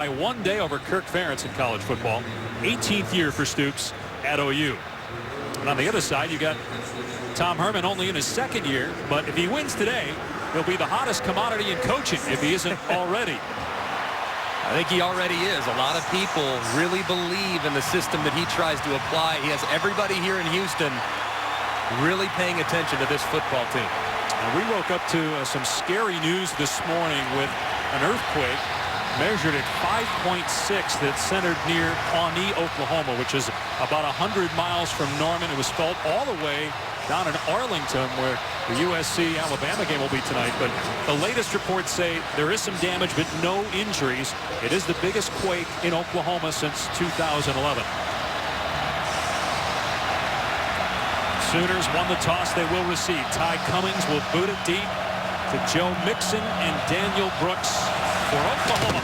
by 1 day over Kirk Ferentz in college football. 18th year for Stoops at OU. And on the other side, you got Tom Herman only in his 2nd year. But if he wins today, he'll be the hottest commodity in coaching if he isn't already. I think he already is. A lot of people really believe in the system that he tries to apply. He has everybody here in Houston really paying attention to this football team. And we woke up to some scary news this morning with an earthquake measured at 5.6 that centered near Pawnee, Oklahoma, which is about 100 miles from Norman. It was felt all the way down in Arlington, where the USC-Alabama game will be tonight. But the latest reports say there is some damage, but no injuries. It is the biggest quake in Oklahoma since 2011. Sooners won the toss. They will receive. Ty Cummings will boot it deep to Joe Mixon and Daniel Brooks for Oklahoma.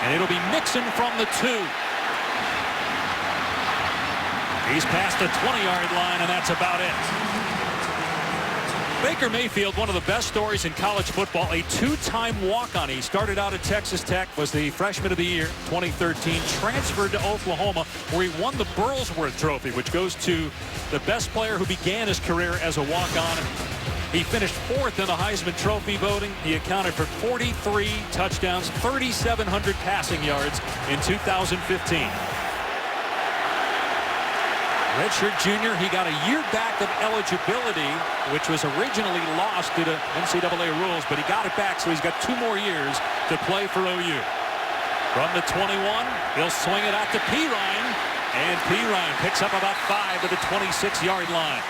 And it'll be Mixon from the 2. He's past the 20-yard line, and that's about it. Baker Mayfield, one of the best stories in college football, a 2-time walk-on. He started out at Texas Tech, was the freshman of the year, 2013, transferred to Oklahoma, where he won the Burlsworth Trophy, which goes to the best player who began his career as a walk-on. He finished 4th in the Heisman Trophy voting. He accounted for 43 touchdowns, 3,700 passing yards in 2015. Redshirt junior, he got a year back of eligibility, which was originally lost due to NCAA rules, but he got it back, so he's got 2 more years to play for OU. From the 21, he'll swing it out to Pirine, and Pirine picks up about 5 at the 26-yard line.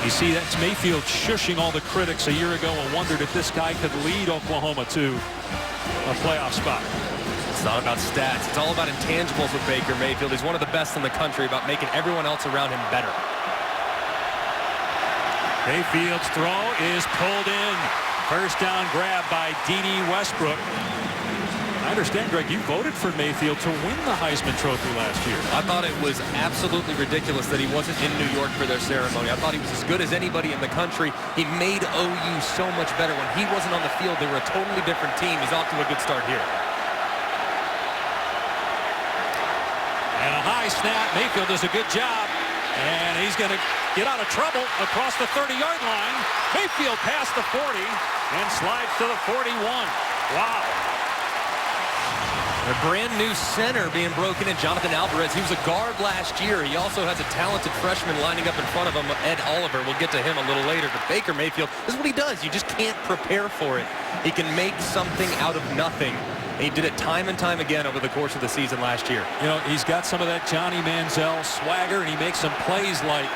You see, that's Mayfield shushing all the critics a year ago and wondered if this guy could lead Oklahoma to a playoff spot. It's not about stats. It's all about intangibles with Baker Mayfield. He's one of the best in the country about making everyone else around him better. Mayfield's throw is pulled in. First down grab by D.D. Westbrook. I understand, Greg, you voted for Mayfield to win the Heisman Trophy last year. I thought it was absolutely ridiculous that he wasn't in New York for their ceremony. I thought he was as good as anybody in the country. He made OU so much better. When he wasn't on the field, they were a totally different team. He's off to a good start here. And a high snap. Mayfield does a good job. And he's going to get out of trouble across the 30-yard line. Mayfield past the 40 and slides to the 41. Wow. A brand new center being broken in, Jonathan Alvarez. He was a guard last year. He also has a talented freshman lining up in front of him, Ed Oliver. We'll get to him a little later. But Baker Mayfield, this is what he does. You just can't prepare for it. He can make something out of nothing. And he did it time and time again over the course of the season last year. You know, he's got some of that Johnny Manziel swagger, and he makes some plays like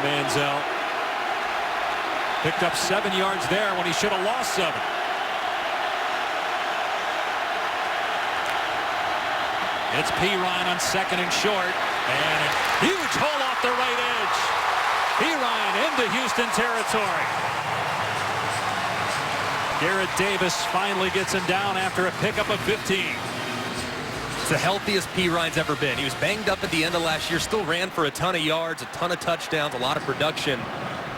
Manziel. Picked up 7 yards there when he should have lost 7. It's Pirine on 2nd and short, and a huge hole off the right edge. Pirine into Houston territory. Garrett Davis finally gets him down after a pickup of 15. It's the healthiest Pirine's ever been. He was banged up at the end of last year, still ran for a ton of yards, a ton of touchdowns, a lot of production.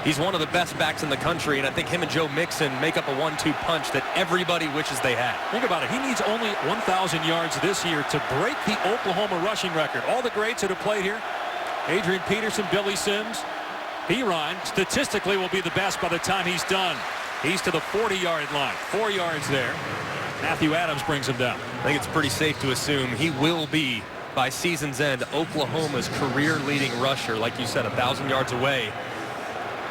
He's one of the best backs in the country, and I think him and Joe Mixon make up a 1-2 punch that everybody wishes they had. Think about it. He needs only 1,000 yards this year to break the Oklahoma rushing record. All the greats that have played here, Adrian Peterson, Billy Sims, Pirine, statistically will be the best by the time he's done. He's to the 40-yard line. 4 yards there. Matthew Adams brings him down. I think it's pretty safe to assume he will be, by season's end, Oklahoma's career-leading rusher. Like you said, 1,000 yards away.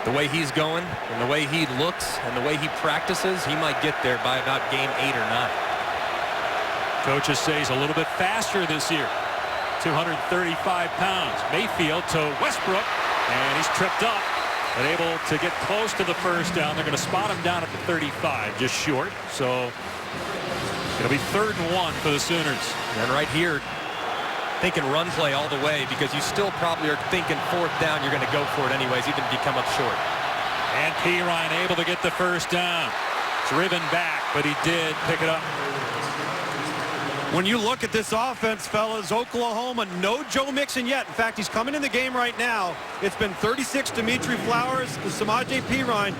The way he's going and the way he looks and the way he practices, he might get there by about game 8 or 9. Coaches say he's a little bit faster this year. 235 pounds. Mayfield to Westbrook, and he's tripped up, but able to get close to the first down. They're going to spot him down at the 35, just short. So it'll be 3rd and 1 for the Sooners. And right here, thinking run play all the way, because you still probably are thinking 4th down, you're going to go for it anyways, even if you come up short. And Pirine able to get the first down. Driven back, but he did pick it up. When you look at this offense, fellas, Oklahoma, no Joe Mixon yet. In fact, he's coming in the game right now. It's been 36 Dimitri Flowers and Samaje Pirine.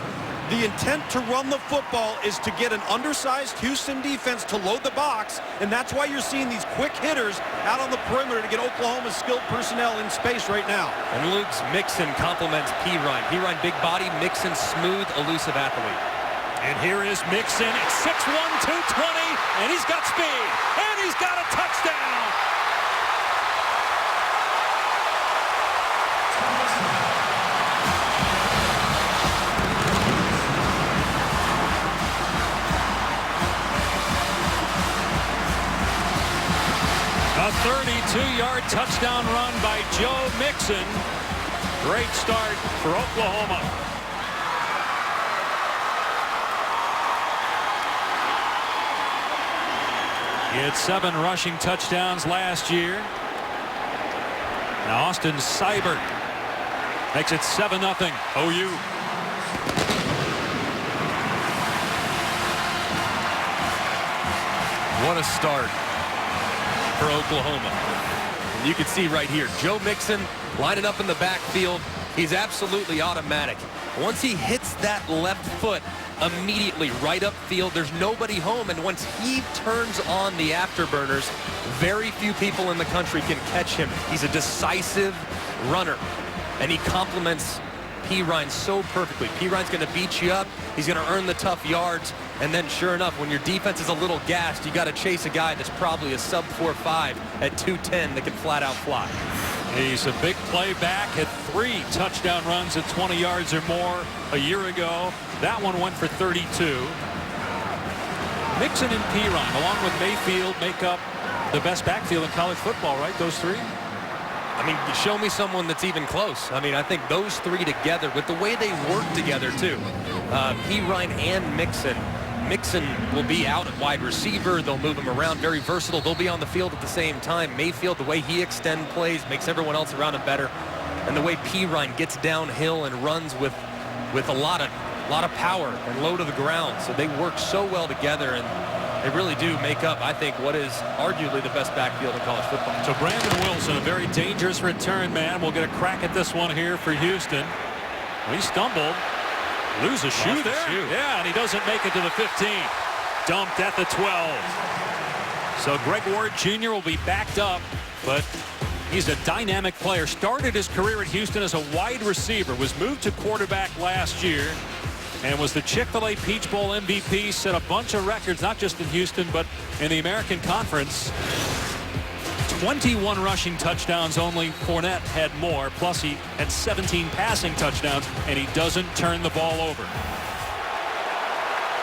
The intent to run the football is to get an undersized Houston defense to load the box, and that's why you're seeing these quick hitters out on the perimeter to get Oklahoma's skilled personnel in space right now. And Luke's Mixon complements Perine. Perine, big body, Mixon, smooth, elusive athlete. And here is Mixon at 6'1", 220, and he's got speed, and he's got a touchdown. A 32-yard touchdown run by Joe Mixon. Great start for Oklahoma. He had 7 rushing touchdowns last year. Now Austin Seibert makes it 7-0 OU. What a start for Oklahoma. And you can see right here, Joe Mixon lining up in the backfield. He's absolutely automatic. Once he hits that left foot, immediately right upfield, there's nobody home, and once he turns on the afterburners, very few people in the country can catch him. He's a decisive runner, and he complements Perine so perfectly. Perine's going to beat you up. He's going to earn the tough yards, and then sure enough, when your defense is a little gassed, you got to chase a guy that's probably a sub 4.5 at 210 that can flat out fly. He's a big play back, had 3 touchdown runs at 20 yards or more a year ago. That one went for 32. Mixon and Perine, along with Mayfield, make up the best backfield in college football, right? Those 3? I mean, show me someone that's even close. I mean, I think those 3 together, with the way they work together, too. Perine and Mixon. Mixon will be out at wide receiver. They'll move him around. Very versatile. They'll be on the field at the same time. Mayfield, the way he extends plays, makes everyone else around him better. And the way Perine gets downhill and runs with a lot of power and low to the ground. So they work so well together, and they really do make up, I think, what is arguably the best backfield in college football. So Brandon Wilson, a very dangerous return man, will get a crack at this one here for Houston. He stumbled. Lose a shoe there. Yeah, and he doesn't make it to the 15. Dumped at the 12. So Greg Ward Jr. will be backed up, but he's a dynamic player. Started his career at Houston as a wide receiver, was moved to quarterback last year, and was the Chick-fil-A Peach Bowl MVP, set a bunch of records, not just in Houston, but in the American Conference. 21 rushing touchdowns only. Fournette had more, plus he had 17 passing touchdowns, and he doesn't turn the ball over.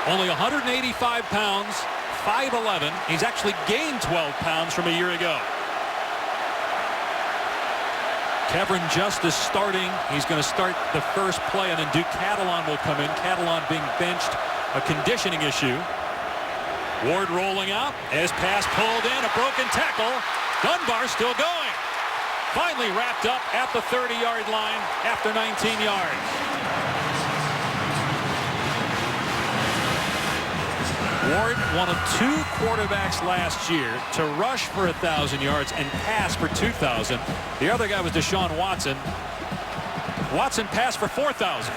Only 185 pounds, 5'11". He's actually gained 12 pounds from a year ago. Kevin Justice starting. He's going to start the first play, and then Duke Catalon will come in. Catalon being benched, a conditioning issue. Ward rolling out as pass pulled in, a broken tackle. Dunbar still going. Finally wrapped up at the 30-yard line after 19 yards. Ward, one of 2 quarterbacks last year to rush for 1,000 yards and pass for 2,000. The other guy was Deshaun Watson. Watson passed for 4,000.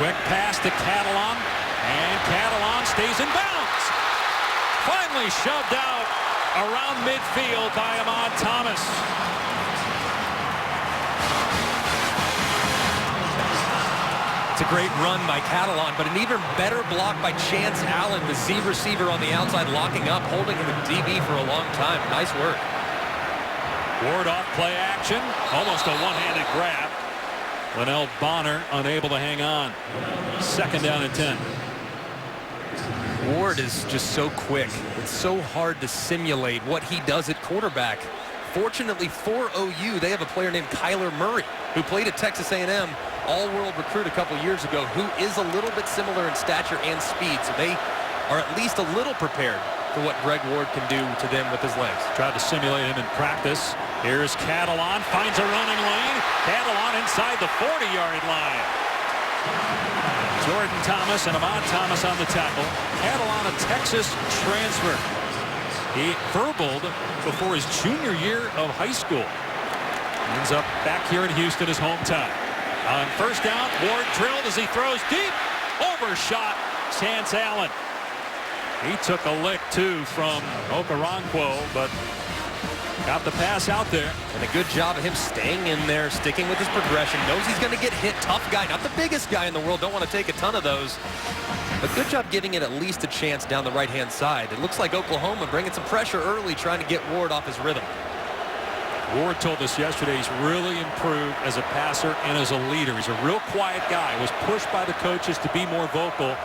Quick pass to Catalon, and Catalon stays in bounds. Finally shoved out around midfield by Ahmad Thomas. It's a great run by Catalon, but an even better block by Chance Allen, the Z receiver on the outside, locking up, holding him in DB for a long time. Nice work. Ward off play action, almost a one-handed grab. Linnell Bonner unable to hang on. 2nd down and 10. Ward is just so quick. It's so hard to simulate what he does at quarterback. Fortunately for OU, they have a player named Kyler Murray, who played at Texas A&M, all-world recruit a couple years ago, who is a little bit similar in stature and speed. So they are at least a little prepared for what Greg Ward can do to them with his legs. Tried to simulate him in practice. Here's Catalon, finds a running lane. Catalon inside the 40-yard line. Jordan Thomas and Ahmad Thomas on the tackle. Catalon, a Texas transfer. He verbaled before his junior year of high school. Ends up back here in Houston, his hometown. On first down, Ward drilled as he throws deep. Overshot Chance Allen. He took a lick, too, from Okoronkwo, but got the pass out there. And a good job of him staying in there, sticking with his progression. Knows he's going to get hit. Tough guy. Not the biggest guy in the world. Don't want to take a ton of those. But good job giving it at least a chance down the right-hand side. It looks like Oklahoma bringing some pressure early, trying to get Ward off his rhythm. Ward told us yesterday he's really improved as a passer and as a leader. He's a real quiet guy. Was pushed by the coaches to be more vocal,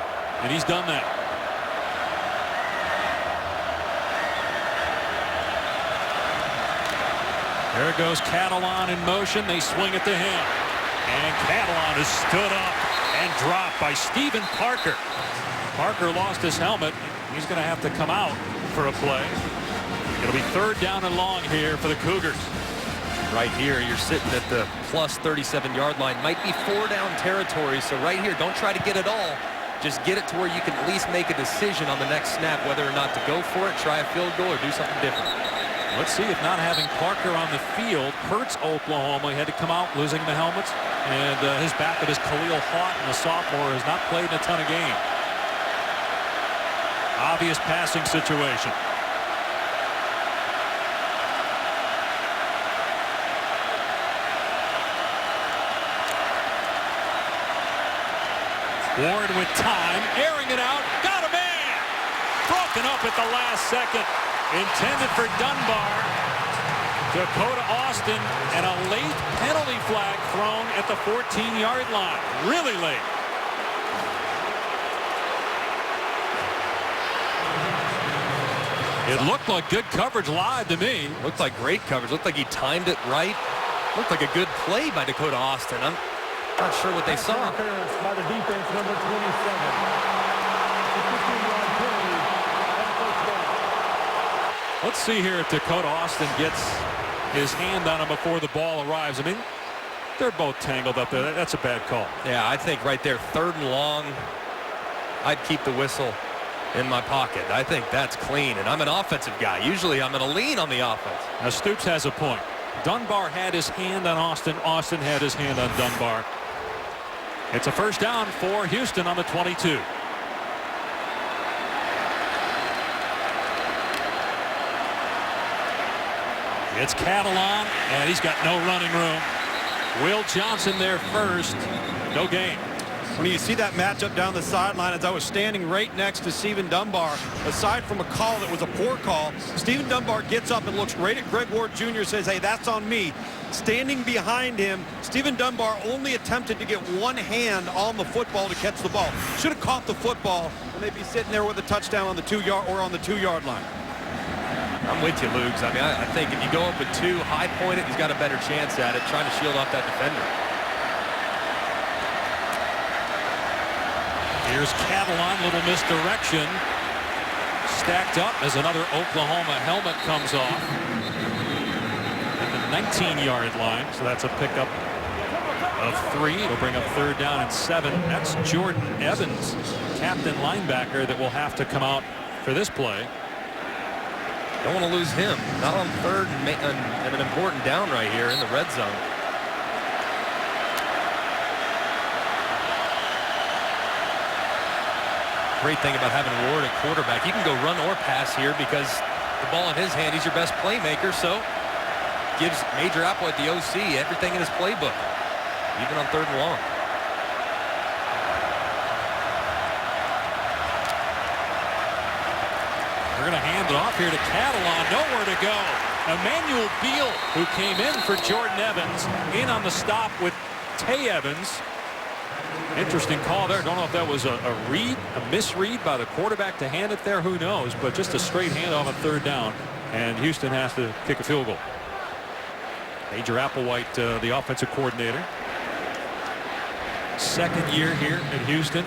and he's done that. There goes Catalan in motion. They swing it to him. And Catalan is stood up and dropped by Stephen Parker. Parker lost his helmet. He's going to have to come out for a play. It'll be third down and long here for the Cougars. Right here, you're sitting at the plus 37-yard line. Might be 4-down territory, so right here, don't try to get it all. Just get it to where you can at least make a decision on the next snap, whether or not to go for it, try a field goal, or do something different. Let's see if not having Parker on the field hurts Oklahoma. He had to come out losing the helmets. And his backup is Khalil Haughton, the sophomore, has not played in a ton of games. Obvious passing situation. Ward with time, airing it out, got a man! Broken up at the last second. Intended for Dunbar. Dakota Austin, and a late penalty flag thrown at the 14-yard line. Really late. It looked like good coverage live to me. Looked like great coverage. Looked like he timed it right. Looked like a good play by Dakota Austin. I'm not sure what they saw. By the defense, number 27. Let's see here if Dakota Austin gets his hand on him before the ball arrives. I mean, they're both tangled up there. That's a bad call. Yeah, I think right there, third and long, I'd keep the whistle in my pocket. I think that's clean, and I'm an offensive guy. Usually I'm going to lean on the offense. Now, Stoops has a point. Dunbar had his hand on Austin. Austin had his hand on Dunbar. It's a first down for Houston on the 22. It's Catalan, and he's got no running room. Will Johnson there first. No gain. When you see that matchup down the sideline, as I was standing right next to Stephen Dunbar, aside from a call that was a poor call, Stephen Dunbar gets up and looks right at Greg Ward Jr., says, hey, that's on me. Standing behind him, Stephen Dunbar only attempted to get one hand on the football to catch the ball. Should have caught the football, and they'd be sitting there with a touchdown on the 2-yard line. I'm with you, Lugs. I mean, I think if you go up with two, high point it, he's got a better chance at it, trying to shield off that defender. Here's Catalan, little misdirection. Stacked up as another Oklahoma helmet comes off at the 19-yard line. So that's a pickup of 3. It'll bring up third down and 7. That's Jordan Evans, captain linebacker, that will have to come out for this play. Don't want to lose him. Not on third and an important down right here in the red zone. Great thing about having Ward at quarterback. He can go run or pass here because the ball in his hand, he's your best playmaker. So gives Major Apple at the OC everything in his playbook, even on third and long. We're going to hand it off here to Catalan. Nowhere to go. Emmanuel Beal, who came in for Jordan Evans, in on the stop with Tay Evans. Interesting call there. Don't know if that was a misread by the quarterback to hand it there. Who knows? But just a straight handoff on third down. And Houston has to kick a field goal. Major Applewhite, the offensive coordinator. Second year here in Houston.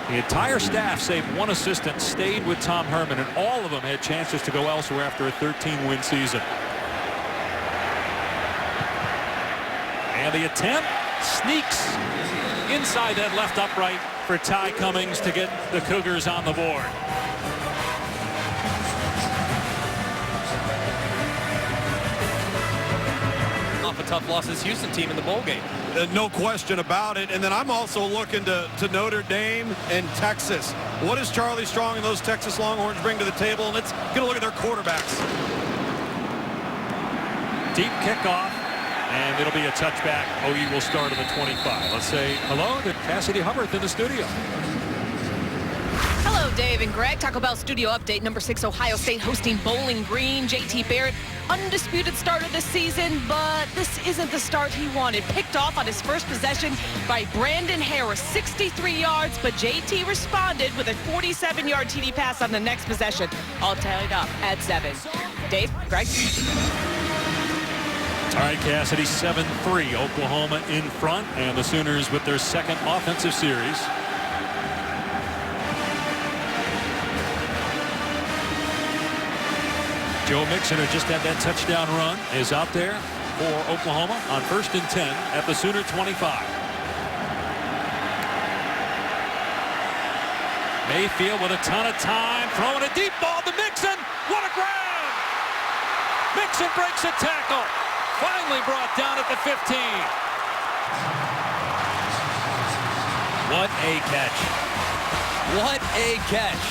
The entire staff, save one assistant, stayed with Tom Herman, and all of them had chances to go elsewhere after a 13-win season. And the attempt sneaks inside that left upright for Ty Cummings to get the Cougars on the board. off a tough loss to this Houston team in the bowl game. No question about it. And then I'm also looking to Notre Dame and Texas. What does Charlie Strong and those Texas Longhorns bring to the table? And let's get a look at their quarterbacks. Deep kickoff, and it'll be a touchback. OU will start at the 25. Let's say hello to Cassidy Hubbard in the studio. Hello, Dave and Greg. Taco Bell studio update. Number 6, Ohio State hosting Bowling Green. J.T. Barrett, undisputed starter this season, but this isn't the start he wanted. Picked off on his first possession by Brandon Harris, 63 yards, but J.T. responded with a 47-yard TD pass on the next possession. All tallied up at 7. Dave, Greg? All right, Cassidy, 7-3. Oklahoma in front, and the Sooners with their second offensive series. Joe Mixon, who just had that touchdown run, is out there for Oklahoma on 1st and 10 at the Sooner 25. Mayfield with a ton of time, throwing a deep ball to Mixon. What a grab! Mixon breaks a tackle. Finally brought down at the 15. What a catch. What a catch.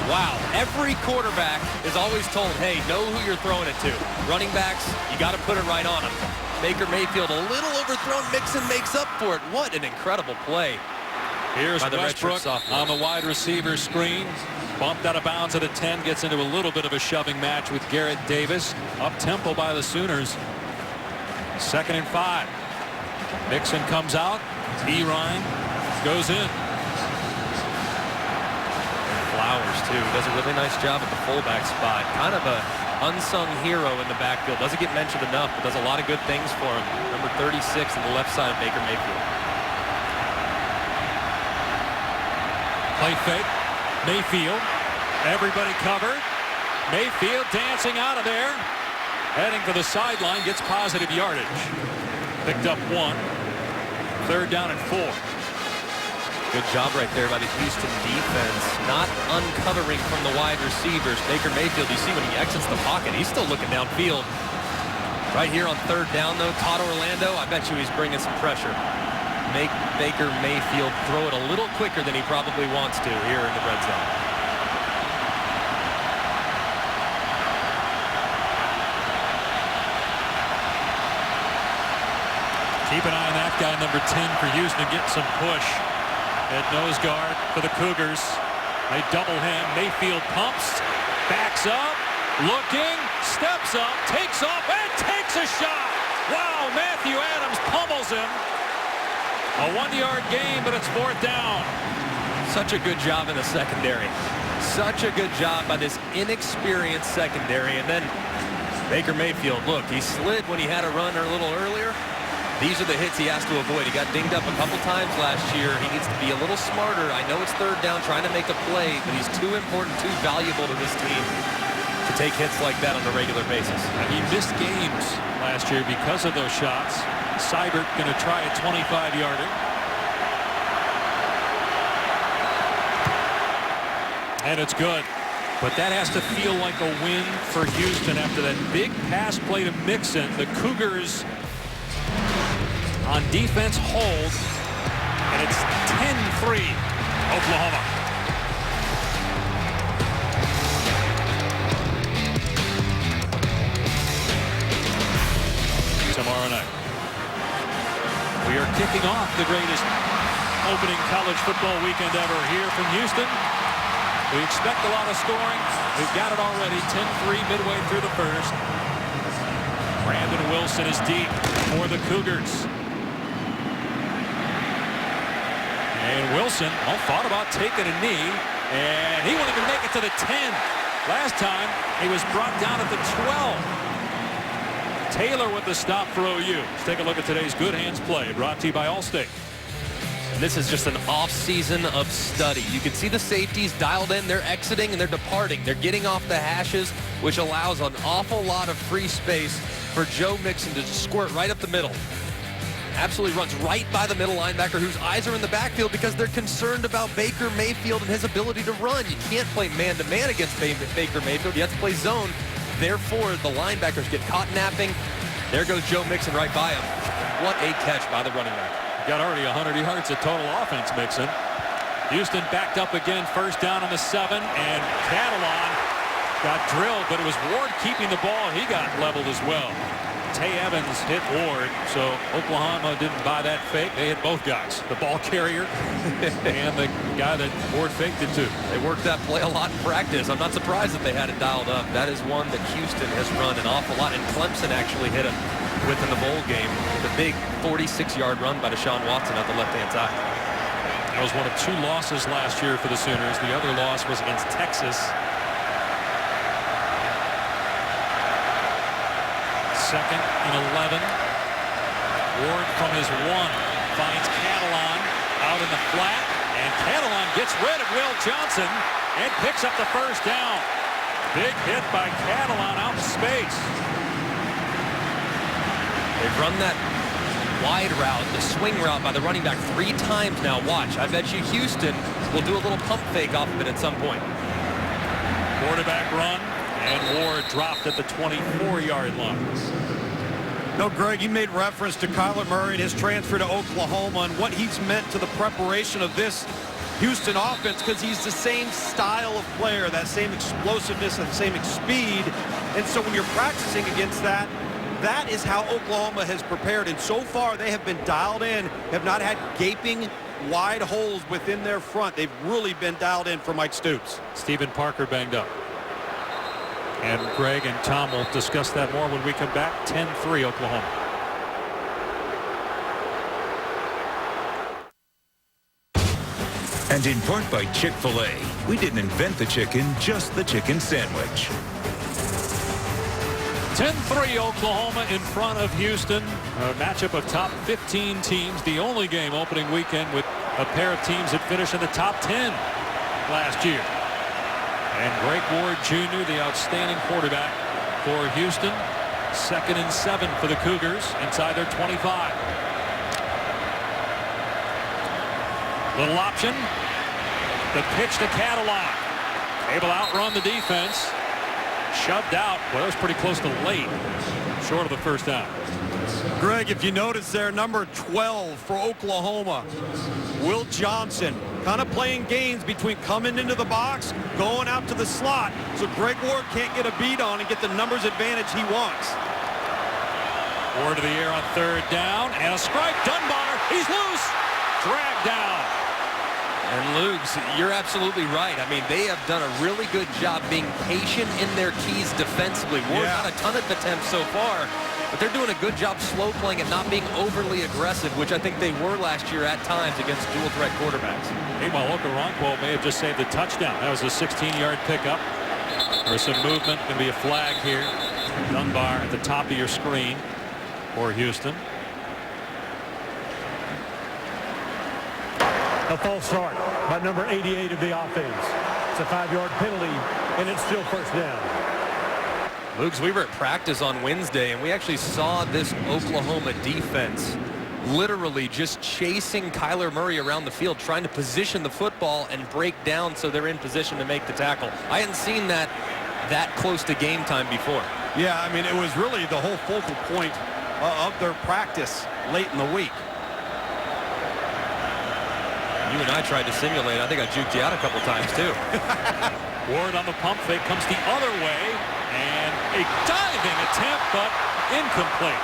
Wow, every quarterback is always told, hey, know who you're throwing it to. Running backs, you got to put it right on them. Baker Mayfield a little overthrown. Mixon makes up for it. What an incredible play. Here's by the Westbrook sophomore on the wide receiver screen. Bumped out of bounds at a 10. Gets into a little bit of a shoving match with Garrett Davis. Up-tempo by the Sooners. 2nd and 5. Mixon comes out. Ryan goes in. Flowers, too. Does a really nice job at the fullback spot. Kind of a unsung hero in the backfield. Doesn't get mentioned enough, but does a lot of good things for him. Number 36 on the left side of Baker Mayfield. Play fake. Mayfield. Everybody covered. Mayfield dancing out of there. Heading for the sideline. Gets positive yardage. Picked up 1. 3rd down and 4. Good job right there by the Houston defense, not uncovering from the wide receivers. Baker Mayfield, you see when he exits the pocket, he's still looking downfield. Right here on 3rd down, though, Todd Orlando, I bet you he's bringing some pressure. Make Baker Mayfield throw it a little quicker than he probably wants to here in the red zone. Keep an eye on that guy, number 10 for Houston, to get some push. At nose guard for the Cougars. They double him. Mayfield pumps, backs up, looking, steps up, takes off, and takes a shot. Wow, Matthew Adams pummels him. A 1-yard gain, but it's 4th down. Such a good job in the secondary. Such a good job by this inexperienced secondary. And then Baker Mayfield, look, he slid when he had a run a little earlier. These are the hits he has to avoid. He got dinged up a couple times last year. He needs to be a little smarter. I know it's 3rd down, trying to make a play, but he's too important, too valuable to this team to take hits like that on a regular basis. He missed games last year because of those shots. Seibert going to try a 25-yarder. And it's good. But that has to feel like a win for Houston after that big pass play to Mixon. The Cougars on defense hold, and it's 10-3 Oklahoma. Tomorrow night, we are kicking off the greatest opening college football weekend ever here from Houston. We expect a lot of scoring. We've got it already, 10-3 midway through the first. Brandon Wilson is deep for the Cougars. And Wilson thought about taking a knee, and he won't even make it to the 10. Last time, he was brought down at the 12. Taylor with the stop for OU. Let's take a look at today's Good Hands play, brought to you by Allstate. And this is just an off-season of study. You can see the safeties dialed in. They're exiting and they're departing. They're getting off the hashes, which allows an awful lot of free space for Joe Mixon to squirt right up the middle. Absolutely runs right by the middle linebacker whose eyes are in the backfield because they're concerned about Baker Mayfield and his ability to run. You can't play man-to-man against Baker Mayfield. You have to play zone. Therefore, the linebackers get caught napping. There goes Joe Mixon right by him. What a catch by the running back. Got already 100 yards of total offense, Mixon. Houston backed up again, first down on the 7, and Catalan got drilled, but it was Ward keeping the ball. He got leveled as well. Tay Evans hit Ward, so Oklahoma didn't buy that fake. They hit both guys, the ball carrier and the guy that Ward faked it to. They worked that play a lot in practice. I'm not surprised that they had it dialed up. That is one that Houston has run an awful lot, and Clemson actually hit him with in the bowl game. The big 46-yard run by Deshaun Watson at the left-hand side. That was one of 2 losses last year for the Sooners. The other loss was against Texas. Second and 11. Ward from his 1 finds Catalan out in the flat, and Catalan gets rid of Will Johnson and picks up the first down. Big hit by Catalan out in space. They've run that wide route, the swing route by the running back 3 times now. Watch, I bet you Houston will do a little pump fake off of it at some point. Quarterback run, and Ward dropped at the 24-yard line. No, Greg, you made reference to Kyler Murray and his transfer to Oklahoma and what he's meant to the preparation of this Houston offense, because he's the same style of player, that same explosiveness and same speed. And so when you're practicing against that, that is how Oklahoma has prepared. And so far, they have been dialed in, have not had gaping wide holes within their front. They've really been dialed in for Mike Stoops. Stephen Parker banged up. And Greg and Tom will discuss that more when we come back. 10-3 Oklahoma. And in part by Chick-fil-A, we didn't invent the chicken, just the chicken sandwich. 10-3 Oklahoma in front of Houston. A matchup of top 15 teams. The only game opening weekend with a pair of teams that finished in the top 10 last year. And Greg Ward Jr., the outstanding quarterback for Houston. 2nd and 7 for the Cougars inside their 25. Little option. The pitch to Catalan. Able to outrun the defense. Shoved out. Well, that was pretty close to late. Short of the first down. Greg, if you notice there, number 12 for Oklahoma, Will Johnson, kind of playing games between coming into the box, going out to the slot, so Greg Ward can't get a beat on and get the numbers advantage he wants. Ward to the air on 3rd down, and a strike. Dunbar, he's loose. Dragged down. And Lugs, you're absolutely right. I mean, they have done a really good job being patient in their keys defensively. Ward not a ton of attempts so far, but they're doing a good job slow playing and not being overly aggressive, which I think they were last year at times against dual threat quarterbacks. Meanwhile, Okoronkwo may have just saved the touchdown. That was a 16-yard pickup. There's some movement. Going to be a flag here. Dunbar at the top of your screen for Houston. A false start by number 88 of the offense. It's a 5-yard penalty, and it's still first down. Lugs, we were at practice on Wednesday, and we actually saw this Oklahoma defense literally just chasing Kyler Murray around the field, trying to position the football and break down so they're in position to make the tackle. I hadn't seen that close to game time before. Yeah, I mean, it was really the whole focal point of their practice late in the week. You and I tried to simulate. I think I juked you out a couple times, too. Ward on the pump fake comes the other way, and a diving attempt, but incomplete.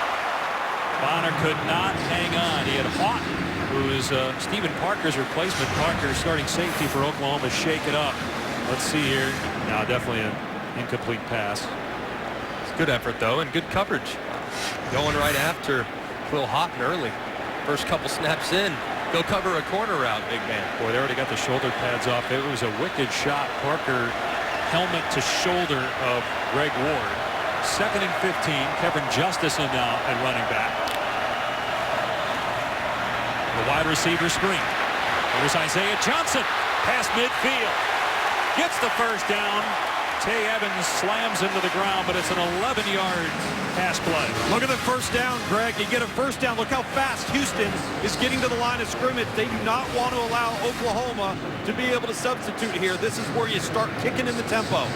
Bonner could not hang on. He had Houghton, who is Stephen Parker's replacement. Parker, starting safety for Oklahoma, shake it up. Let's see here. Now, definitely an incomplete pass. It's good effort, though, and good coverage. Going right after Will Houghton early. First couple snaps in. Go cover a corner route, big man. Boy, they already got the shoulder pads off. It was a wicked shot. Parker, helmet to shoulder of Greg Ward. 2nd and 15. Kevin Justice in now at running back. The wide receiver screen. Here's Isaiah Johnson. Past midfield. Gets the first down. Tay Evans slams into the ground, but it's an 11-yard pass play. Look at the first down, Greg. You get a first down. Look how fast Houston is getting to the line of scrimmage. They do not want to allow Oklahoma to be able to substitute here. This is where you start kicking in the tempo.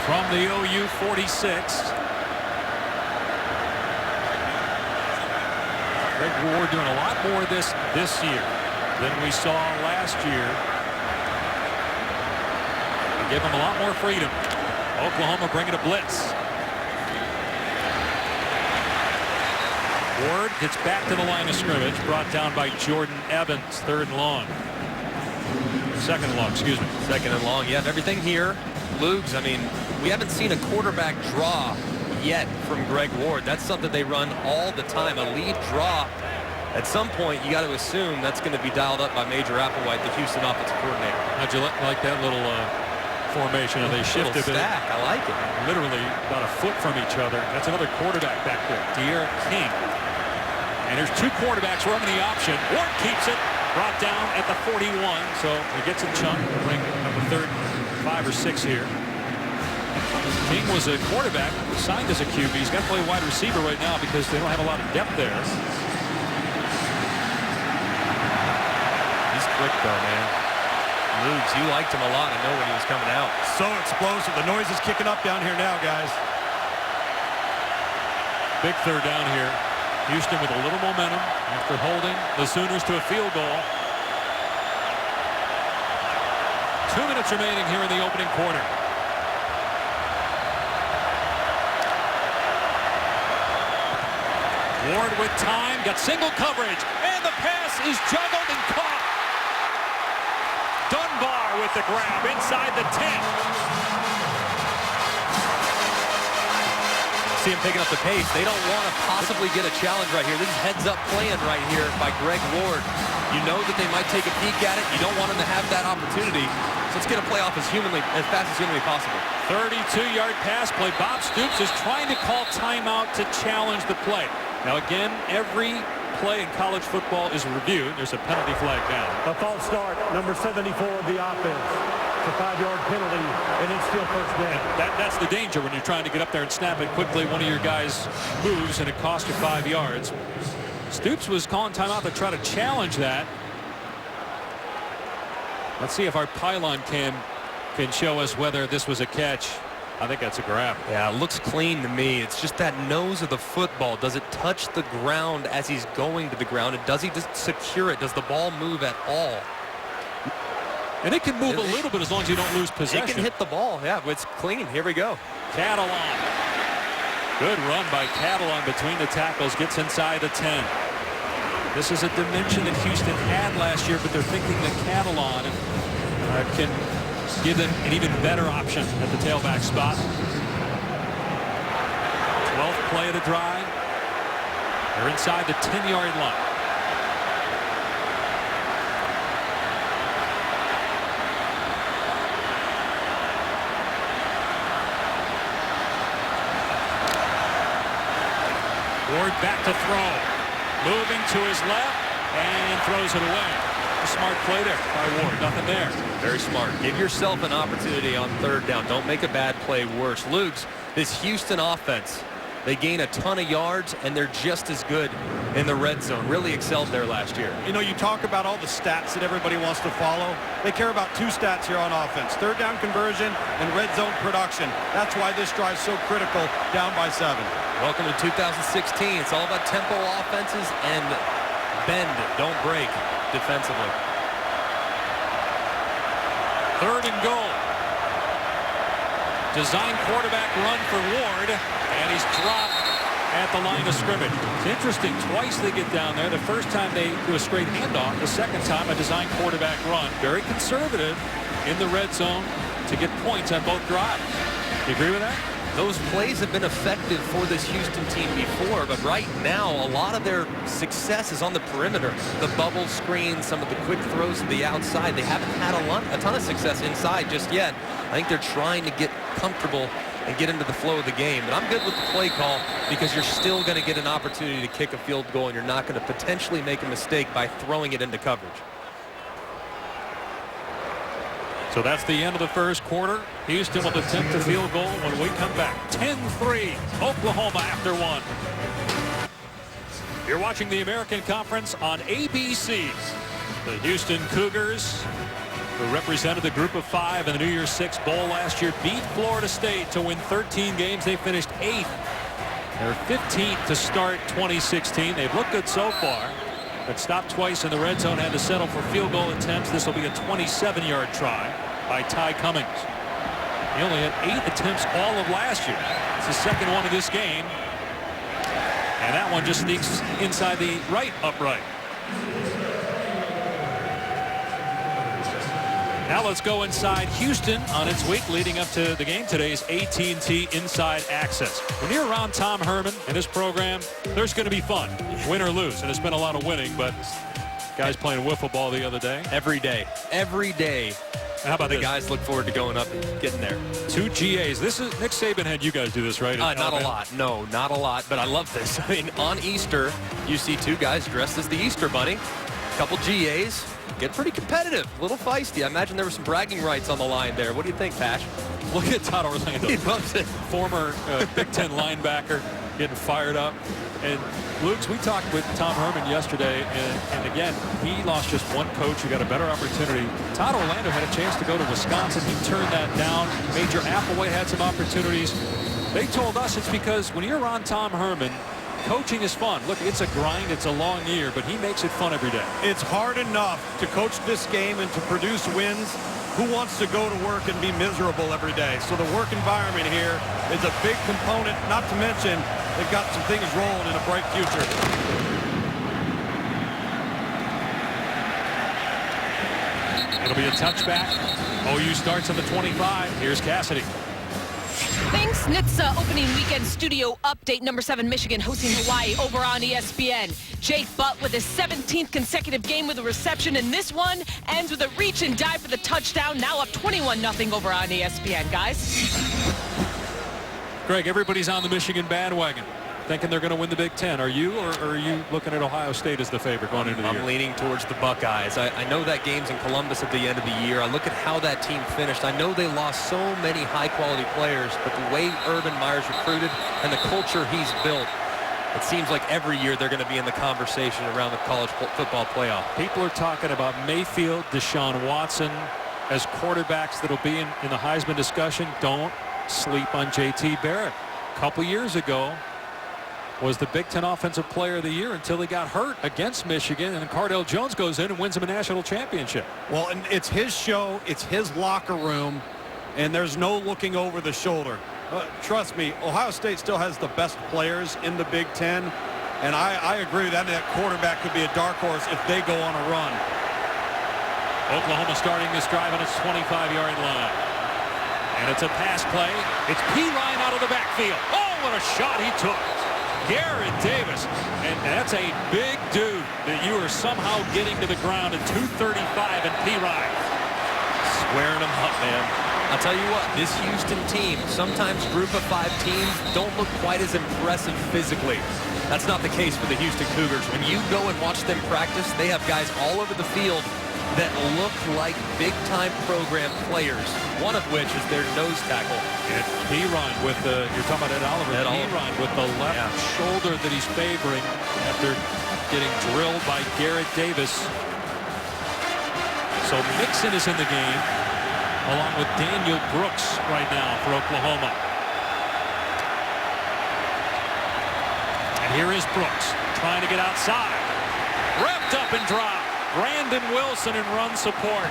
From the OU 46. Greg Ward doing a lot more of this year than we saw last year. They give him a lot more freedom. Oklahoma bringing a blitz. Ward gets back to the line of scrimmage, brought down by Jordan Evans. Third and long. Second and long, excuse me. Second and long. You have everything here. Lugs, I mean, we haven't seen a quarterback draw yet from Greg Ward. That's something they run all the time, a lead draw. At some point, you got to assume that's going to be dialed up by Major Applewhite, the Houston offensive coordinator. How'd you like that little formation? They shifted it. Stack. I like it. Literally about a foot from each other. That's another quarterback back there, De'Aaron King. And there's two quarterbacks running the option. Ward keeps it, brought down at the 41. So he gets a chunk, bring up a third 5 or 6 here. King was a quarterback, signed as a QB. He's got to play wide receiver right now because they don't have a lot of depth there. He's quick though, man. Lugs, you liked him a lot. I know when he was coming out. So explosive. The noise is kicking up down here now, guys. Big third down here. Houston with a little momentum after holding the Sooners to a field goal. 2 minutes remaining here in the opening quarter. Ward with time, got single coverage, and the pass is juggled and caught. Dunbar with the grab inside the 10. See him picking up the pace. They don't want to possibly get a challenge right here. This is heads-up playing right here by Greg Ward. You know that they might take a peek at it. You don't want them to have that opportunity. So let's get a play off as fast as humanly possible. 32-yard pass play. Bob Stoops is trying to call timeout to challenge the play. Now again, every play in college football is reviewed. There's a penalty flag down. A false start, number 74 of the offense. It's a 5-yard penalty, and it's still first down. That's the danger when you're trying to get up there and snap it quickly. One of your guys moves, and it costs you 5 yards. Stoops was calling timeout to try to challenge that. Let's see if our pylon can show us whether this was a catch. I think that's a grab. Yeah, it looks clean to me. It's just that nose of the football. Does it touch the ground as he's going to the ground? And does he just secure it? Does the ball move at all? And it can move a little bit as long as you don't lose possession. It can hit the ball. Yeah, it's clean. Here we go. Catalan. Good run by Catalan between the tackles. Gets inside the 10. This is a dimension that Houston had last year, but they're thinking that Catalan can give them an even better option at the tailback spot. 12th play of the drive. They're inside the 10-yard line. Ward back to throw. Moving to his left and throws it away. A smart play there by Ward. Nothing there. Very smart. Give yourself an opportunity on third down. Don't make a bad play worse. Lugs, this Houston offense, they gain a ton of yards, and they're just as good in the red zone. Really excelled there last year. You know, you talk about all the stats that everybody wants to follow. They care about 2 stats here on offense. Third down conversion and red zone production. That's why this drive's so critical, down by 7. Welcome to 2016. It's all about tempo offenses and bend, don't break defensively. Third and goal. Design quarterback run for Ward, and he's dropped at the line of scrimmage. It's interesting, twice they get down there. The first time they do a straight handoff. The second time a design quarterback run. Very conservative in the red zone to get points on both drives. Do you agree with that? Those plays have been effective for this Houston team before, but right now a lot of their success is on the perimeter. The bubble screen, some of the quick throws to the outside. They haven't had a ton of success inside just yet. I think they're trying to get comfortable and get into the flow of the game. But I'm good with the play call because you're still going to get an opportunity to kick a field goal, and you're not going to potentially make a mistake by throwing it into coverage. So that's the end of the first quarter. Houston will attempt a field goal when we come back. 10-3, Oklahoma after 1. You're watching the American Conference on ABC. The Houston Cougars who represented the group of 5 in the New Year's 6 Bowl last year, beat Florida State to win 13 games. They finished 8th. They're 15th to start 2016. They've looked good so far, but stopped twice in the red zone, had to settle for field goal attempts. This will be a 27-yard try by Ty Cummings. He only had 8 attempts all of last year. It's the second one of this game. And that one just sneaks inside the right upright. Now let's go inside Houston on its week leading up to the game today's AT&T Inside Access. When you're around Tom Herman and his program, there's going to be fun, win or lose. And it's been a lot of winning, but guys playing wiffle ball the other day. Every day. Every day. How about the this? guys look forward to going up and getting there. 2 GAs. This is Nick Saban had you guys do this, right? Not a lot. No, not a lot. But I love this. I mean, on Easter, you see 2 guys dressed as the Easter Bunny. A couple GAs. Get pretty competitive. A little feisty. I imagine there were some bragging rights on the line there. What do you think, Pash? Look at Todd Orlando. He loves it. Former Big Ten linebacker getting fired up. And Luke, we talked with Tom Herman yesterday, and again, he lost just one coach who got a better opportunity. Todd Orlando had a chance to go to Wisconsin. He turned that down. Major Applewhite had some opportunities. They told us it's because when you're on Tom Herman, coaching is fun. Look, it's a grind. It's a long year, but he makes it fun every day. It's hard enough to coach this game and to produce wins. Who wants to go to work and be miserable every day? So the work environment here is a big component, not to mention they've got some things rolling in a bright future. It'll be a touchback. OU starts at the 25. Here's Cassidy. Thanks, NHTSA opening weekend studio update. Number 7 Michigan hosting Hawaii over on ESPN. Jake Butt with his 17th consecutive game with a reception, and this one ends with a reach and dive for the touchdown. Now up 21-0 over on ESPN, guys. Greg, everybody's on the Michigan bandwagon, thinking they're going to win the Big Ten. Are you, or are you looking at Ohio State as the favorite going into the year? I'm leaning towards the Buckeyes. I know that game's in Columbus at the end of the year. I look at how that team finished. I know they lost so many high-quality players, but the way Urban Meyer's recruited and the culture he's built, it seems like every year they're going to be in the conversation around the college football playoff. People are talking about Mayfield, Deshaun Watson as quarterbacks that'll be in the Heisman discussion. Don't sleep on J.T. Barrett. A couple years ago, was the Big Ten Offensive Player of the Year until he got hurt against Michigan, and then Cardale Jones goes in and wins him a national championship. Well, and it's his show, it's his locker room, and there's no looking over the shoulder. Trust me, Ohio State still has the best players in the Big Ten, and I agree that quarterback could be a dark horse if they go on a run. Oklahoma starting this drive on its 25-yard line. And it's a pass play. It's P-Line out of the backfield. Oh, what a shot he took. Garrett Davis, and that's a big dude that you are somehow getting to the ground at 235 and P-Ryan. Squaring them up, man. I'll tell you what, this Houston team, sometimes group of 5 teams don't look quite as impressive physically. That's not the case for the Houston Cougars. When you go and watch them practice, they have guys all over the field that look like big-time program players, one of which is their nose tackle. And P-Ryan with the, you're talking about Ed Oliver, P-Ryan with the left shoulder that he's favoring after getting drilled by Garrett Davis. So Mixon is in the game, along with Daniel Brooks right now for Oklahoma. And here is Brooks trying to get outside. Wrapped up and dropped. Brandon Wilson in run support,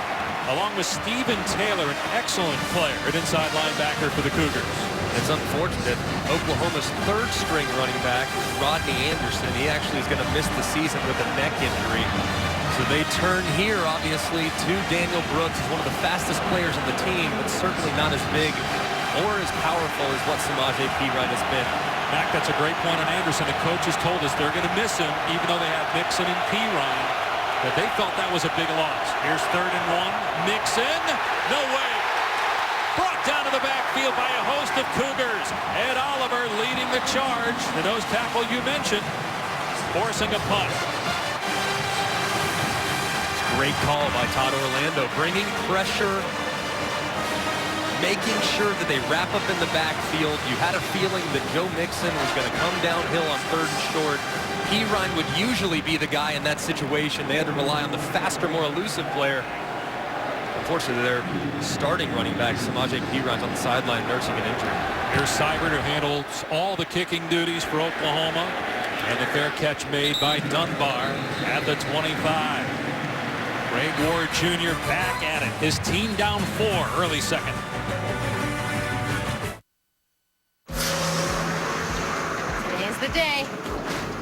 along with Stephen Taylor, an excellent player, an inside linebacker for the Cougars. It's unfortunate. Oklahoma's third-string running back, Rodney Anderson, he actually is going to miss the season with a neck injury. So they turn here, obviously, to Daniel Brooks. He's one of the fastest players on the team, but certainly not as big or as powerful as what Samaje Perine has been. Mac, that's a great point on Anderson. The coaches told us they're going to miss him, even though they have Mixon and Perine. But they felt that was a big loss. Here's 3rd and 1. Mixon, no way. Brought down to the backfield by a host of Cougars. Ed Oliver leading the charge. The nose tackle you mentioned, forcing a punt. Great call by Todd Orlando, bringing pressure, making sure that they wrap up in the backfield. You had a feeling that Joe Mixon was going to come downhill on 3rd and short. Perine would usually be the guy in that situation. They had to rely on the faster, more elusive player. Unfortunately, their starting running back, Samaje Perine, on the sideline nursing an injury. Here's Seibert, who handles all the kicking duties for Oklahoma. And the fair catch made by Dunbar at the 25. Greg Ward Jr. back at it. His team down 4, early second. Today's the day.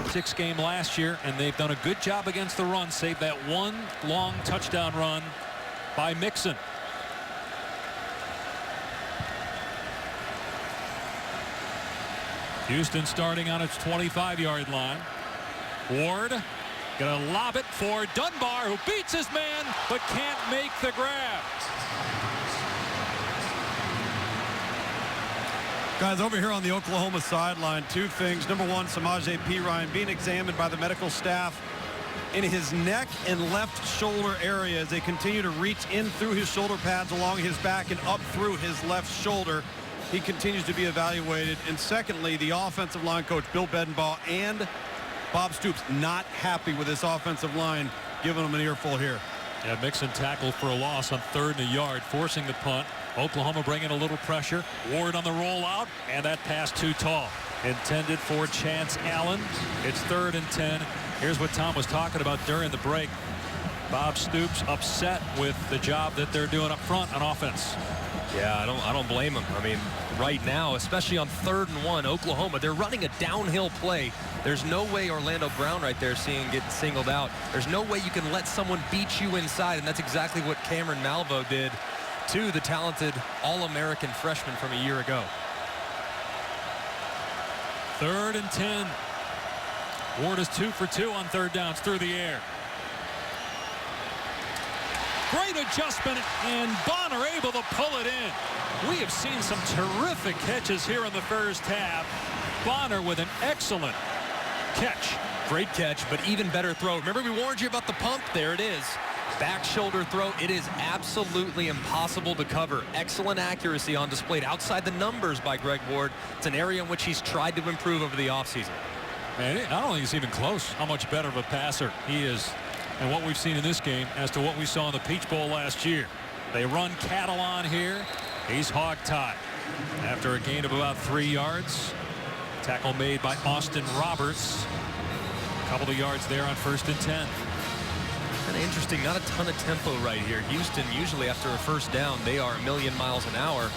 6 game last year, and they've done a good job against the run, save that one long touchdown run by Mixon. Houston starting on its 25-yard line. Ward gonna lob it for Dunbar, who beats his man but can't make the grab. Guys, over here on the Oklahoma sideline, 2 things. Number 1, Samaje Perine being examined by the medical staff in his neck and left shoulder area as they continue to reach in through his shoulder pads along his back and up through his left shoulder. He continues to be evaluated. And secondly, the offensive line coach, Bill Bedenbaugh, and Bob Stoops not happy with this offensive line, giving them an earful here. Yeah, Mixon tackled for a loss on 3rd and a yard, forcing the punt. Oklahoma bringing a little pressure. Ward on the rollout, and that pass too tall. Intended for Chance Allen. It's 3rd and 10. Here's what Tom was talking about during the break. Bob Stoops upset with the job that they're doing up front on offense. Yeah, I don't blame him. I mean, right now, especially on 3rd and 1, Oklahoma, they're running a downhill play. There's no way Orlando Brown right there getting singled out. There's no way you can let someone beat you inside, and that's exactly what Cameron Malvo did to the talented All-American freshman from a year ago. 3rd and 10. Ward is 2 for 2 on 3rd downs through the air. Great adjustment, and Bonner able to pull it in. We have seen some terrific catches here in the first half. Bonner with an excellent catch. Great catch, but even better throw. Remember we warned you about the pump? There it is. Back shoulder throw. It is absolutely impossible to cover. Excellent accuracy on display outside the numbers by Greg Ward. It's an area in which he's tried to improve over the offseason. Man, I don't think he's even close how much better of a passer he is and what we've seen in this game as to what we saw in the Peach Bowl last year. They run Cattle on here. He's hog-tied after a gain of about 3 yards. Tackle made by Austin Roberts. A couple of yards there on 1st and 10. Kind of interesting, not a ton of tempo right here. Houston, usually after a first down, they are a million miles an hour.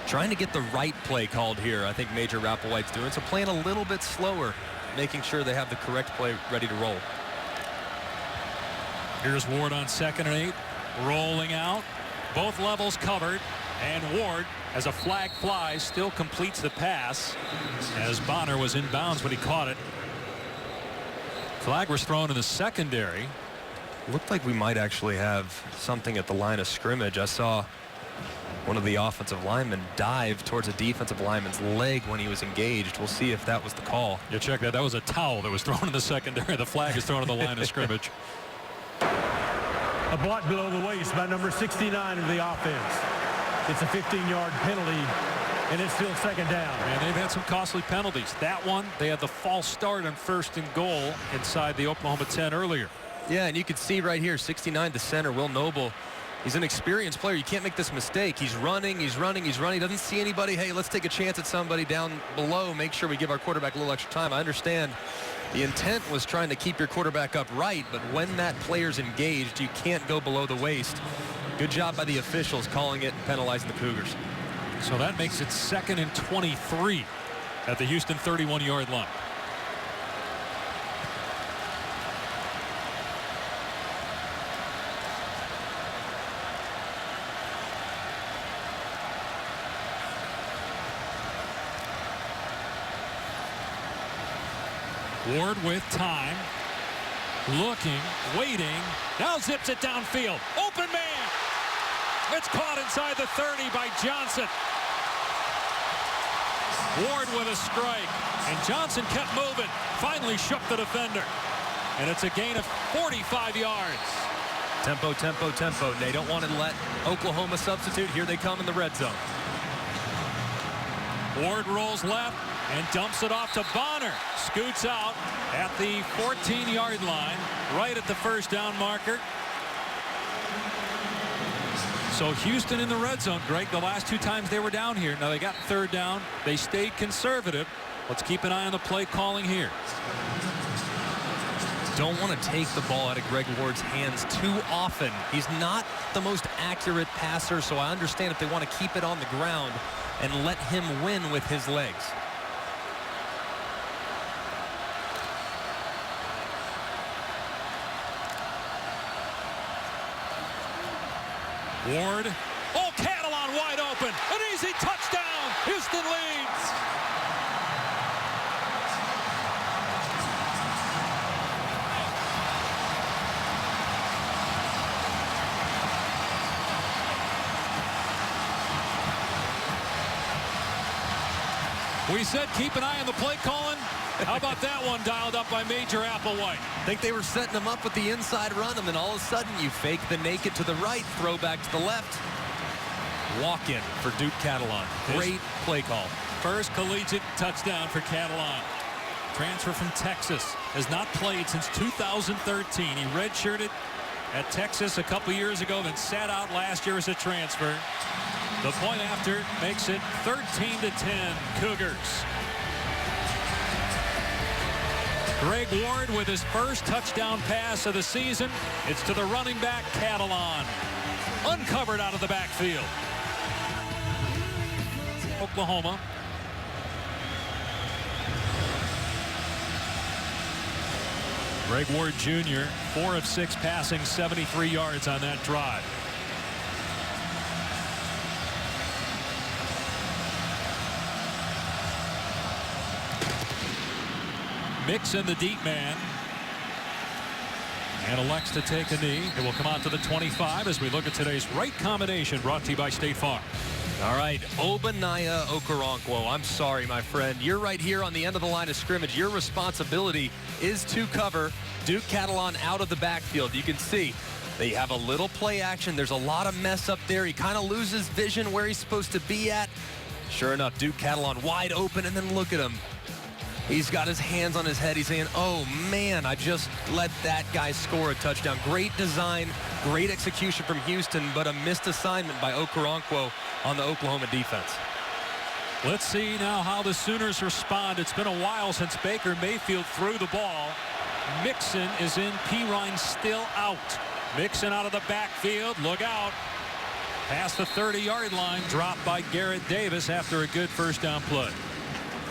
Trying to get the right play called here, I think Major Rappawhite's doing. So playing a little bit slower, making sure they have the correct play ready to roll. Here's Ward on 2nd and 8. Rolling out. Both levels covered. And Ward, as a flag flies, still completes the pass as Bonner was in bounds when he caught it. Flag was thrown in the secondary. Looked like we might actually have something at the line of scrimmage. I saw one of the offensive linemen dive towards a defensive lineman's leg when he was engaged. We'll see if that was the call. You check that. That was a towel that was thrown in the secondary. The flag is thrown in the line of scrimmage. A block below the waist by number 69 of the offense. It's a 15-yard penalty, and it's still 2nd down. And they've had some costly penalties. That one, they had the false start on 1st and goal inside the Oklahoma 10 earlier. Yeah, and you can see right here, 69, the center, Will Noble. He's an experienced player. You can't make this mistake. He's running. He doesn't see anybody. Hey, let's take a chance at somebody down below. Make sure we give our quarterback a little extra time. I understand the intent was trying to keep your quarterback upright, but when that player's engaged, you can't go below the waist. Good job by the officials calling it and penalizing the Cougars. So that makes it 2nd and 23 at the Houston 31-yard line. Ward with time, looking, waiting, now zips it downfield. Open man. It's caught inside the 30 by Johnson. Ward with a strike, and Johnson kept moving, finally shook the defender. And it's a gain of 45 yards. Tempo, tempo, tempo. They don't want to let Oklahoma substitute. Here they come in the red zone. Ward rolls left and dumps it off to Bonner. Scoots out at the 14-yard line, right at the 1st down marker. So Houston in the red zone, Greg, the last 2 times they were down here. Now they got 3rd down. They stayed conservative. Let's keep an eye on the play calling here. Don't want to take the ball out of Greg Ward's hands too often. He's not the most accurate passer, so I understand if they want to keep it on the ground and let him win with his legs. Ward. Oh, Catalon wide open. An easy touchdown. Houston leads. We said keep an eye on the play calling. How about that one dialed up by Major Applewhite? I think they were setting him up with the inside run, and then all of a sudden you fake the naked to the right, throw back to the left. Walk in for Duke Catalon. Great play call. First collegiate touchdown for Catalon. Transfer from Texas. Has not played since 2013. He redshirted at Texas a couple years ago, then sat out last year as a transfer. The point after makes it 13-10 Cougars. Greg Ward with his first touchdown pass of the season. It's to the running back, Catalon. Uncovered out of the backfield. Oklahoma. Greg Ward Jr., 4 of 6 passing, 73 yards on that drive. Mixon, the deep man, and elects to take a knee. It will come out to the 25 as we look at today's right combination, brought to you by State Farm. All right, Obaniah Okoronkwo. I'm sorry, my friend. You're right here on the end of the line of scrimmage. Your responsibility is to cover Duke Catalon out of the backfield. You can see they have a little play action. There's a lot of mess up there. He kind of loses vision where he's supposed to be at. Sure enough, Duke Catalon wide open, and then look at him. He's got his hands on his head. He's saying, oh, man, I just let that guy score a touchdown. Great design, great execution from Houston, but a missed assignment by Okoronkwo on the Oklahoma defense. Let's see now how the Sooners respond. It's been a while since Baker Mayfield threw the ball. Mixon is in. Pirine still out. Mixon out of the backfield. Look out. Past the 30-yard line. Dropped by Garrett Davis after a good first down play.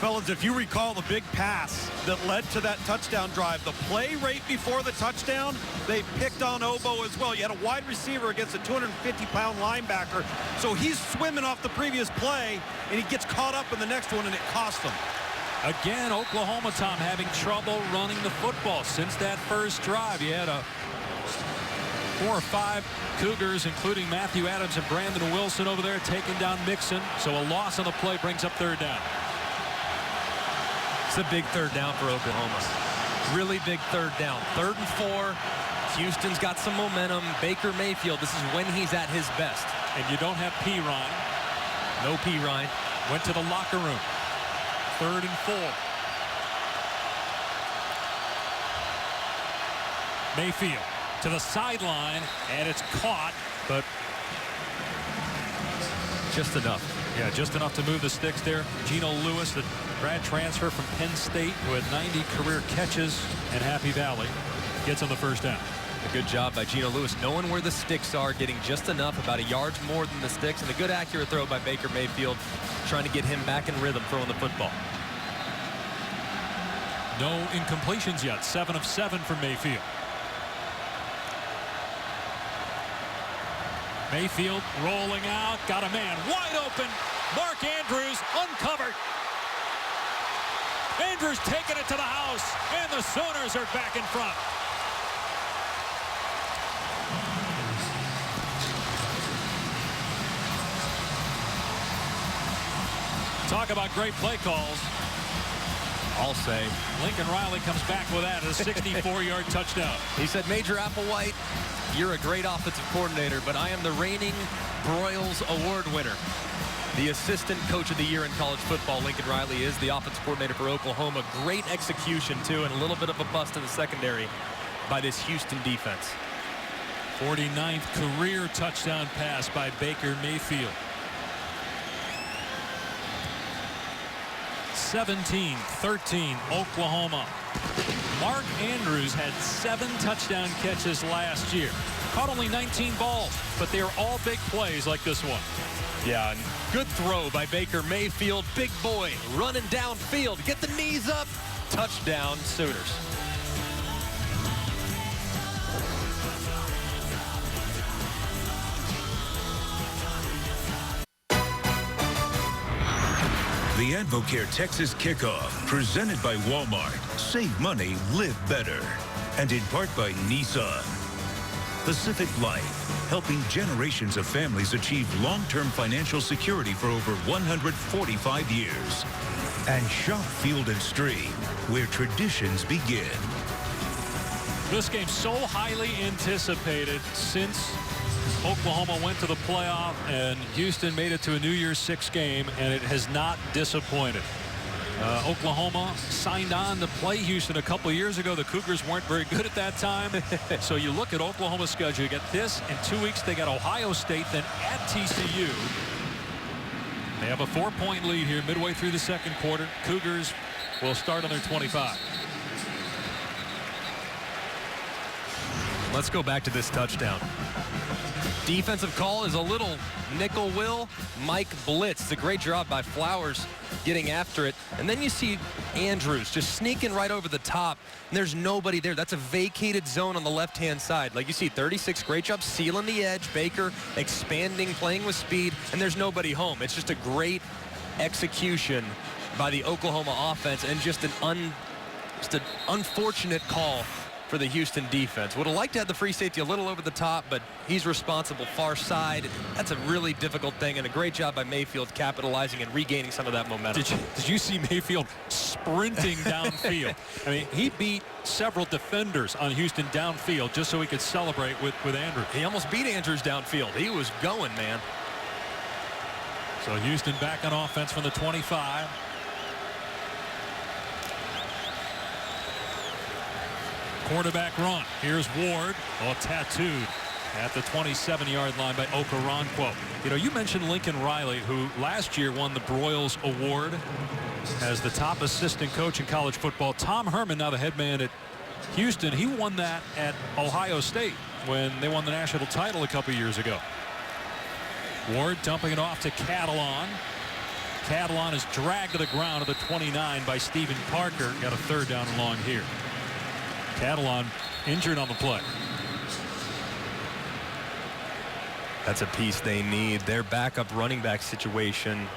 Fellas, if you recall the big pass that led to that touchdown drive, the play right before the touchdown, they picked on Obo as well. You had a wide receiver against a 250-pound linebacker, so he's swimming off the previous play, and he gets caught up in the next one, and it cost him. Again, Oklahoma, Tom, having trouble running the football since that first drive. You had 4 or 5 Cougars, including Matthew Adams and Brandon Wilson over there, taking down Mixon. So a loss on the play brings up 3rd down. It's a big 3rd down for Oklahoma. Really big 3rd down. 3rd and 4. Houston's got some momentum. Baker Mayfield, this is when he's at his best. And you don't have Pirine. No Pirine. Went to the locker room. 3rd and 4. Mayfield to the sideline, and it's caught, but just enough. Yeah, just enough to move the sticks there. Geno Lewis, the grad transfer from Penn State, who had 90 career catches in Happy Valley, gets on the first down. A good job by Geno Lewis, knowing where the sticks are, getting just enough, about a yard more than the sticks, and a good accurate throw by Baker Mayfield, trying to get him back in rhythm throwing the football. No incompletions yet. 7 of 7 for Mayfield. Mayfield rolling out, got a man wide open. Mark Andrews uncovered. Andrews taking it to the house, and the Sooners are back in front. Talk about great play calls. I'll say. Lincoln Riley comes back with that, a 64-yard touchdown. He said, Major Applewhite, you're a great offensive coordinator, but I am the reigning Broyles Award winner. The assistant coach of the year in college football, Lincoln Riley, is the offensive coordinator for Oklahoma. Great execution, too, and a little bit of a bust in the secondary by this Houston defense. 49th career touchdown pass by Baker Mayfield. 17-13 Oklahoma. Mark Andrews had 7 touchdown catches last year. Caught only 19 balls, but they are all big plays like this one. Yeah, good throw by Baker Mayfield. Big boy running downfield. Get the knees up. Touchdown, Sooners. The AdvoCare Texas Kickoff, presented by Walmart. Save money, live better. And in part by Nissan. Pacific Life, helping generations of families achieve long-term financial security for over 145 years. And Shop Field & Stream, where traditions begin. This game so highly anticipated since Oklahoma went to the playoff and Houston made it to a New Year's Six game, and it has not disappointed. Oklahoma signed on to play Houston a couple of years ago. The Cougars weren't very good at that time. So you look at Oklahoma's schedule. You get this in 2 weeks. They got Ohio State, then at TCU. They have a 4-point lead here midway through the second quarter. Cougars will start on their 25. Let's go back to this touchdown. Defensive call is a little nickel will. Mike blitz. It's a great job by Flowers getting after it. And then you see Andrews just sneaking right over the top. And there's nobody there. That's a vacated zone on the left-hand side. Like you see 36, great job sealing the edge. Baker expanding, playing with speed, and there's nobody home. It's just a great execution by the Oklahoma offense, and just an unfortunate call for the Houston defense. Would have liked to have the free safety a little over the top, but he's responsible far side. That's a really difficult thing, and a great job by Mayfield capitalizing and regaining some of that momentum. Did you see Mayfield sprinting downfield? I mean, he beat several defenders on Houston downfield just so he could celebrate with Andrews. He almost beat Andrews downfield. He was going, man. So Houston back on offense from the 25. Quarterback run. Here's Ward, all tattooed at the 27-yard line by Okoronkwo. You know, you mentioned Lincoln Riley, who last year won the Broyles Award as the top assistant coach in college football. Tom Herman, now the head man at Houston, he won that at Ohio State when they won the national title a couple years ago. Ward dumping it off to Catalon. Catalon is dragged to the ground at the 29 by Stephen Parker. Got a third down and long here. Catalon injured on the play. That's a piece they need. Their backup running back situation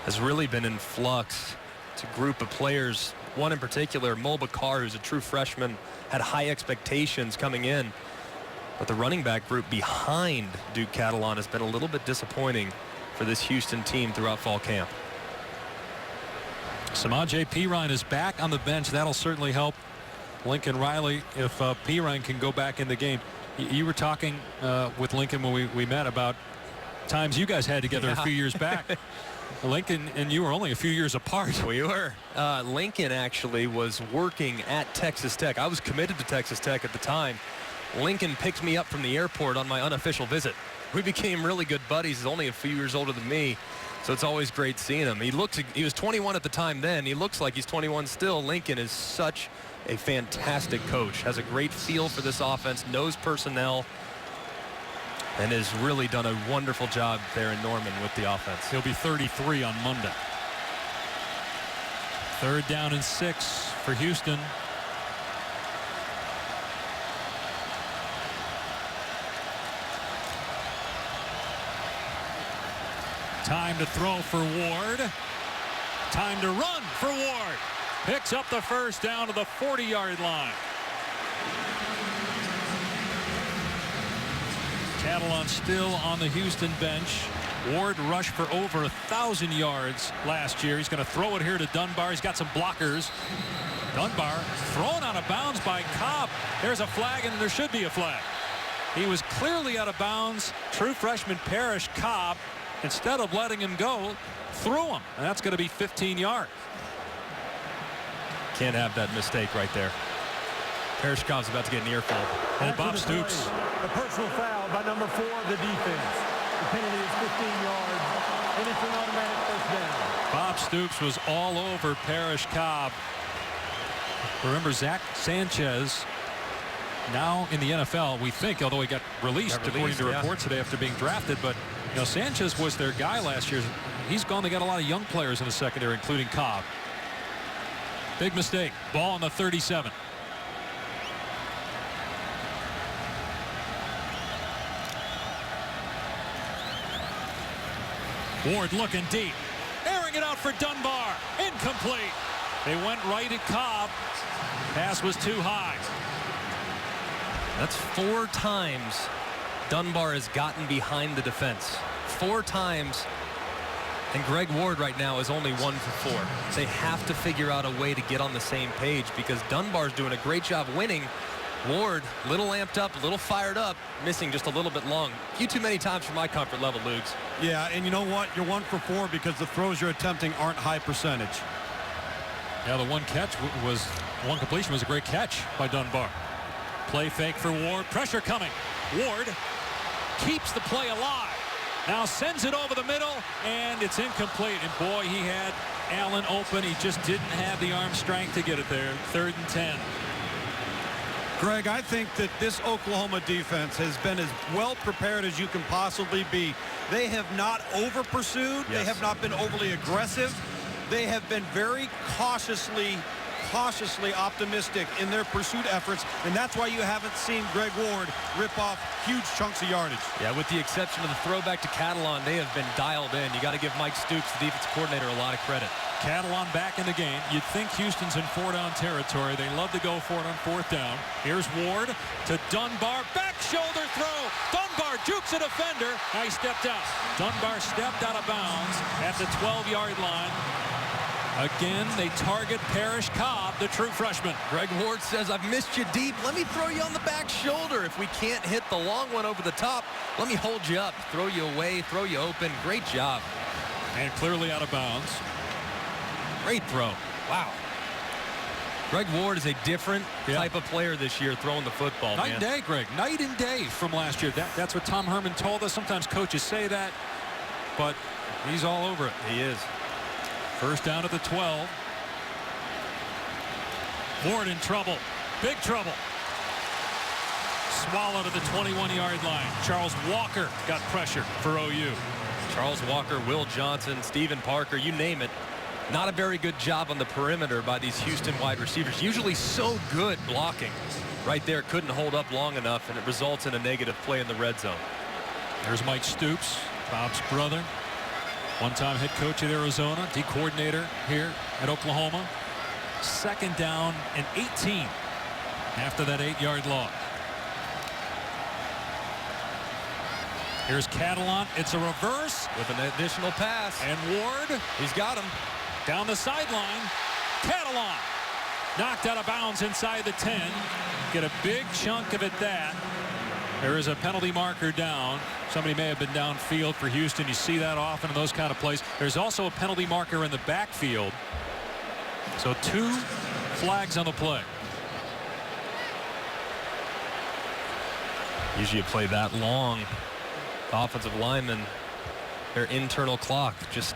has really been in flux. It's a group of players. One in particular, Mulbacar, who's a true freshman, had high expectations coming in. But the running back group behind Duke Catalon has been a little bit disappointing for this Houston team throughout fall camp. Samaje Perine is back on the bench. That'll certainly help Lincoln Riley if Perine can go back in the game. You were talking with Lincoln when we met about times you guys had together a few years back. Lincoln and you were only a few years apart. We were. Lincoln actually was working at Texas Tech. I was committed to Texas Tech at the time. Lincoln picked me up from the airport on my unofficial visit. We became really good buddies. He's only a few years older than me, so it's always great seeing him. He was 21 at the time then. He looks like he's 21 still. Lincoln is such a fantastic coach, has a great feel for this offense, knows personnel, and has really done a wonderful job there in Norman with the offense. He'll be 33 on Monday. 3rd down and 6 for Houston. Time to throw for Ward. Time to run for Ward. Picks up the first down to the 40-yard line. Catalon still on the Houston bench. Ward rushed for over 1,000 yards last year. He's going to throw it here to Dunbar. He's got some blockers. Dunbar thrown out of bounds by Cobb. There's a flag, and there should be a flag. He was clearly out of bounds. True freshman Parrish Cobb, instead of letting him go, threw him. And that's going to be 15 yards. Can't have that mistake right there. Parrish Cobb's about to get an earful. And Bob Stoops A personal foul by number 4 of the defense. The penalty is 15 yards, and it's an automatic first down. Bob Stoops was all over Parrish Cobb. Remember, Zach Sanchez, now in the NFL, we think, although he got released according to reports today after being drafted. But, you know, Sanchez was their guy last year. He's gone. They got a lot of young players in the secondary, including Cobb. Big mistake. Ball on the 37. Ward looking deep. Airing it out for Dunbar. Incomplete. They went right at Cobb. Pass was too high. That's 4 times Dunbar has gotten behind the defense. 4 times. And Greg Ward right now is only 1 for 4. They have to figure out a way to get on the same page because Dunbar's doing a great job winning. Ward, a little amped up, a little fired up, missing just a little bit long. A few too many times for my comfort level, Lugs. Yeah, and you know what? You're 1 for 4 because the throws you're attempting aren't high percentage. Yeah, the one completion was a great catch by Dunbar. Play fake for Ward. Pressure coming. Ward keeps the play alive. Now sends it over the middle, and it's incomplete. And boy, he had Allen open. He just didn't have the arm strength to get it there. 3rd and 10. Greg, I think that this Oklahoma defense has been as well prepared as you can possibly be. They have not over-pursued. They have not been overly aggressive. They have been very cautiously optimistic in their pursuit efforts, and that's why you haven't seen Greg Ward rip off huge chunks of yardage. Yeah, with the exception of the throwback to Catalan, they have been dialed in. You got to give Mike Stoops, the defensive coordinator, a lot of credit. Catalan back in the game. You'd think Houston's in 4-down territory. They love to go for it on 4th down. Here's Ward to Dunbar. Back shoulder throw. Dunbar jukes a defender. Now he stepped out. Dunbar stepped out of bounds at the 12-yard line. Again, they target Parrish Cobb, the true freshman. Greg Ward says, I've missed you deep. Let me throw you on the back shoulder. If we can't hit the long one over the top, let me hold you up, throw you away, throw you open. Great job. And clearly out of bounds. Great throw. Wow. Greg Ward is a different type of player this year throwing the football. Night and day, Greg. Night and day from last year. That's what Tom Herman told us. Sometimes coaches say that, but he's all over it. He is. 1st down at the 12. Ward in trouble. Big trouble. Swallowed at the 21-yard line. Charles Walker got pressure for OU. Charles Walker, Will Johnson, Stephen Parker, you name it. Not a very good job on the perimeter by these Houston wide receivers. Usually so good blocking. Right there, couldn't hold up long enough, and it results in a negative play in the red zone. There's Mike Stoops, Bob's brother. One-time head coach at Arizona, D-coordinator here at Oklahoma. 2nd down and 18 after that 8-yard loss. Here's Catalan. It's a reverse. With an additional pass. And Ward. He's got him. Down the sideline. Catalan. Knocked out of bounds inside the 10. Get a big chunk of it that. There is a penalty marker down. Somebody may have been downfield for Houston. You see that often in those kind of plays. There's also a penalty marker in the backfield. So 2 flags on the play. Usually you play that long. Offensive linemen, their internal clock just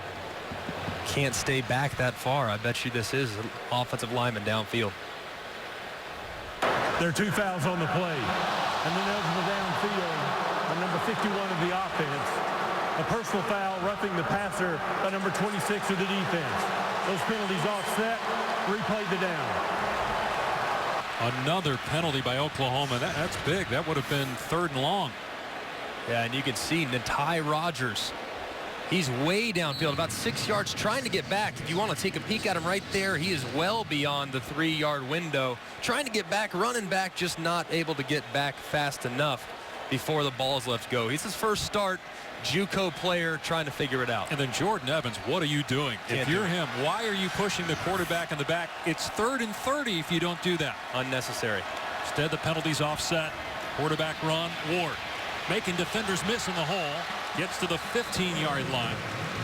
can't stay back that far. I bet you this is an offensive lineman downfield. There are 2 fouls on the play. And then eligible downfield by number 51 of the offense. A personal foul roughing the passer by number 26 of the defense. Those penalties offset. Replay the down. Another penalty by Oklahoma. That's big. That would have been 3rd and long. Yeah, and you can see Natai Rogers. He's way downfield, about 6 yards, trying to get back. If you want to take a peek at him right there, he is well beyond the 3-yard window. Trying to get back, running back, just not able to get back fast enough before the ball's left go. He's his first start. JUCO player trying to figure it out. And then Jordan Evans, what are you doing? If you're him, why are you pushing the quarterback in the back? It's 3rd and 30 if you don't do that. Unnecessary. Instead, the penalties offset. Quarterback run. Ward making defenders miss in the hole. Gets to the 15-yard line.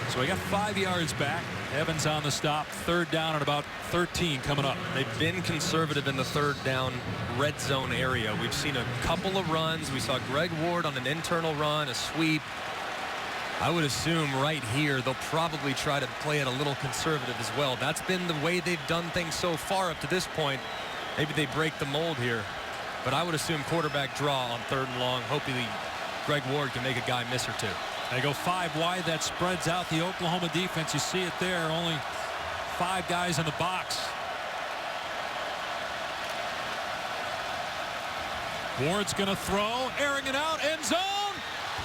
So he got 5 yards back. Evans on the stop. 3rd down and about 13 coming up. They've been conservative in the 3rd down red zone area. We've seen a couple of runs. We saw Greg Ward on an internal run, a sweep. I would assume right here they'll probably try to play it a little conservative as well. That's been the way they've done things so far up to this point. Maybe they break the mold here. But I would assume quarterback draw on 3rd and long. Hopefully Greg Ward can make a guy miss or two. They go 5 wide. That spreads out the Oklahoma defense. You see it there. Only 5 guys in the box. Ward's going to throw. Airing it out. End zone.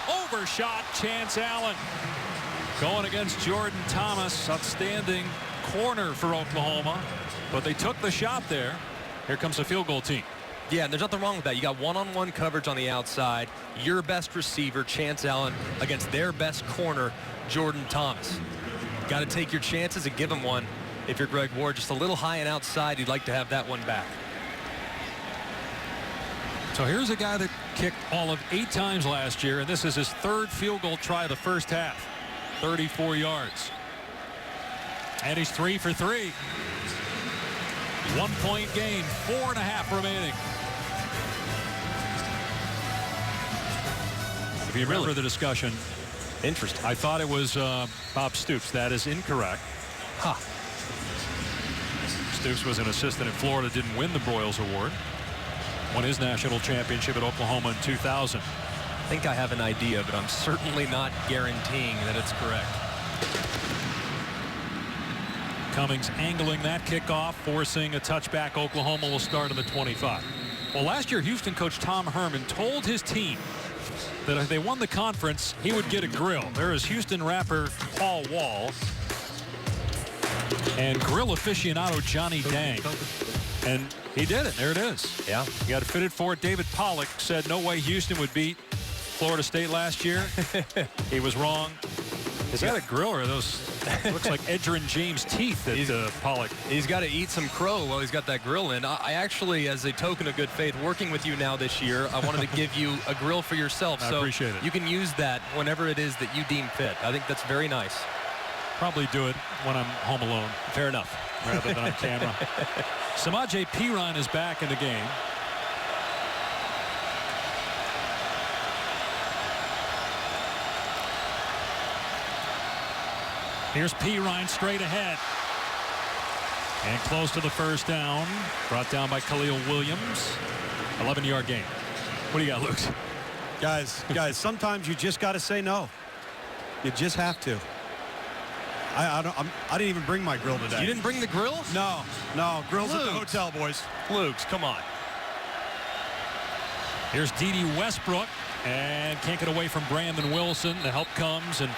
Overshot. Chance Allen. Going against Jordan Thomas. Outstanding corner for Oklahoma. But they took the shot there. Here comes the field goal team. Yeah, and there's nothing wrong with that. You got one-on-one coverage on the outside. Your best receiver, Chance Allen, against their best corner, Jordan Thomas. Got to take your chances and give him one. If you're Greg Ward, just a little high and outside, you'd like to have that one back. So here's a guy that kicked all of 8 times last year, and this is his 3rd field goal try of the first half. 34 yards. And he's 3 for 3. 1-point gain, 4.5 remaining. If you remember the discussion, Interesting. I thought it was Bob Stoops. That is incorrect. Huh. Stoops was an assistant at Florida, didn't win the Broyles Award. Won his national championship at Oklahoma in 2000. I think I have an idea, but I'm certainly not guaranteeing that it's correct. Cummings angling that kickoff, forcing a touchback. Oklahoma will start on the 25. Well, last year, Houston coach Tom Herman told his team that if they won the conference, he would get a grill. There is Houston rapper Paul Wall and grill aficionado Johnny Dang. And he did it. There it is. Yeah. He got fitted for it. David Pollock said no way Houston would beat Florida State last year. He was wrong. Is that a grill or are those looks like Edgerrin James teeth that Pollock? He's got to eat some crow while he's got that grill in. I actually, as a token of good faith, working with you now this year, I wanted to give you a grill for yourself. I appreciate it. You can use that whenever it is that you deem fit. I think that's very nice. Probably do it when I'm home alone. Fair enough. Rather than on camera. Samaje Perine is back in the game. Here's Perine straight ahead. And close to the first down. Brought down by Khalil Williams. 11-yard gain. What do you got, Luke? Guys, sometimes you just got to say no. You just have to. I didn't even bring my grill today. You didn't bring the grill? No. Grill's at the Luke's. hotel, boys. Luke's, come on. Here's D.D. Westbrook. And can't get away from Brandon Wilson. The help comes, and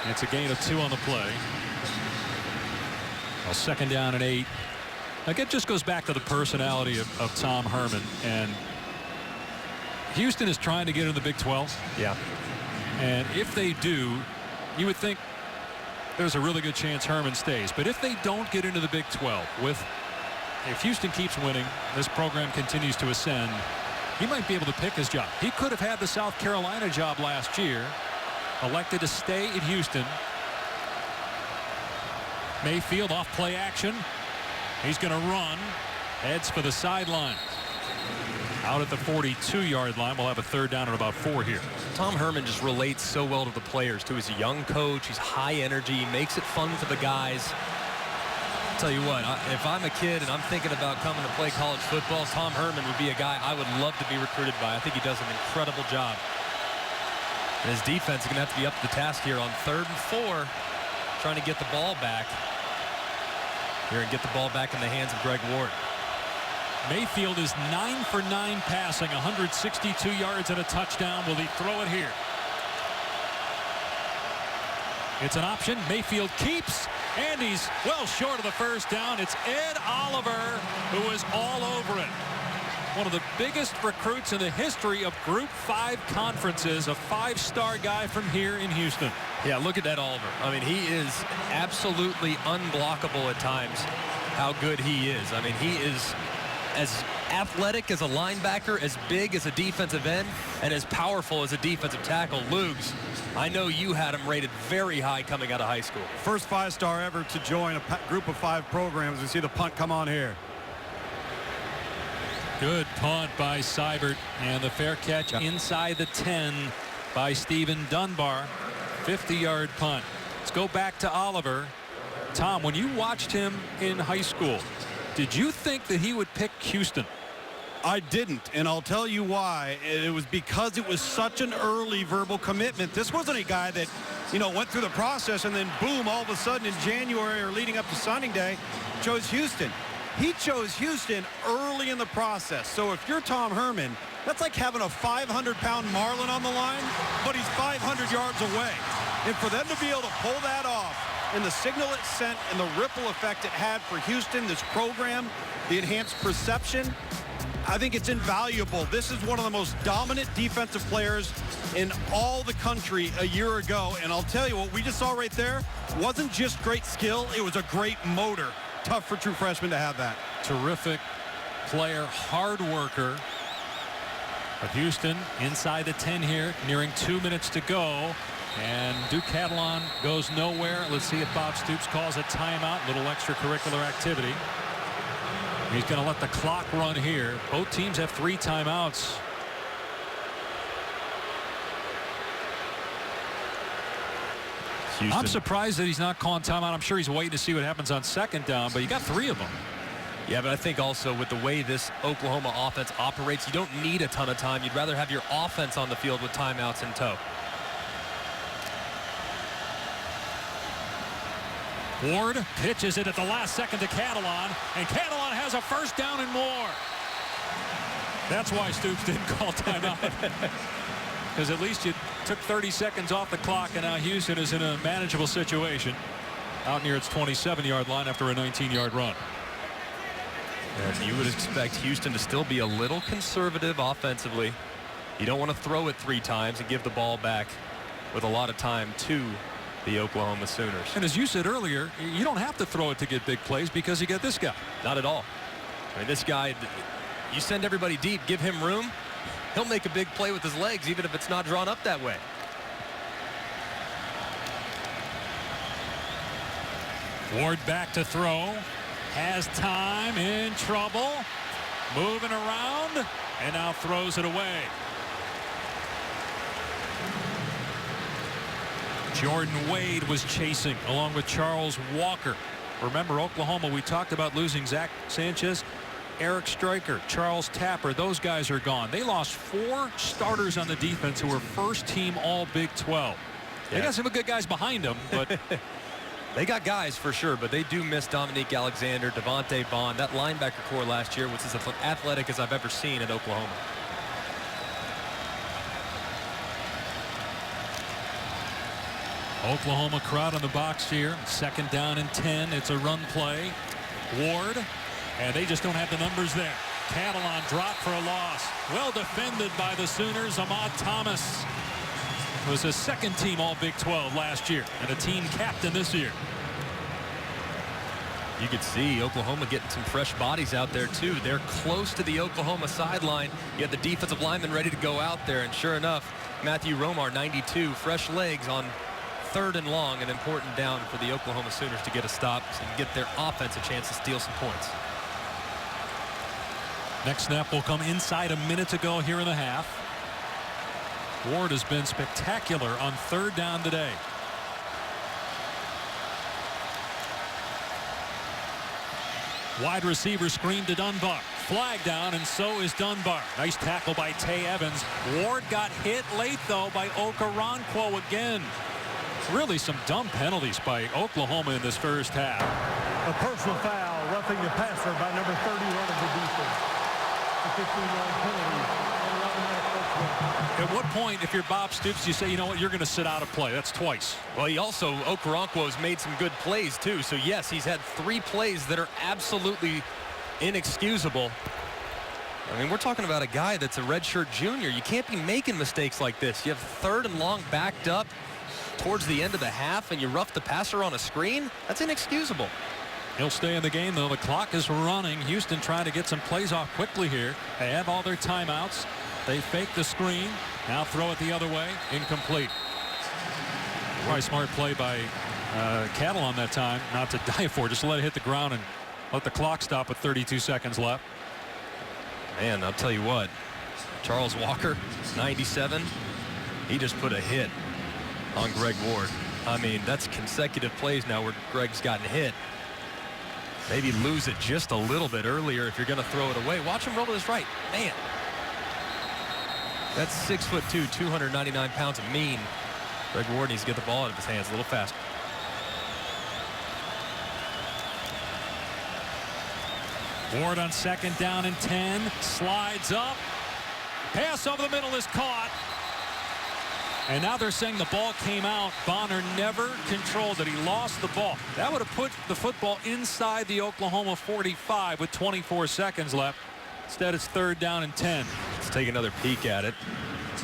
it's a gain of 2 on the play. Well, 2nd down and 8. Like, it just goes back to the personality of Tom Herman. And Houston is trying to get in the Big 12. Yeah. And if they do, you would think there's a really good chance Herman stays. But if they don't get into the Big 12, if Houston keeps winning, this program continues to ascend, he might be able to pick his job. He could have had the South Carolina job last year, elected to stay at Houston. Mayfield off play action. He's going to run. Heads for the sideline. Out at the 42-yard line. We'll have a 3rd down and about 4 here. Tom Herman just relates so well to the players, too. He's a young coach. He's high energy. He makes it fun for the guys. I'll tell you what, if I'm a kid and I'm thinking about coming to play college football, Tom Herman would be a guy I would love to be recruited by. I think he does an incredible job. And his defense is going to have to be up to the task here on 3rd and 4, trying to get the ball back here and get the ball back in the hands of Greg Ward. Mayfield is 9 for 9 passing, 162 yards and a touchdown. Will he throw it here? It's an option. Mayfield keeps, and he's well short of the first down. It's Ed Oliver who is all over it. One of the biggest recruits in the history of Group 5 conferences, a 5-star guy from here in Houston. Yeah, look at Ed Oliver. I mean, he is absolutely unblockable at times, how good he is. I mean, he is as athletic as a linebacker, as big as a defensive end, and as powerful as a defensive tackle. Lugs, I know you had him rated very high coming out of high school. First 5-star ever to join a group of 5 programs. We see the punt come on here. Good punt by Seibert, and the fair catch inside the 10 by Stephen Dunbar. 50-yard punt. Let's go back to Oliver. Tom, when you watched him in high school, did you think that he would pick Houston? I didn't, and I'll tell you why. It was because it was such an early verbal commitment. This wasn't a guy that, went through the process and then boom, all of a sudden in January or leading up to signing day, chose Houston. He chose Houston early in the process. So if you're Tom Herman, that's like having a 500-pound marlin on the line, but he's 500 yards away. And for them to be able to pull that off, and the signal it sent and the ripple effect it had for Houston, this program, the enhanced perception, I think it's invaluable. This is one of the most dominant defensive players in all the country a year ago. And I'll tell you, what we just saw right there wasn't just great skill, it was a great motor. Tough for true freshmen to have that. Terrific player, hard worker. But Houston inside the 10 here, nearing 2 minutes to go. And Duke Catalan goes nowhere. Let's see if Bob Stoops calls a timeout. Little extracurricular activity. He's going to let the clock run here. Both teams have 3 timeouts. Houston. I'm surprised that he's not calling timeout. I'm sure he's waiting to see what happens on 2nd down, but you got 3 of them. Yeah, but I think also with the way this Oklahoma offense operates, you don't need a ton of time. You'd rather have your offense on the field with timeouts in tow. Ward pitches it at the last second to Catalan, and Catalan has a 1st down and more. That's why Stoops didn't call timeout. Because at least you took 30 seconds off the clock, and now Houston is in a manageable situation out near its 27-yard line after a 19-yard run. And you would expect Houston to still be a little conservative offensively. You don't want to throw it 3 times and give the ball back with a lot of time to the Oklahoma Sooners. And as you said earlier, you don't have to throw it to get big plays because you get this guy. Not at all. I mean, this guy, you send everybody deep, give him room, he'll make a big play with his legs, even if it's not drawn up that way. Ward back to throw. Has time, in trouble. Moving around, and now throws it away. Jordan Wade was chasing along with Charles Walker. Remember, Oklahoma, we talked about losing Zach Sanchez, Eric Stryker, Charles Tapper. Those guys are gone. They lost 4 starters on the defense who were first-team all Big 12. They got some good guys behind them, but they got guys for sure, but they do miss Dominique Alexander, Devontae Bond. That linebacker core last year was as athletic as I've ever seen at Oklahoma. Oklahoma crowd on the box here. 2nd down and 10. It's a run play. Ward, and they just don't have the numbers there. Catalan dropped for a loss. Well defended by the Sooners. Ahmad Thomas was a 2nd-team all Big 12 last year and a team captain this year. You could see Oklahoma getting some fresh bodies out there too. They're close to the Oklahoma sideline. You have the defensive lineman ready to go out there, and sure enough, Matthew Romar, 92, fresh legs on 3rd and long, an important down for the Oklahoma Sooners to get a stop and get their offense a chance to steal some points. Next snap will come inside a minute to go here in the half. Ward has been spectacular on 3rd down today. Wide receiver screen to Dunbar. Flag down, and so is Dunbar. Nice tackle by Tay Evans. Ward got hit late, though, by Okoronkwo again. Really some dumb penalties by Oklahoma in this first half. A personal foul, roughing the passer by number 31 of the defense. A 15-yard penalty. At what point, if you're Bob Stoops, you say, you know what, you're going to sit out of play? That's twice. Well, he also, Okoronkwo has made some good plays, too. So, yes, he's had 3 plays that are absolutely inexcusable. I mean, we're talking about a guy that's a redshirt junior. You can't be making mistakes like this. You have 3rd and long backed up towards the end of the half, and you rough the passer on a screen. That's inexcusable. He'll stay in the game, though. The clock is running. Houston trying to get some plays off quickly here. They have all their timeouts. They fake the screen. Now throw it the other way. Incomplete. Probably smart play by Cattle on that time, not to dive for it. Just let it hit the ground and let the clock stop with 32 seconds left. Man, I'll tell you what. Charles Walker, 97. He just put a hit on Greg Ward. I mean, that's consecutive plays now where Greg's gotten hit. Maybe lose it just a little bit earlier if you're going to throw it away. Watch him roll to his right. Man. That's 6'2", 299 pounds of mean. Greg Ward needs to get the ball out of his hands a little faster. Ward on 2nd down and 10. Slides up. Pass over the middle is caught. And now they're saying the ball came out. Bonner never controlled it. He lost the ball. That would have put the football inside the Oklahoma 45 with 24 seconds left. Instead, it's 3rd down and 10. Let's take another peek at it.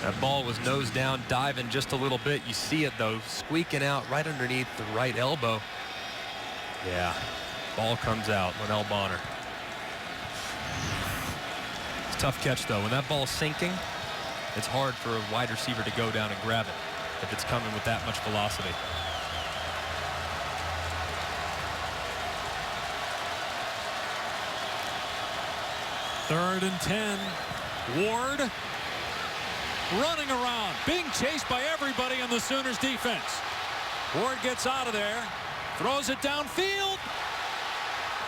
That ball was nose down, diving just a little bit. You see it, though, squeaking out right underneath the right elbow. Yeah, ball comes out. Linnell Bonner. It's a tough catch, though. When that ball's sinking, it's hard for a wide receiver to go down and grab it if it's coming with that much velocity. Third and 10. Ward running around, being chased by everybody on the Sooners defense. Ward gets out of there, throws it downfield.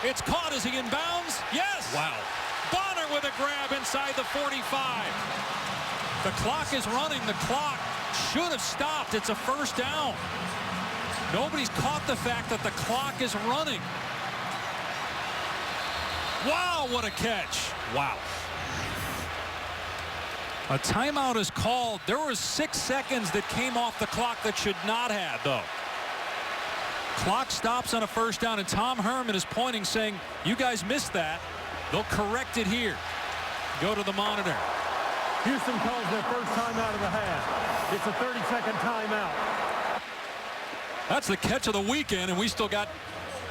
It's caught as he inbounds. Yes! Wow. Bonner with a grab inside the 45. The clock is running. The clock should have stopped. It's a 1st down. Nobody's caught the fact that the clock is running. Wow, what a catch. Wow. A timeout is called. There was 6 seconds that came off the clock that should not have, though. Clock stops on a 1st down, and Tom Herman is pointing, saying, you guys missed that. They'll correct it here. Go to the monitor. Houston calls their first timeout of the half. It's a 30-second timeout. That's the catch of the weekend, and we still got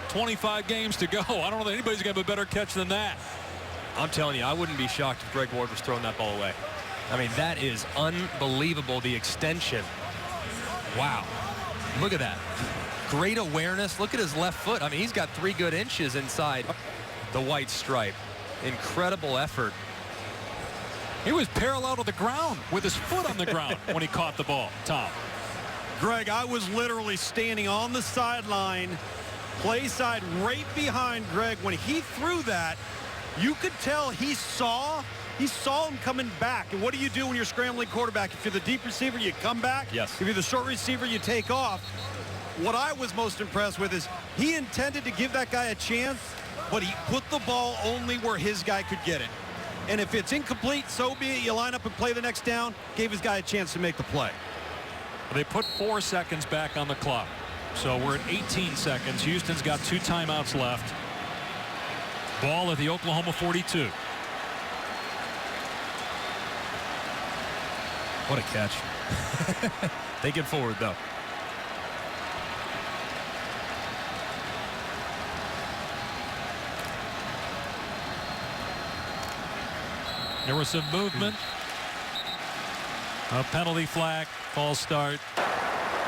25 games to go. I don't know that anybody's going to have a better catch than that. I'm telling you, I wouldn't be shocked if Greg Ward was throwing that ball away. I mean, that is unbelievable, the extension. Wow. Look at that. Great awareness. Look at his left foot. I mean, he's got 3 good inches inside the white stripe. Incredible effort. He was parallel to the ground with his foot on the ground when he caught the ball, Tom. Greg, I was literally standing on the sideline, play side right behind Greg. When he threw that, you could tell he saw him coming back. And what do you do when you're scrambling quarterback? If you're the deep receiver, you come back. Yes. If you're the short receiver, you take off. What I was most impressed with is he intended to give that guy a chance, but he put the ball only where his guy could get it. And if it's incomplete, so be it. You line up and play the next down. Gave his guy a chance to make the play. They put 4 seconds back on the clock. So we're at 18 seconds. Houston's got 2 timeouts left. Ball at the Oklahoma 42. What a catch. Take it forward, though. There was some movement. A penalty flag. False start.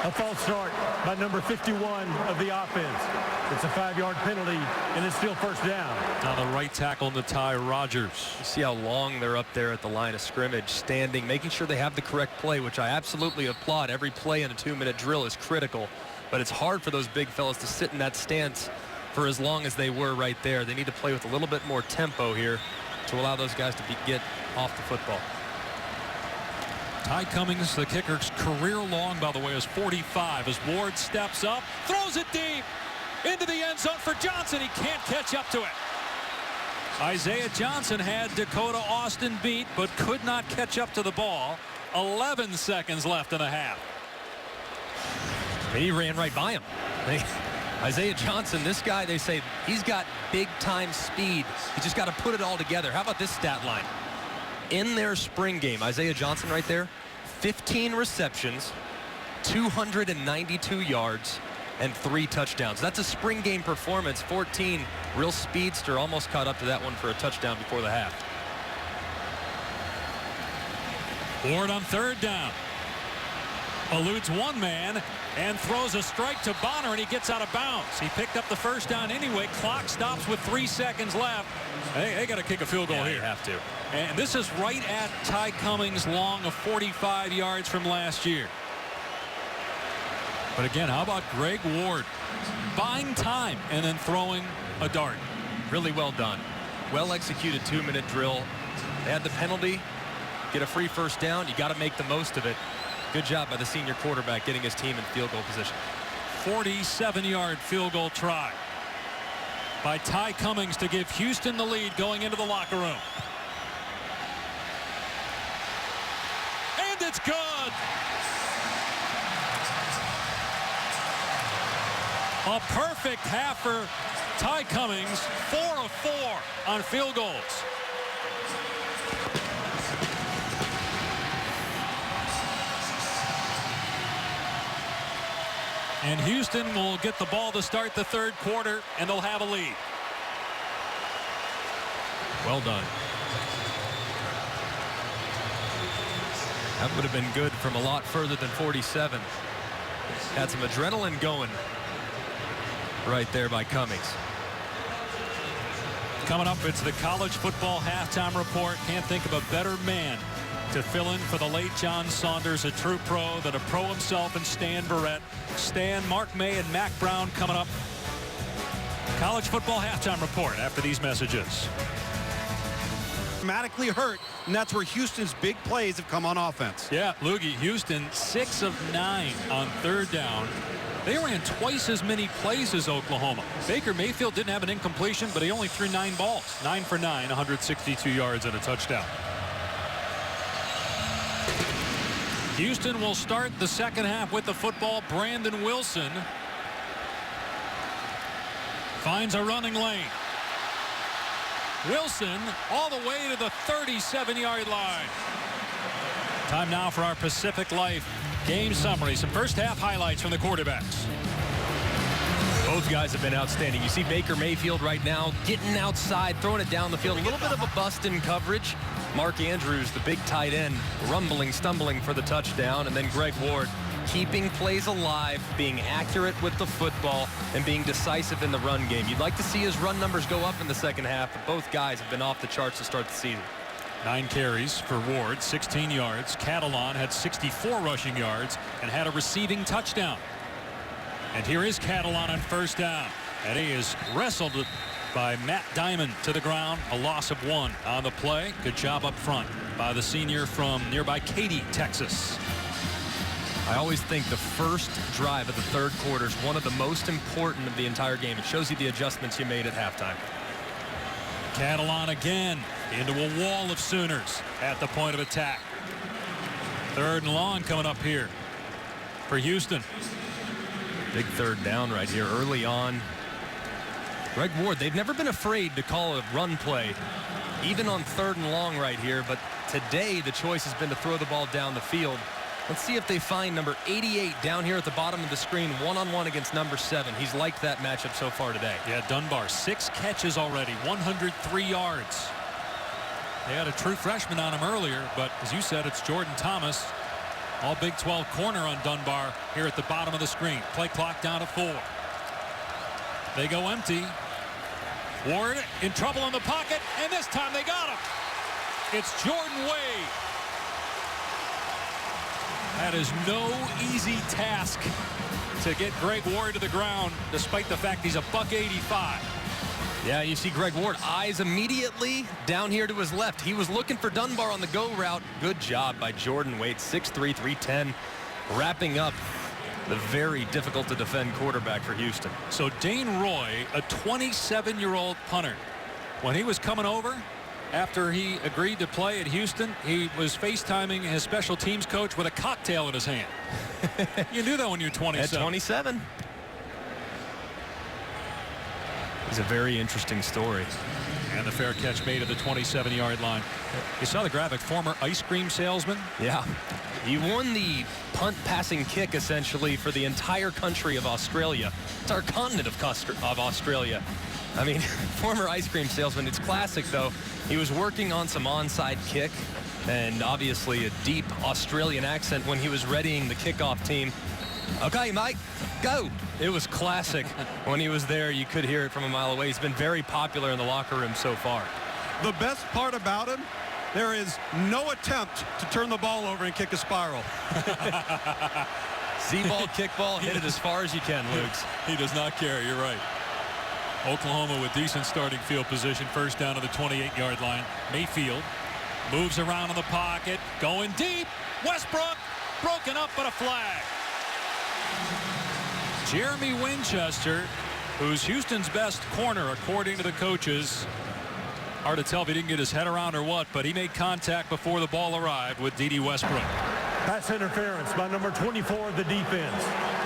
A false start by number 51 of the offense. It's a 5-yard penalty, and it's still 1st down. Now the right tackle, Natai Rogers. You see how long they're up there at the line of scrimmage, standing, making sure they have the correct play, which I absolutely applaud. Every play in a 2-minute drill is critical, but it's hard for those big fellas to sit in that stance for as long as they were right there. They need to play with a little bit more tempo here to allow those guys to get off the football. Ty Cummings, the kicker's career long, by the way, is 45 as Ward steps up, throws it deep into the end zone for Johnson. He can't catch up to it. Isaiah Johnson had Dakota Austin beat, but could not catch up to the ball. 11 seconds left in the half. He ran right by him. Isaiah Johnson, this guy, they say he's got big-time speed. He's just got to put it all together. How about this stat line? In their spring game, Isaiah Johnson right there, 15 receptions, 292 yards, and 3 touchdowns. That's a spring game performance. 14, real speedster, almost caught up to that one for a touchdown before the half. Ward on 3rd down. Eludes one man and throws a strike to Bonner, and he gets out of bounds. He picked up the 1st down anyway. Clock stops with 3 seconds left. They got to kick a field goal here. They have to. And this is right at Ty Cummings' long of 45 yards from last year. But again, how about Greg Ward buying time and then throwing a dart? Really well done. Well executed 2-minute drill. They had the penalty. Get a free 1st down. You got to make the most of it. Good job by the senior quarterback getting his team in field goal position. 47-yard field goal try by Ty Cummings to give Houston the lead going into the locker room. And it's good. A perfect half for Ty Cummings. 4 of 4 on field goals. And Houston will get the ball to start the 3rd quarter, and they'll have a lead. Well done. That would have been good from a lot further than 47. Had some adrenaline going right there by Cummings. Coming up, it's the college football halftime report. Can't think of a better man to fill in for the late John Saunders, a true pro, than a pro himself and Stan Barrett. Stan, Mark May, and Mac Brown coming up. College football halftime report after these messages. Dramatically hurt, and that's where Houston's big plays have come on offense. Yeah, Loogie, Houston 6 of 9 on 3rd down. They ran twice as many plays as Oklahoma. Baker Mayfield didn't have an incompletion, but he only threw 9 balls. 9 for 9, 162 yards and a touchdown. Houston will start the 2nd half with the football. Brandon Wilson finds a running lane. Wilson all the way to the 37-yard line. Time now for our Pacific Life game summary. Some 1st half highlights from the quarterbacks. Both guys have been outstanding. You see Baker Mayfield right now getting outside, throwing it down the field. A little bit of a bust in coverage. Mark Andrews, the big tight end, rumbling, stumbling for the touchdown. And then Greg Ward keeping plays alive, being accurate with the football, and being decisive in the run game. You'd like to see his run numbers go up in the 2nd half, but both guys have been off the charts to start the season. 9 carries for Ward, 16 yards. Catalan had 64 rushing yards and had a receiving touchdown. And here is Catalan on 1st down. And he is wrestled by Matt Diamond to the ground. A loss of 1 on the play. Good job up front by the senior from nearby Katy, Texas. I always think the first drive of the 3rd quarter is one of the most important of the entire game. It shows you the adjustments you made at halftime. Catalan again into a wall of Sooners at the point of attack. 3rd and long coming up here for Houston. Big 3rd down right here early on. Greg Ward, they've never been afraid to call a run play, even on 3rd and long right here. But today the choice has been to throw the ball down the field. Let's see if they find number 88 down here at the bottom of the screen, one-on-one against number 7. He's liked that matchup so far today. Yeah, Dunbar, 6 catches already, 103 yards. They had a true freshman on him earlier, but as you said, it's Jordan Thomas. All Big 12 corner on Dunbar here at the bottom of the screen. Play clock down to 4. They go empty. Ward in trouble in the pocket, and this time they got him. It's Jordan Wade. That is no easy task to get Greg Ward to the ground, despite the fact he's a $185. Yeah, you see Greg Ward eyes immediately down here to his left. He was looking for Dunbar on the go route. Good job by Jordan Wade, 6'3", 310, wrapping up the very difficult to defend quarterback for Houston. So Dane Roy, a 27-year-old punter, when he was coming over after he agreed to play at Houston, he was FaceTiming his special teams coach with a cocktail in his hand. You knew that when you're 27. At 27. It's a very interesting story. And the fair catch made at the 27-yard line. You saw the graphic, former ice cream salesman. Yeah. He won the punt passing kick essentially for the entire country of Australia. It's our continent of Australia. I mean, former ice cream salesman. It's classic, though. He was working on some onside kick and obviously a deep Australian accent when he was readying the kickoff team. Okay, mate, go. It was classic. When he was there, you could hear it from a mile away. He's been very popular in the locker room so far. The best part about him, there is no attempt to turn the ball over and kick a spiral. Z-ball, kickball, hit it as far as you can, Luke's. He does not care. You're right. Oklahoma with decent starting field position. First down to the 28-yard line. Mayfield moves around in the pocket. Going deep. Westbrook broken up, but a flag. Jeremy Winchester, who's Houston's best corner, according to the coaches. Hard to tell if he didn't get his head around or what, but he made contact before the ball arrived with D.D. Westbrook. Pass interference by number 24 of the defense.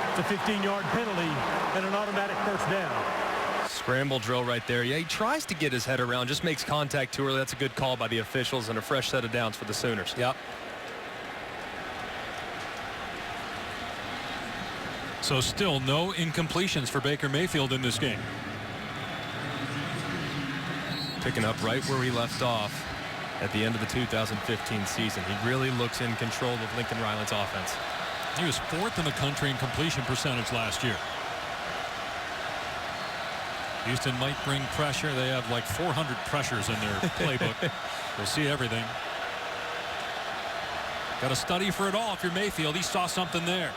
It's a 15-yard penalty and an automatic first down. Scramble drill right there. Yeah, he tries to get his head around, just makes contact too early. That's a good call by the officials and a fresh set of downs for the Sooners. Yep. So still no incompletions for Baker Mayfield in this game. Picking up right where he left off at the end of the 2015 season. He really looks in control of Lincoln Riley's offense. He was 4th in the country in completion percentage last year. Houston might bring pressure. They have like 400 pressures in their playbook. We'll see everything. Got to study for it all if you're Mayfield. He saw something there.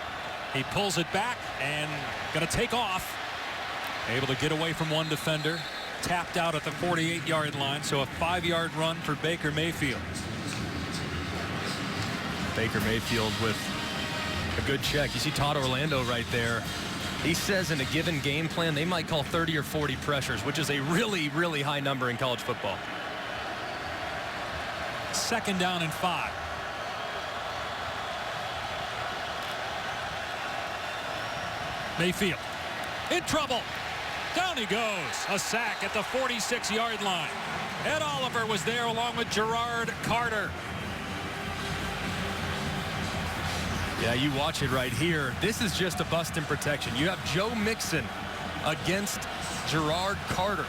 He pulls it back and going to take off. Able to get away from one defender. Tapped out at the 48-yard line, so a 5-yard run for Baker Mayfield. Baker Mayfield with a good check. You see Todd Orlando right there. He says in a given game plan, they might call 30 or 40 pressures, which is a really, really high number in college football. 2nd down and 5. Mayfield in trouble. Down he goes. A sack at the 46-yard line. Ed Oliver was there along with Gerard Carter. Yeah, you watch it right here. This is just a bust in protection. You have Joe Mixon against Gerard Carter.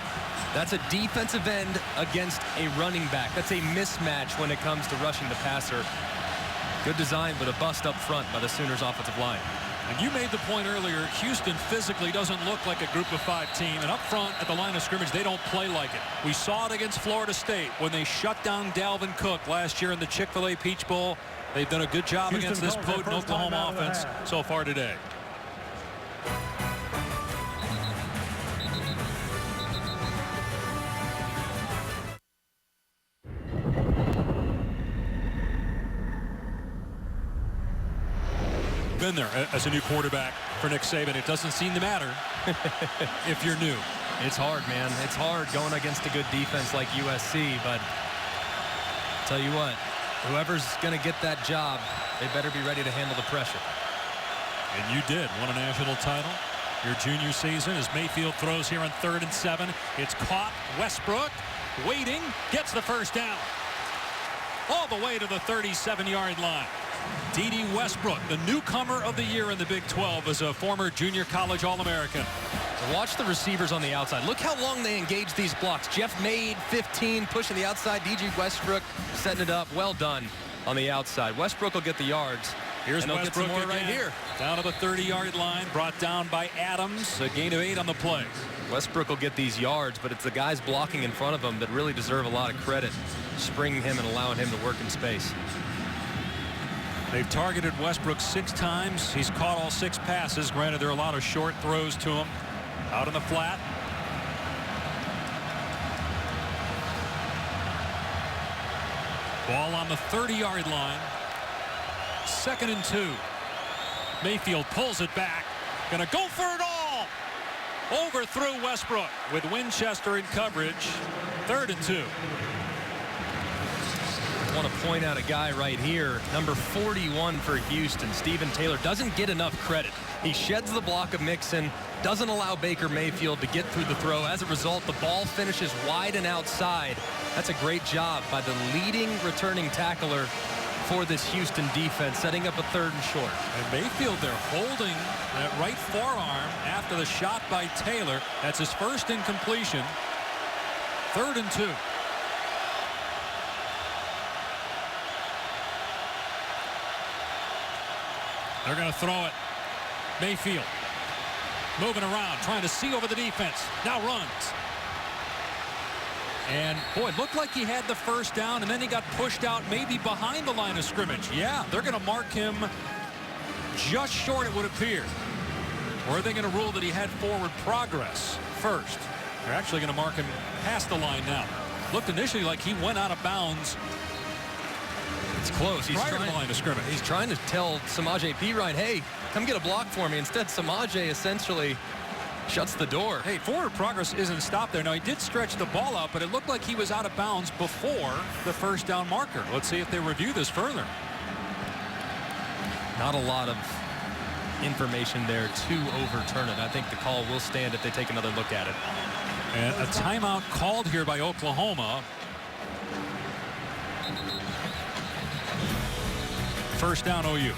That's a defensive end against a running back. That's a mismatch when it comes to rushing the passer. Good design, but a bust up front by the Sooners offensive line. And you made the point earlier, Houston physically doesn't look like a group of 5 team. And up front at the line of scrimmage, they don't play like it. We saw it against Florida State when they shut down Dalvin Cook last year in the Chick-fil-A Peach Bowl. They've done a good job against this potent Oklahoma offense so far today. Been there as a new quarterback for Nick Saban. It doesn't seem to matter if you're new. It's hard, man. It's hard going against a good defense like USC, but tell you what, whoever's going to get that job, they better be ready to handle the pressure. And you did. Won a national title your junior season as Mayfield throws here on 3rd and 7. It's caught. Westbrook waiting, gets the first down. All the way to the 37-yard line. D.D. Westbrook, the newcomer of the year in the Big 12, as a former junior college All-American. Watch the receivers on the outside. Look how long they engage these blocks. Jeff Made, 15, pushing the outside. D.G. Westbrook setting it up. Well done on the outside. Westbrook will get the yards. Here's and Westbrook get some more right here. Down to the 30-yard line, brought down by Adams. A gain of 8 on the play. Westbrook will get these yards, but it's the guys blocking in front of him that really deserve a lot of credit, springing him and allowing him to work in space. They've targeted Westbrook 6 times. He's caught all 6 passes. Granted, there are a lot of short throws to him. Out in the flat. Ball on the 30-yard line. 2nd and 2. Mayfield pulls it back. Gonna go for it all. Overthrew Westbrook with Winchester in coverage. 3rd and 2. want to point out a guy right here, number 41 for Houston, Stephen Taylor, doesn't get enough credit. He sheds the block of Mixon, doesn't allow Baker Mayfield to get through the throw. As a result, the ball finishes wide and outside. That's a great job by the leading returning tackler for this Houston defense, setting up a 3rd and short. And Mayfield, they're holding that right forearm after the shot by Taylor. That's his first incompletion. 3rd and 2. They're going to throw it. Mayfield moving around, trying to see over the defense. Now runs. And, boy, it looked like he had the first down, and then he got pushed out maybe behind the line of scrimmage. Yeah, they're going to mark him just short, it would appear. Or are they going to rule that he had forward progress first? They're actually going to mark him past the line now. Looked initially like he went out of bounds. It's close. He's prior to the line of scrimmage. He's trying to tell Samaje Perine, hey, come get a block for me. Instead, Samaje essentially shuts the door. Hey, forward progress isn't stopped there. Now, he did stretch the ball out, but it looked like he was out of bounds before the first down marker. Let's see if they review this further. Not a lot of information there to overturn it. I think the call will stand if they take another look at it. And a timeout called here by Oklahoma. First down, OU.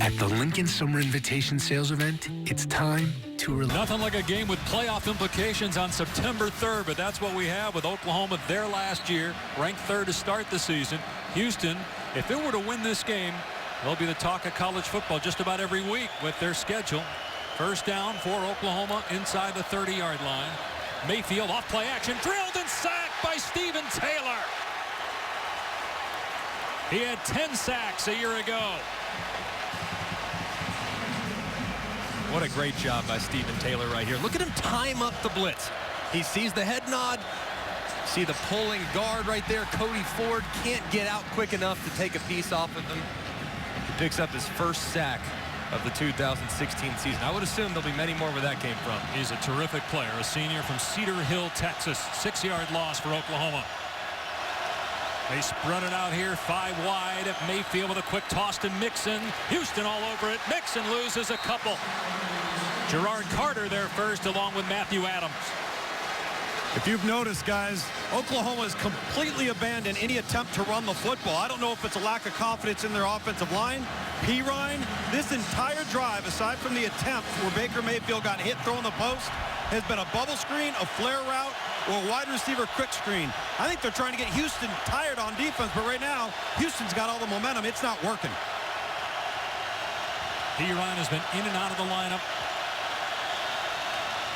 At the Lincoln Summer Invitation Sales Event, it's time to relax. Nothing like a game with playoff implications on September 3rd, but that's what we have with Oklahoma there last year, ranked 3rd to start the season. Houston, if it were to win this game, they'll be the talk of college football just about every week with their schedule. First down for Oklahoma inside the 30-yard line. Mayfield off play action, drilled and sacked by Stephen Taylor. He had 10 sacks a year ago. What a great job by Stephen Taylor right here. Look at him time up the blitz. He sees the head nod. See the pulling guard right there. Cody Ford can't get out quick enough to take a piece off of him. He picks up his first sack of the 2016 season. I would assume there'll be many more where that came from. He's a terrific player, a senior from Cedar Hill, Texas. 6-yard loss for Oklahoma. They spread it out here 5 wide. Mayfield with a quick toss to Mixon. Houston all over it. Mixon loses a couple. Gerard Carter there first along with Matthew Adams. If you've noticed, guys, Oklahoma has completely abandoned any attempt to run the football. I don't know if it's a lack of confidence in their offensive line. Perine, this entire drive, aside from the attempt where Baker Mayfield got hit throwing the post, has been a bubble screen, a flare route, or a wide receiver quick screen. I think they're trying to get Houston tired on defense, but right now, Houston's got all the momentum. It's not working. Perine has been in and out of the lineup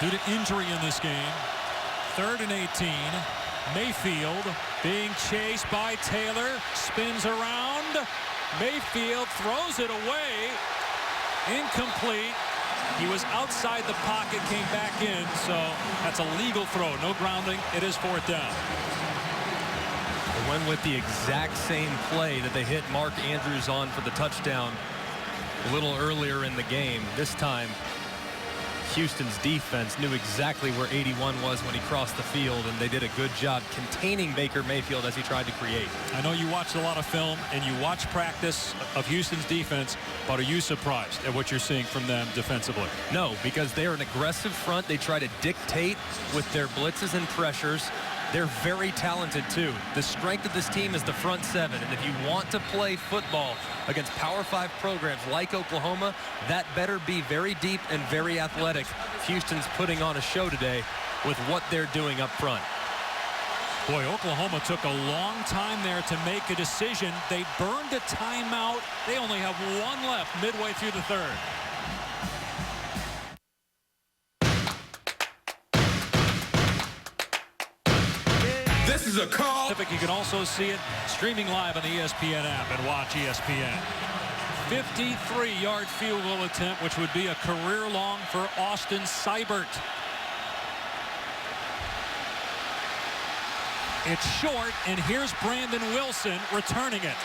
due to injury in this game. 3rd and 18. Mayfield being chased by Taylor. Spins around. Mayfield throws it away. Incomplete. He was outside the pocket, came back in, so that's a legal throw. No grounding. It is 4th down. They went with the exact same play that they hit Mark Andrews on for the touchdown a little earlier in the game. This time, Houston's defense knew exactly where 81 was when he crossed the field, and they did a good job containing Baker Mayfield as he tried to create. I know you watched a lot of film and you watch practice of Houston's defense, but are you surprised at what you're seeing from them defensively? No, because they're an aggressive front. They try to dictate with their blitzes and pressures. They're very talented, too. The strength of this team is the front 7, and if you want to play football against Power 5 programs like Oklahoma, that better be very deep and very athletic. Houston's putting on a show today with what they're doing up front. Boy, Oklahoma took a long time there to make a decision. They burned a timeout. They only have 1 left midway through the 3rd. This is a call. You can also see it streaming live on the ESPN app and watch ESPN. 53-yard field goal attempt, which would be a career long for Austin Seibert. It's short, and here's Brandon Wilson returning it.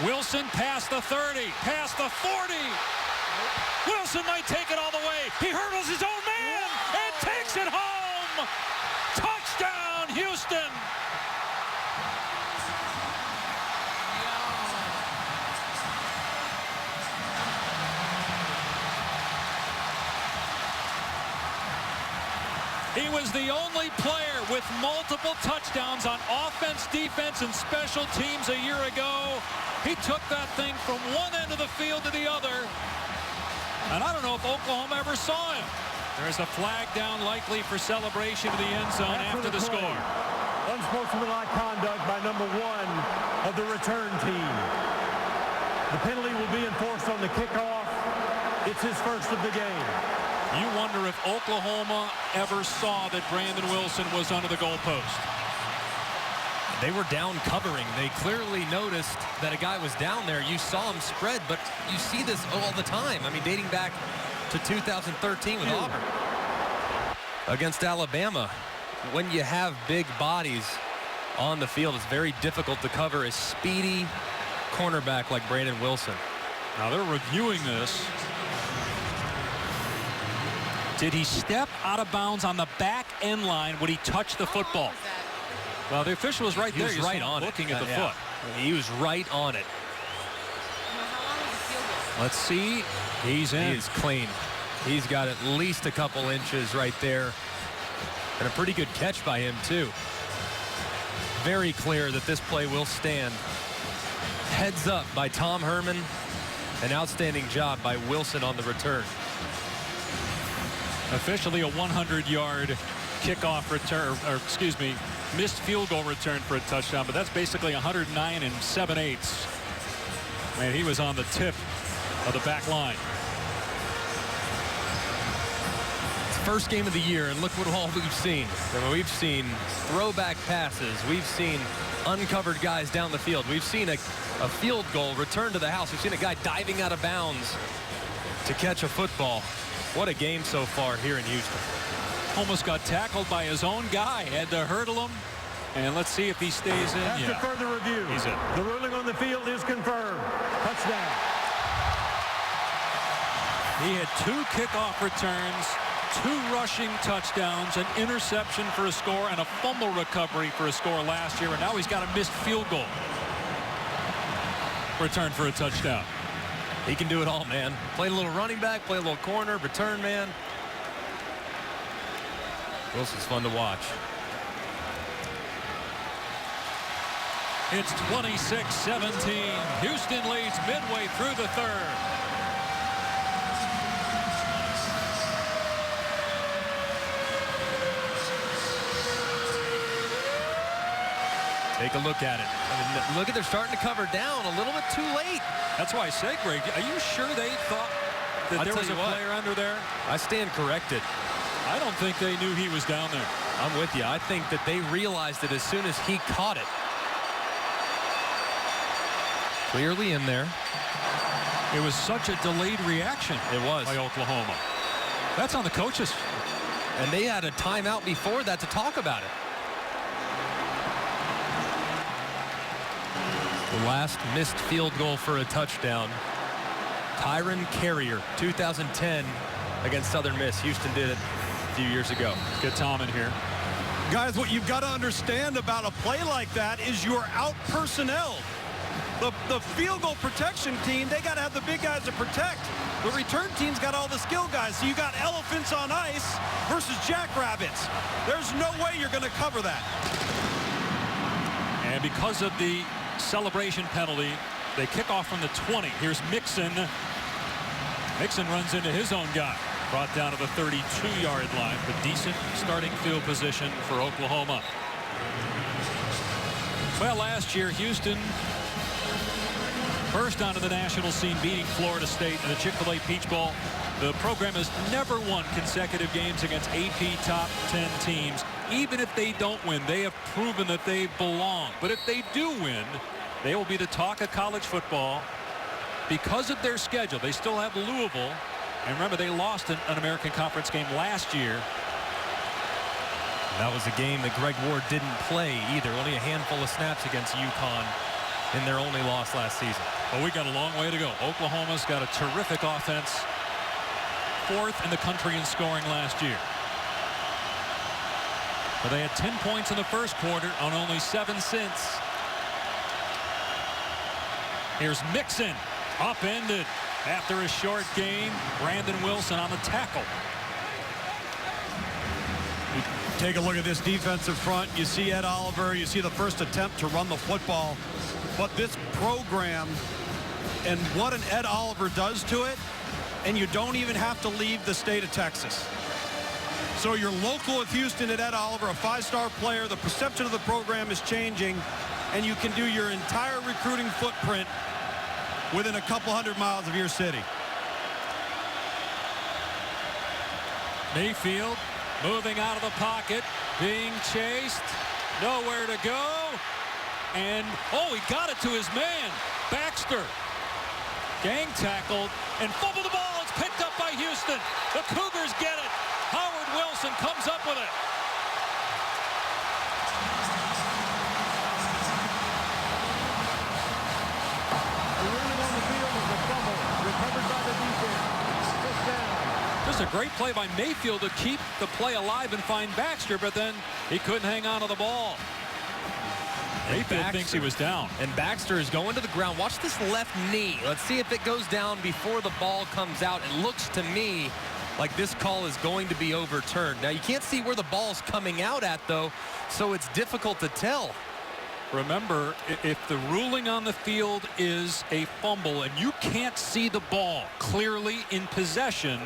Wilson past the 30, past the 40. Wilson might take it all the way. He hurdles his own man and takes He was the only player with multiple touchdowns on offense, defense, and special teams a year ago. He took that thing from one end of the field to the other. And I don't know if Oklahoma ever saw him. There's a flag down, likely for celebration of the end zone after the score. Unsportsmanlike conduct by number 1 of the return team. The penalty will be enforced on the kickoff. It's his first of the game. You wonder if Oklahoma ever saw that Brandon Wilson was under the goalpost. They were down covering. They clearly noticed that a guy was down there. You saw him spread, but you see this all the time. I mean, dating back to 2013 with Auburn. Against Alabama, when you have big bodies on the field, it's very difficult to cover a speedy cornerback like Brandon Wilson. Now they're reviewing this. Did he step out of bounds on the back end line when he touched the football? Well, the official was right there. He was right on it. Looking at the foot. He was right on it. Let's see. He's in. He is clean. He's got at least a couple inches right there. And a pretty good catch by him, too. Very clear that this play will stand. Heads up by Tom Herman. An outstanding job by Wilson on the return. Officially a 100-yard kickoff return, or excuse me, missed field goal return for a touchdown, but that's basically 109 7/8. Man, he was on the tip of the back line. It's first game of the year, and look what all we've seen. I mean, we've seen throwback passes. We've seen uncovered guys down the field. We've seen a field goal return to the house. We've seen a guy diving out of bounds to catch a football. What a game so far here in Houston. Almost got tackled by his own guy. Had to hurdle him. And let's see if he stays in. After further review, he's in. The ruling on the field is confirmed. Touchdown. He had 2 kickoff returns, 2 rushing touchdowns, an interception for a score, and a fumble recovery for a score last year. And now he's got a missed field goal. Return for a touchdown. He can do it all, man. Play a little running back, play a little corner, return man. Wilson's fun to watch. It's 26-17. Houston leads midway through the third. Take a look at it. I mean, look at, they're starting to cover down a little bit too late. That's why I said, Greg, are you sure they thought that there was a player under there? I stand corrected. I don't think they knew he was down there. I'm with you. I think that they realized it as soon as he caught it. Clearly in there. It was such a delayed reaction. It was. By Oklahoma. That's on the coaches. And they had a timeout before that to talk about it. The last missed field goal for a touchdown. Tyron Carrier, 2010 against Southern Miss. Houston did it a few years ago. Get Tom in here. Guys, what you've got to understand about a play like that is you're out personnel. The field goal protection team, they got to have the big guys to protect. The return team's got all the skill guys. So you got elephants on ice versus jackrabbits. There's no way you're going to cover that. And because of the celebration penalty, they kick off from the 20. Here's Mixon. Mixon runs into his own guy. Brought down to the 32-yard line. But decent starting field position for Oklahoma. Well, last year, Houston first onto the national scene, beating Florida State in the Chick-fil-A Peach Bowl. The program has never won consecutive games against AP top 10 teams. Even if they don't win, they have proven that they belong. But if they do win, they will be the talk of college football. Because of their schedule, they still have Louisville. And remember, they lost an American Conference game last year. That was a game that Greg Ward didn't play either. Only a handful of snaps against UConn in their only loss last season. Well, we got a long way to go. Oklahoma's got a terrific offense. 4th in the country in scoring last year. But they had 10 points in the first quarter on only 7 since. Here's Mixon, upended after a short gain. Brandon Wilson on the tackle. Take a look at this defensive front. You see Ed Oliver. You see the first attempt to run the football. But this program and what an Ed Oliver does to it, and you don't even have to leave the state of Texas. So you're local with Houston at Ed Oliver, a 5-star player. The perception of the program is changing, and you can do your entire recruiting footprint within a couple hundred miles of your city. Mayfield moving out of the pocket, being chased, nowhere to go, and he got it to his man, Baxter. Gang tackled and fumbled the ball. It's picked up by Houston. The Cougars get it. Howard Wilson comes up with it. The ruling on the field was a fumble recovered by the defense. First down. Just a great play by Mayfield to keep the play alive and find Baxter, but then he couldn't hang on to the ball. Mayfield thinks he was down. And Baxter is going to the ground. Watch this left knee. Let's see if it goes down before the ball comes out. It looks to me like this call is going to be overturned. Now, you can't see where the ball's coming out at, though, so it's difficult to tell. Remember, if the ruling on the field is a fumble and you can't see the ball clearly in possession,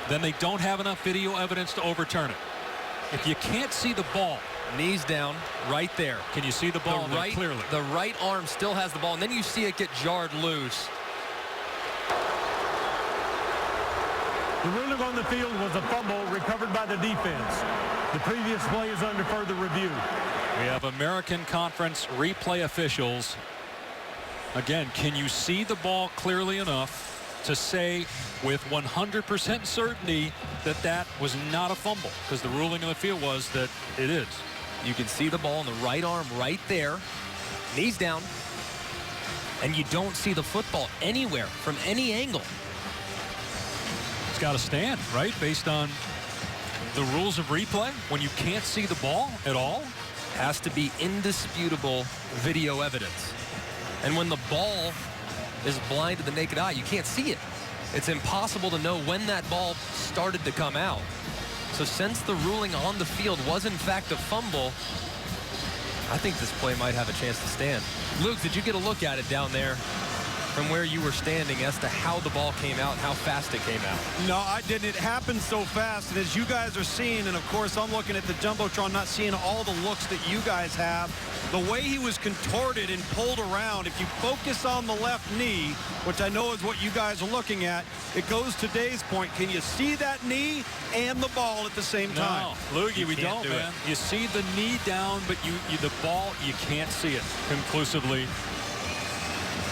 then they don't have enough video evidence to overturn it. If you can't see the ball, knees down right there. Can you see the ball clearly? The right arm still has the ball, and then you see it get jarred loose. The ruling on the field was a fumble recovered by the defense. The previous play is under further review. We have American Conference replay officials. Again, can you see the ball clearly enough to say with 100% certainty that that was not a fumble? Because the ruling on the field was that it is. You can see the ball in the right arm right there, knees down, and you don't see the football anywhere from any angle. It's got to stand, right, based on the rules of replay when you can't see the ball at all? Has to be indisputable video evidence. And when the ball is blind to the naked eye, you can't see it. It's impossible to know when that ball started to come out. So since the ruling on the field was in fact a fumble, I think this play might have a chance to stand. Luke, did you get a look at it down there from where you were standing as to how the ball came out and how fast it came out? No, I didn't. It happened so fast. And as you guys are seeing, and of course I'm looking at the Jumbotron, not seeing all the looks that you guys have, the way he was contorted and pulled around, if you focus on the left knee, which I know is what you guys are looking at, it goes to Dave's point. Can you see that knee and the ball at the same time? No, Loogie, we don't, man. You see the knee down, but the ball, you can't see it conclusively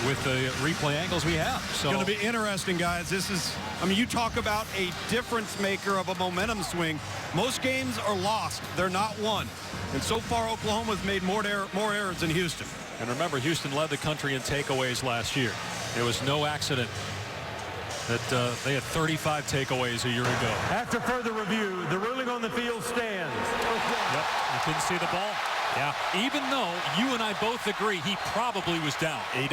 with the replay angles we have. So it's going to be interesting, guys. This is, I mean, you talk about a difference maker of a momentum swing. Most games are lost. They're not won. And so far, Oklahoma's made more errors than Houston. And remember, Houston led the country in takeaways last year. It was no accident that they had 35 takeaways a year ago. After further review, the ruling on the field stands. Yep, you couldn't see the ball. Yeah, even though you and I both agree he probably was down. He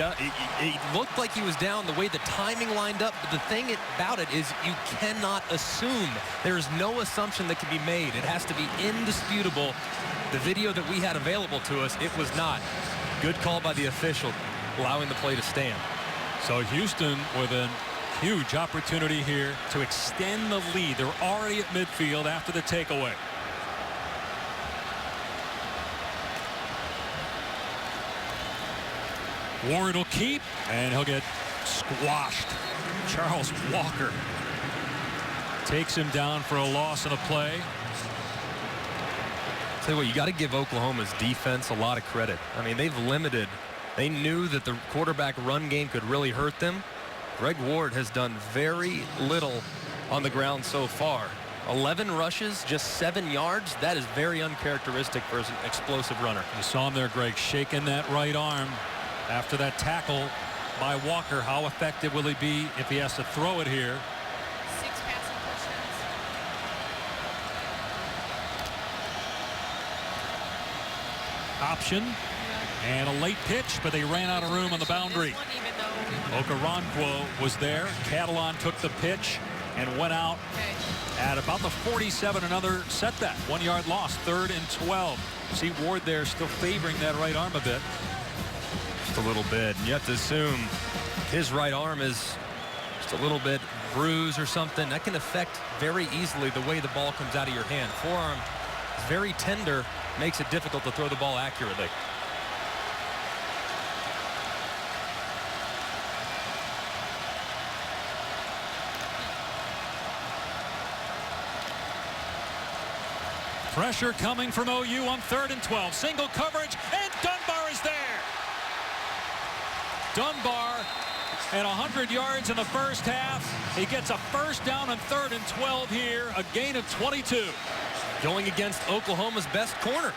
looked like he was down the way the timing lined up. But the thing about it is you cannot assume. There's no assumption that can be made. It has to be indisputable. The video that we had available to us, it was not. Good call by the official, allowing the play to stand. So Houston with a huge opportunity here to extend the lead. They're already at midfield after the takeaway. Warren will keep, and he'll get squashed. Charles Walker takes him down for a loss in a play. Tell you what, you got to give Oklahoma's defense a lot of credit. I mean, they've limited. They knew that the quarterback run game could really hurt them. Greg Ward has done very little on the ground so far. 11 rushes, just 7 yards. That is very uncharacteristic for an explosive runner. You saw him there, Greg, shaking that right arm after that tackle by Walker. How effective will he be if he has to throw it here? 6 passing touchdowns. Option and a late pitch, but they ran out of room on the boundary. Okoronkwo was there. Catalan took the pitch. and went out at about the 47. Another setback. 1 yard loss. 3rd and 12. See Ward there still favoring that right arm a bit. Just a little bit. And you have to assume his right arm is just a little bit bruised or something. That can affect very easily the way the ball comes out of your hand. Forearm is very tender, makes it difficult to throw the ball accurately. Pressure coming from OU on 3rd and 12. Single coverage, and Dunbar is there. Dunbar at 100 yards in the first half. He gets a first down on 3rd and 12 here, a gain of 22. Going against Oklahoma's best corner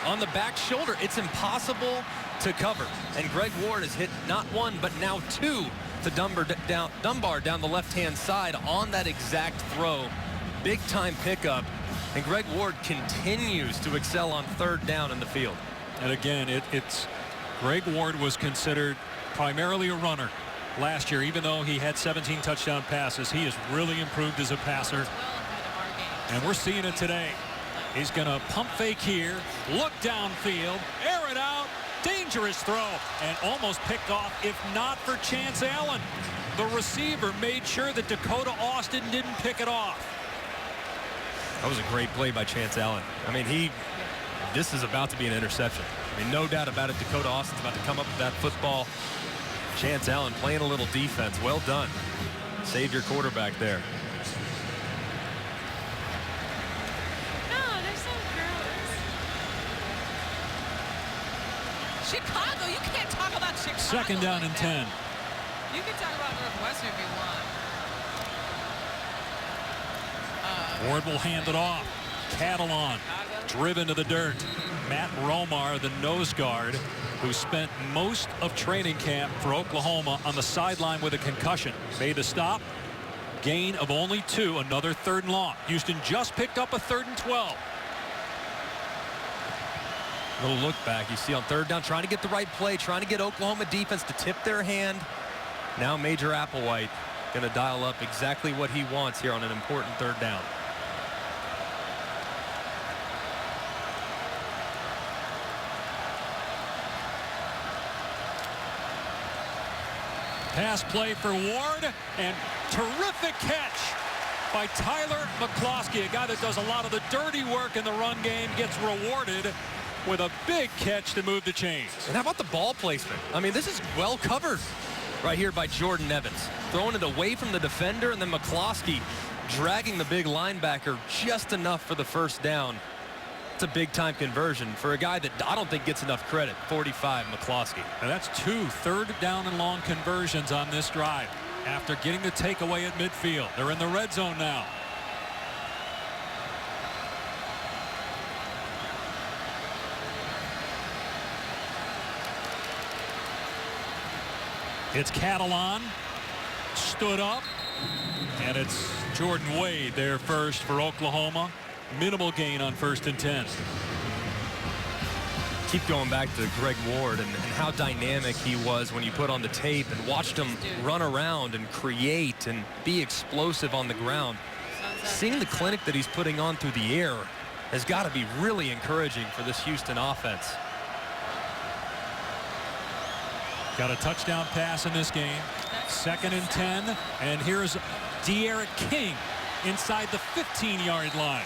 on the back shoulder. It's impossible to cover. And Greg Ward has hit not one, but now two to Dunbar down the left-hand side on that exact throw. Big-time pickup. And Greg Ward continues to excel on 3rd down in the field. And again, it's Greg Ward was considered primarily a runner last year, even though he had 17 touchdown passes. He has really improved as a passer. And we're seeing it today. He's going to pump fake here, look downfield, air it out, dangerous throw, and almost picked off if not for Chance Allen. The receiver made sure that Dakota Austin didn't pick it off. That was a great play by Chance Allen. I mean, this is about to be an interception. I mean, no doubt about it. Dakota Austin's about to come up with that football. Chance Allen playing a little defense. Well done. Save your quarterback there. No, they're so gross. Chicago, you can't talk about Chicago. 2nd down and 10. You can talk about Northwestern if you want. Ward will hand it off. Catalan driven to the dirt. Matt Romar, the nose guard, who spent most of training camp for Oklahoma on the sideline with a concussion, made the stop. Gain of only 2, another 3rd and long. Houston just picked up a 3rd and 12. Little look back. You see on 3rd down, trying to get the right play, trying to get Oklahoma defense to tip their hand. Now Major Applewhite going to dial up exactly what he wants here on an important 3rd down. Pass play for Ward, and terrific catch by Tyler McCloskey, a guy that does a lot of the dirty work in the run game, gets rewarded with a big catch to move the chains. And how about the ball placement? I mean, this is well covered right here by Jordan Evans. Throwing it away from the defender, and then McCloskey dragging the big linebacker just enough for the first down. It's a big-time conversion for a guy that I don't think gets enough credit. 45, McCloskey. And that's 2 3rd down and long conversions on this drive after getting the takeaway at midfield. They're in the red zone now. It's Catalan, stood up, and it's Jordan Wade there first for Oklahoma. Minimal gain on 1st and 10. Keep going back to Greg Ward and how dynamic he was when you put on the tape and watched him run around and create and be explosive on the ground. Seeing the clinic that he's putting on through the air has got to be really encouraging for this Houston offense. Got a touchdown pass in this game. 2nd and 10. And here's De'Aaron King inside the 15-yard line.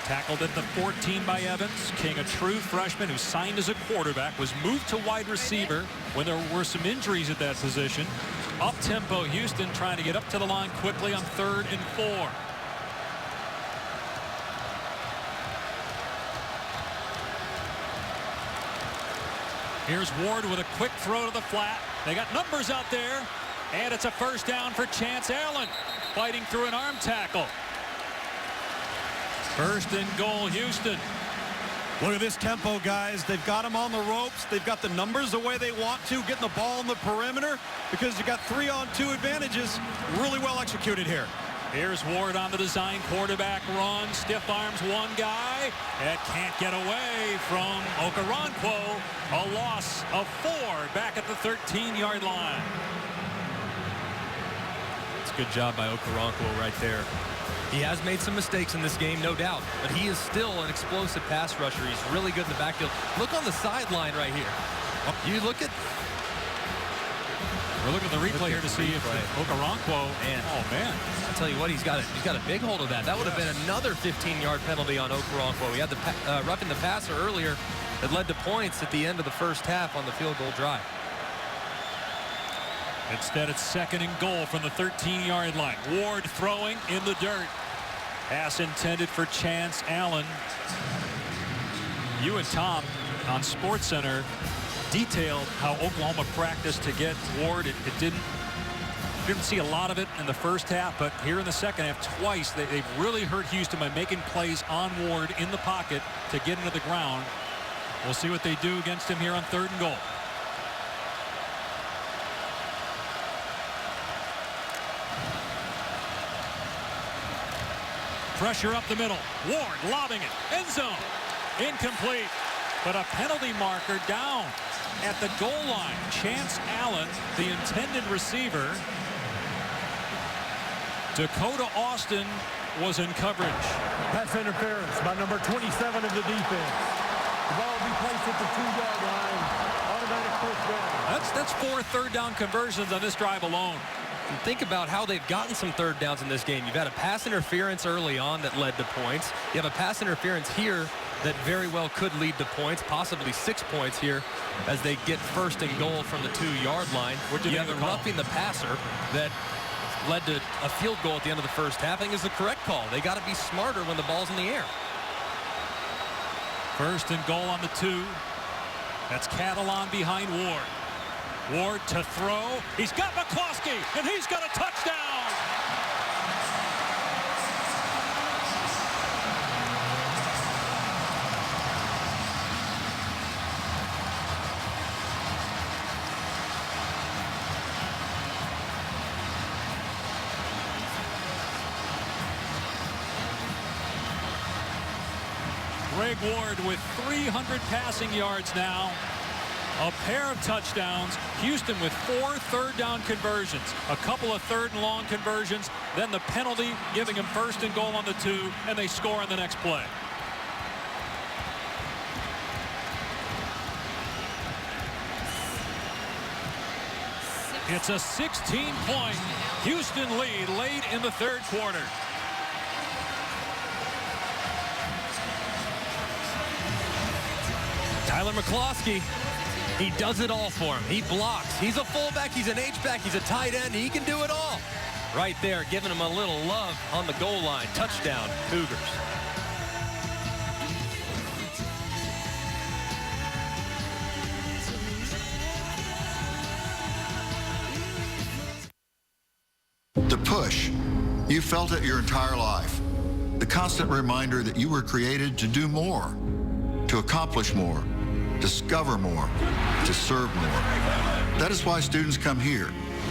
Tackled at the 14 by Evans. King, a true freshman who signed as a quarterback, was moved to wide receiver when there were some injuries at that position. Up-tempo Houston trying to get up to the line quickly on 3rd and 4. Here's Ward with a quick throw to the flat. They got numbers out there, and it's a first down for Chance Allen, fighting through an arm tackle. 1st and goal, Houston. Look at this tempo, guys. They've got him on the ropes. They've got the numbers the way they want to, getting the ball on the perimeter, because you got 3-on-2 advantages. Really well executed here. Here's Ward on the design quarterback run. Stiff arms one guy. It can't get away from Okoronkwo. A loss of 4 back at the 13-yard line. It's good job by Okoronkwo right there. He has made some mistakes in this game, no doubt, but he is still an explosive pass rusher. He's really good in the backfield. Look on the sideline right here. You look at... We're looking at the replay here to see if Okoronkwo, oh man, I tell you what, he's got a big hold of that. That would have been another 15-yard penalty on Okoronkwo. He had the roughing the passer earlier that led to points at the end of the first half on the field goal drive. Instead, it's 2nd and goal from the 13-yard line. Ward throwing in the dirt. Pass intended for Chance Allen. You and Tom on SportsCenter detailed how Oklahoma practiced to get Ward. It didn't see a lot of it in the first half, but here in the second half, twice they've really hurt Houston by making plays on Ward in the pocket to get into the ground. We'll see what they do against him here on 3rd and goal. Pressure up the middle. Ward lobbing it. End zone. Incomplete. But a penalty marker down at the goal line. Chance Allen, the intended receiver. Dakota Austin was in coverage. Pass interference by number 27 of the defense. The ball will be placed at the 2-yard line. Automatic first down. That's 4 third-down conversions on this drive alone. And think about how they've gotten some third downs in this game. You've had a pass interference early on that led to points. You have a pass interference here that very well could lead to points, possibly 6 points here as they get 1st and goal from the 2-yard line. You have a roughing the passer that led to a field goal at the end of the first half. I think is the correct call. They got to be smarter when the ball's in the air. 1st and goal on the 2. That's Catalan behind Ward. Ward to throw. He's got McCloskey, and he's got a touchdown. Greg Ward with 300 passing yards now. A pair of touchdowns. Houston with 4 third-down conversions. A couple of 3rd and long conversions. Then the penalty giving him 1st and goal on the 2. And they score on the next play. It's a 16-point Houston lead late in the 3rd quarter. Tyler McCloskey, he does it all for him. He blocks. He's a fullback. He's an H-back. He's a tight end. He can do it all. Right there, giving him a little love on the goal line. Touchdown, Cougars. The push. You felt it your entire life. The constant reminder that you were created to do more, to accomplish more, discover more, to serve more. That is why students come here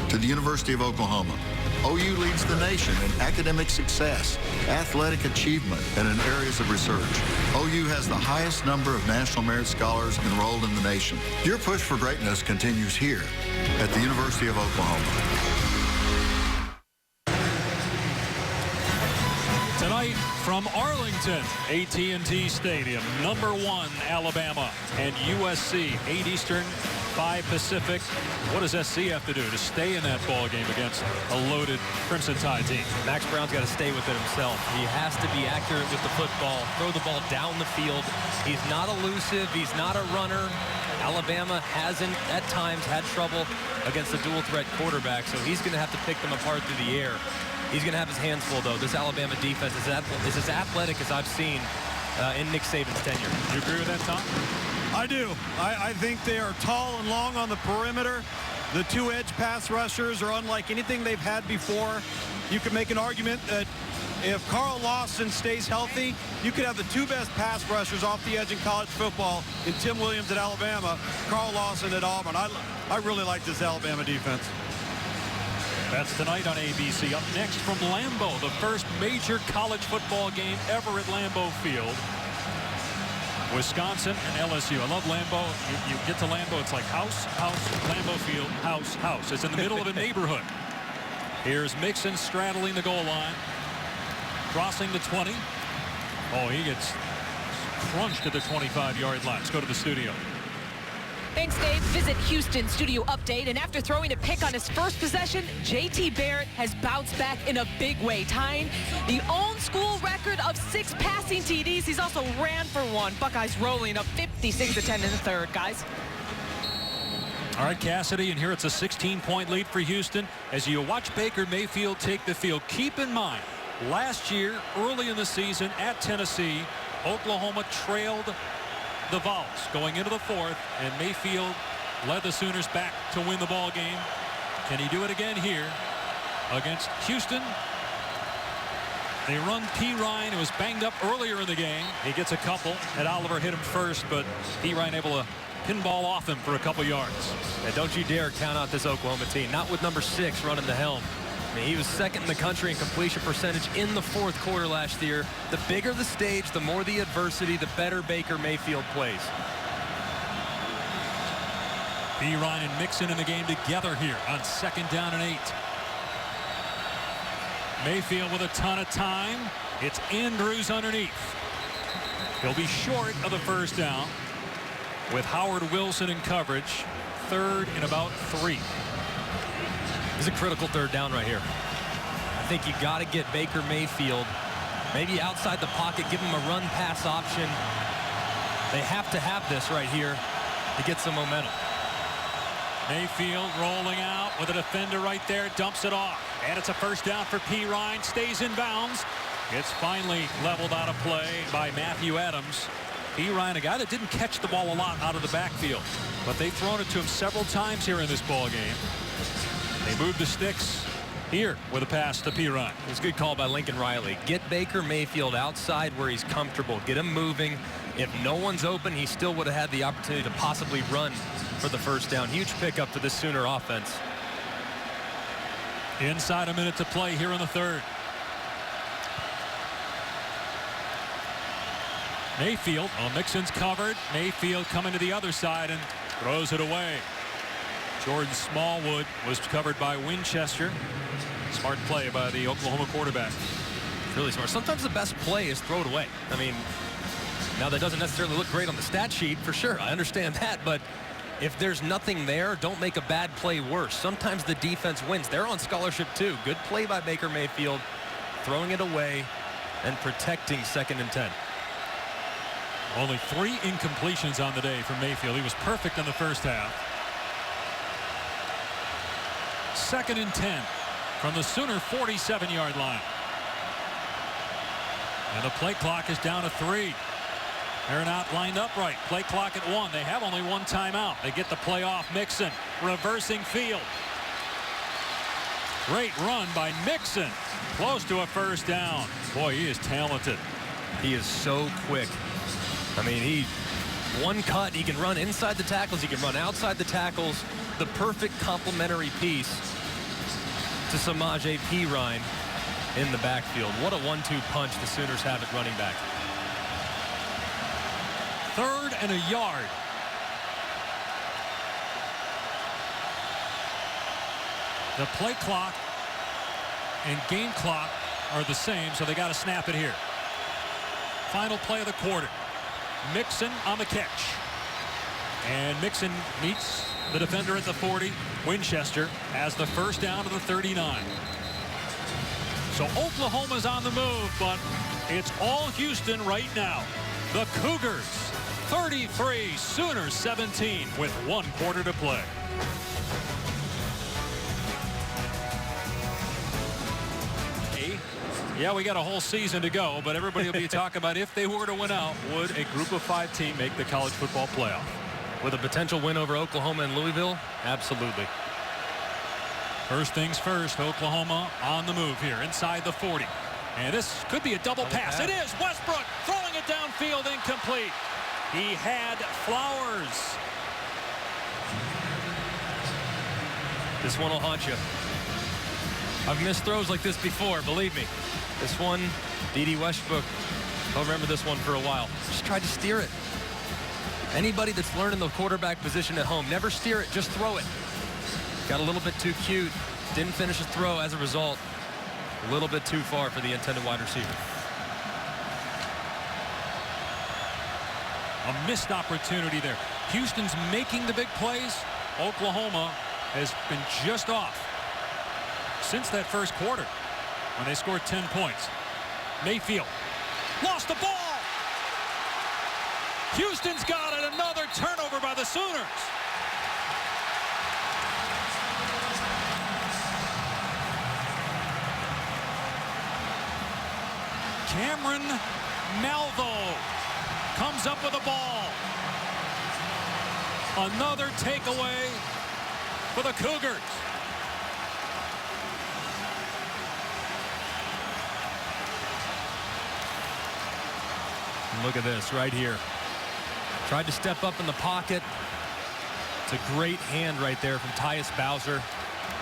to the University of Oklahoma. OU leads the nation in academic success, athletic achievement, and in areas of research. OU has the highest number of National Merit Scholars enrolled in the nation. Your push for greatness continues here at the University of Oklahoma. Tonight from Arlington, AT&T Stadium, #1 Alabama and USC, 8 Eastern, 5 Pacific. What does SC have to do to stay in that ball game against a loaded Crimson Tide team? Max Brown's got to stay with it himself. He has to be accurate with the football, throw the ball down the field. He's not elusive. He's not a runner. Alabama hasn't, at times, had trouble against a dual-threat quarterback, so he's going to have to pick them apart through the air. He's going to have his hands full, though. This Alabama defense is as athletic as I've seen in Nick Saban's tenure. Do you agree with that, Tom? I do. I think they are tall and long on the perimeter. The 2 edge pass rushers are unlike anything they've had before. You could make an argument that if Carl Lawson stays healthy, you could have the 2 best pass rushers off the edge in college football in Tim Williams at Alabama, Carl Lawson at Auburn. I really like this Alabama defense. That's tonight on ABC. Up next from Lambeau, the first major college football game ever at Lambeau Field. Wisconsin and LSU. I love Lambeau. You get to Lambeau, it's like house, house, Lambeau Field, house, house. It's in the middle of a neighborhood. Here's Mixon straddling the goal line. Crossing the 20. Oh, he gets crunched at the 25-yard line. Let's go to the studio. Thanks, Dave. Visit Houston studio update. And after throwing a pick on his first possession, JT Barrett has bounced back in a big way, tying the own school record of 6 passing TDs. He's also ran for 1. Buckeyes rolling up 56-10 in the third, guys. All right, Cassidy, and here it's a 16-point lead for Houston. As you watch Baker Mayfield take the field, keep in mind, last year, early in the season at Tennessee, Oklahoma trailed the Vols going into the fourth, and Mayfield led the Sooners back to win the ball game. Can he do it again here against Houston? They run P. Ryan, who was banged up earlier in the game. He gets a couple, and Oliver hit him first, but P. Ryan able to pinball off him for a couple yards. And don't you dare count out this Oklahoma team. Not with number 6 running the helm. I mean, he was second in the country in completion percentage in the fourth quarter last year. The bigger the stage, the more the adversity, the better Baker Mayfield plays. P. Ryan and Mixon in the game together here on 2nd down and 8. Mayfield with a ton of time. It's Andrews underneath. He'll be short of the first down with Howard Wilson in coverage. 3rd and about 3. This is a critical 3rd down right here. I think you got to get Baker Mayfield maybe outside the pocket, give him a run pass option. They have to have this right here to get some momentum. Mayfield rolling out with a defender right there, dumps it off, and it's a first down for P. Ryan. Stays in bounds. It's finally leveled out of play by Matthew Adams. P. Ryan, a guy that didn't catch the ball a lot out of the backfield, but they've thrown it to him several times here in this ball game. They move the sticks here with a pass to P. Ryan. It was a good call by Lincoln Riley. Get Baker Mayfield outside where he's comfortable. Get him moving. If no one's open, he still would have had the opportunity to possibly run for the first down. Huge pickup for this Sooner offense. Inside a minute to play here in the third. Mayfield, Mixon's covered. Mayfield coming to the other side and throws it away. Jordan Smallwood was covered by Winchester. Smart play by the Oklahoma quarterback. Really smart. Sometimes the best play is throw it away. I mean, now that doesn't necessarily look great on the stat sheet, for sure. I understand that, but if there's nothing there, don't make a bad play worse. Sometimes the defense wins. They're on scholarship too. Good play by Baker Mayfield, throwing it away and protecting 2nd and 10. Only 3 incompletions on the day for Mayfield. He was perfect in the first half. 2nd and 10 from the Sooner 47-yard line. And the play clock is down to 3. They're not lined up right. Play clock at 1. They have only 1 timeout. They get the play off. Mixon reversing field. Great run by Mixon. Close to a first down. Boy, he is talented. He is so quick. I mean, one cut. He can run inside the tackles. He can run outside the tackles. The perfect complementary piece to Samaje P. Ryan in the backfield. What a 1-2 punch the Sooners have at running back. 3rd and a yard. The play clock and game clock are the same, so they got to snap it here. Final play of the quarter. Mixon on the catch. And Mixon meets the defender at the 40. Winchester has the first down to the 39. So Oklahoma's on the move, but it's all Houston right now. The Cougars 33, Sooners 17 with 1 quarter to play. Yeah, we got a whole season to go, but everybody will be talking about if they were to win out, would a group of 5 team make the college football playoff? With a potential win over Oklahoma and Louisville? Absolutely. First things first, Oklahoma on the move here inside the 40. And this could be a double pass. It is. Westbrook throwing it downfield, incomplete. He had Flowers. This one will haunt you. I've missed throws like this before, believe me. This one, D.D. Westbrook, I'll remember this one for a while. Just tried to steer it. Anybody that's learning the quarterback position at home, never steer it, just throw it. Got a little bit too cute. Didn't finish his throw as a result. A little bit too far for the intended wide receiver. A missed opportunity there. Houston's making the big plays. Oklahoma has been just off since that first quarter when they scored 10 points. Mayfield lost the ball. Houston's got it. Another turnover by the Sooners. Cameron Malvo comes up with the ball. Another takeaway for the Cougars. And look at this right here. Tried to step up in the pocket. It's a great hand right there from Tyus Bowser.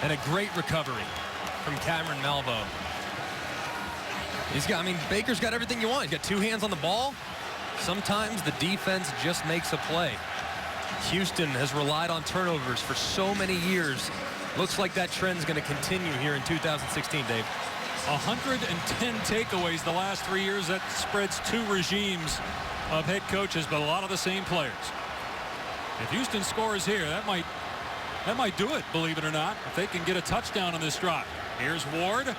And a great recovery from Cameron Malvo. Baker's got everything you want. He's got two hands on the ball. Sometimes the defense just makes a play. Houston has relied on turnovers for so many years. Looks like that trend's going to continue here in 2016, Dave. 110 takeaways the last 3 years. That spreads two regimes of head coaches, but a lot of the same players. If Houston scores here, that might do it, believe it or not, if they can get a touchdown on this drive. Here's Ward,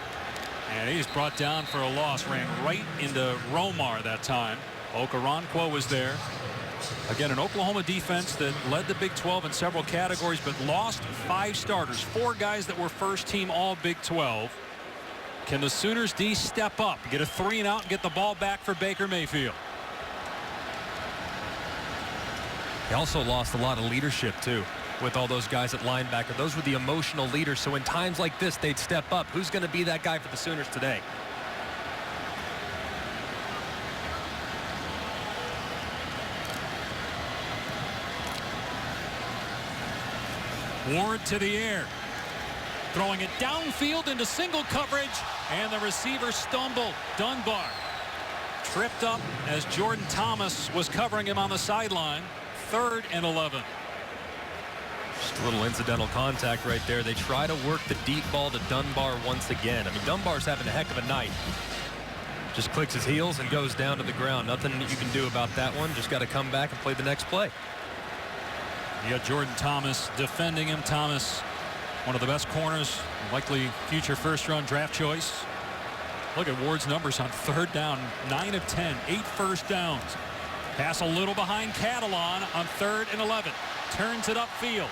and he's brought down for a loss. Ran right into Romar that time. Okoronkwo was there. Again, an Oklahoma defense that led the Big 12 in several categories, but lost 5 starters, 4 guys that were first team all Big 12. Can the Sooners D step up, get a 3 and out, and get the ball back for Baker Mayfield? He also lost a lot of leadership, too, with all those guys at linebacker. Those were the emotional leaders, so in times like this, they'd step up. Who's going to be that guy for the Sooners today? Ward to the air. Throwing it downfield into single coverage, and the receiver stumbled. Dunbar tripped up as Jordan Thomas was covering him on the sideline. 3rd and 11. Just a little incidental contact right there. They try to work the deep ball to Dunbar once again. Dunbar's having a heck of a night. Just clicks his heels and goes down to the ground. Nothing you can do about that one. Just got to come back and play the next play. You got Jordan Thomas defending him. Thomas, one of the best corners, likely future first-round draft choice. Look at Ward's numbers on 3rd down. 9 of 10, 8 first downs. Pass a little behind Catalan on 3rd and 11. Turns it upfield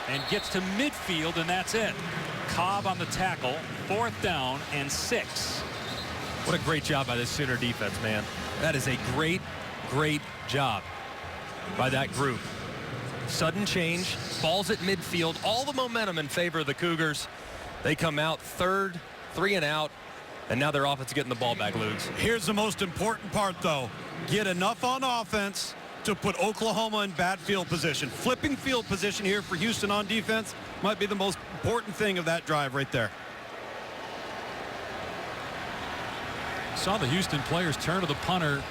and gets to midfield, and that's it. Cobb on the tackle. 4th down and 6. What a great job by this Sooner defense, man. That is a great, great job by that group. Sudden change, balls at midfield, all the momentum in favor of the Cougars. They come out 3rd, 3 and out, and now their offense is getting the ball back, Ludes. Here's the most important part, though. Get enough on offense to put Oklahoma in bad field position. Flipping field position here for Houston on defense might be the most important thing of that drive right there. Saw the Houston players turn to the punter,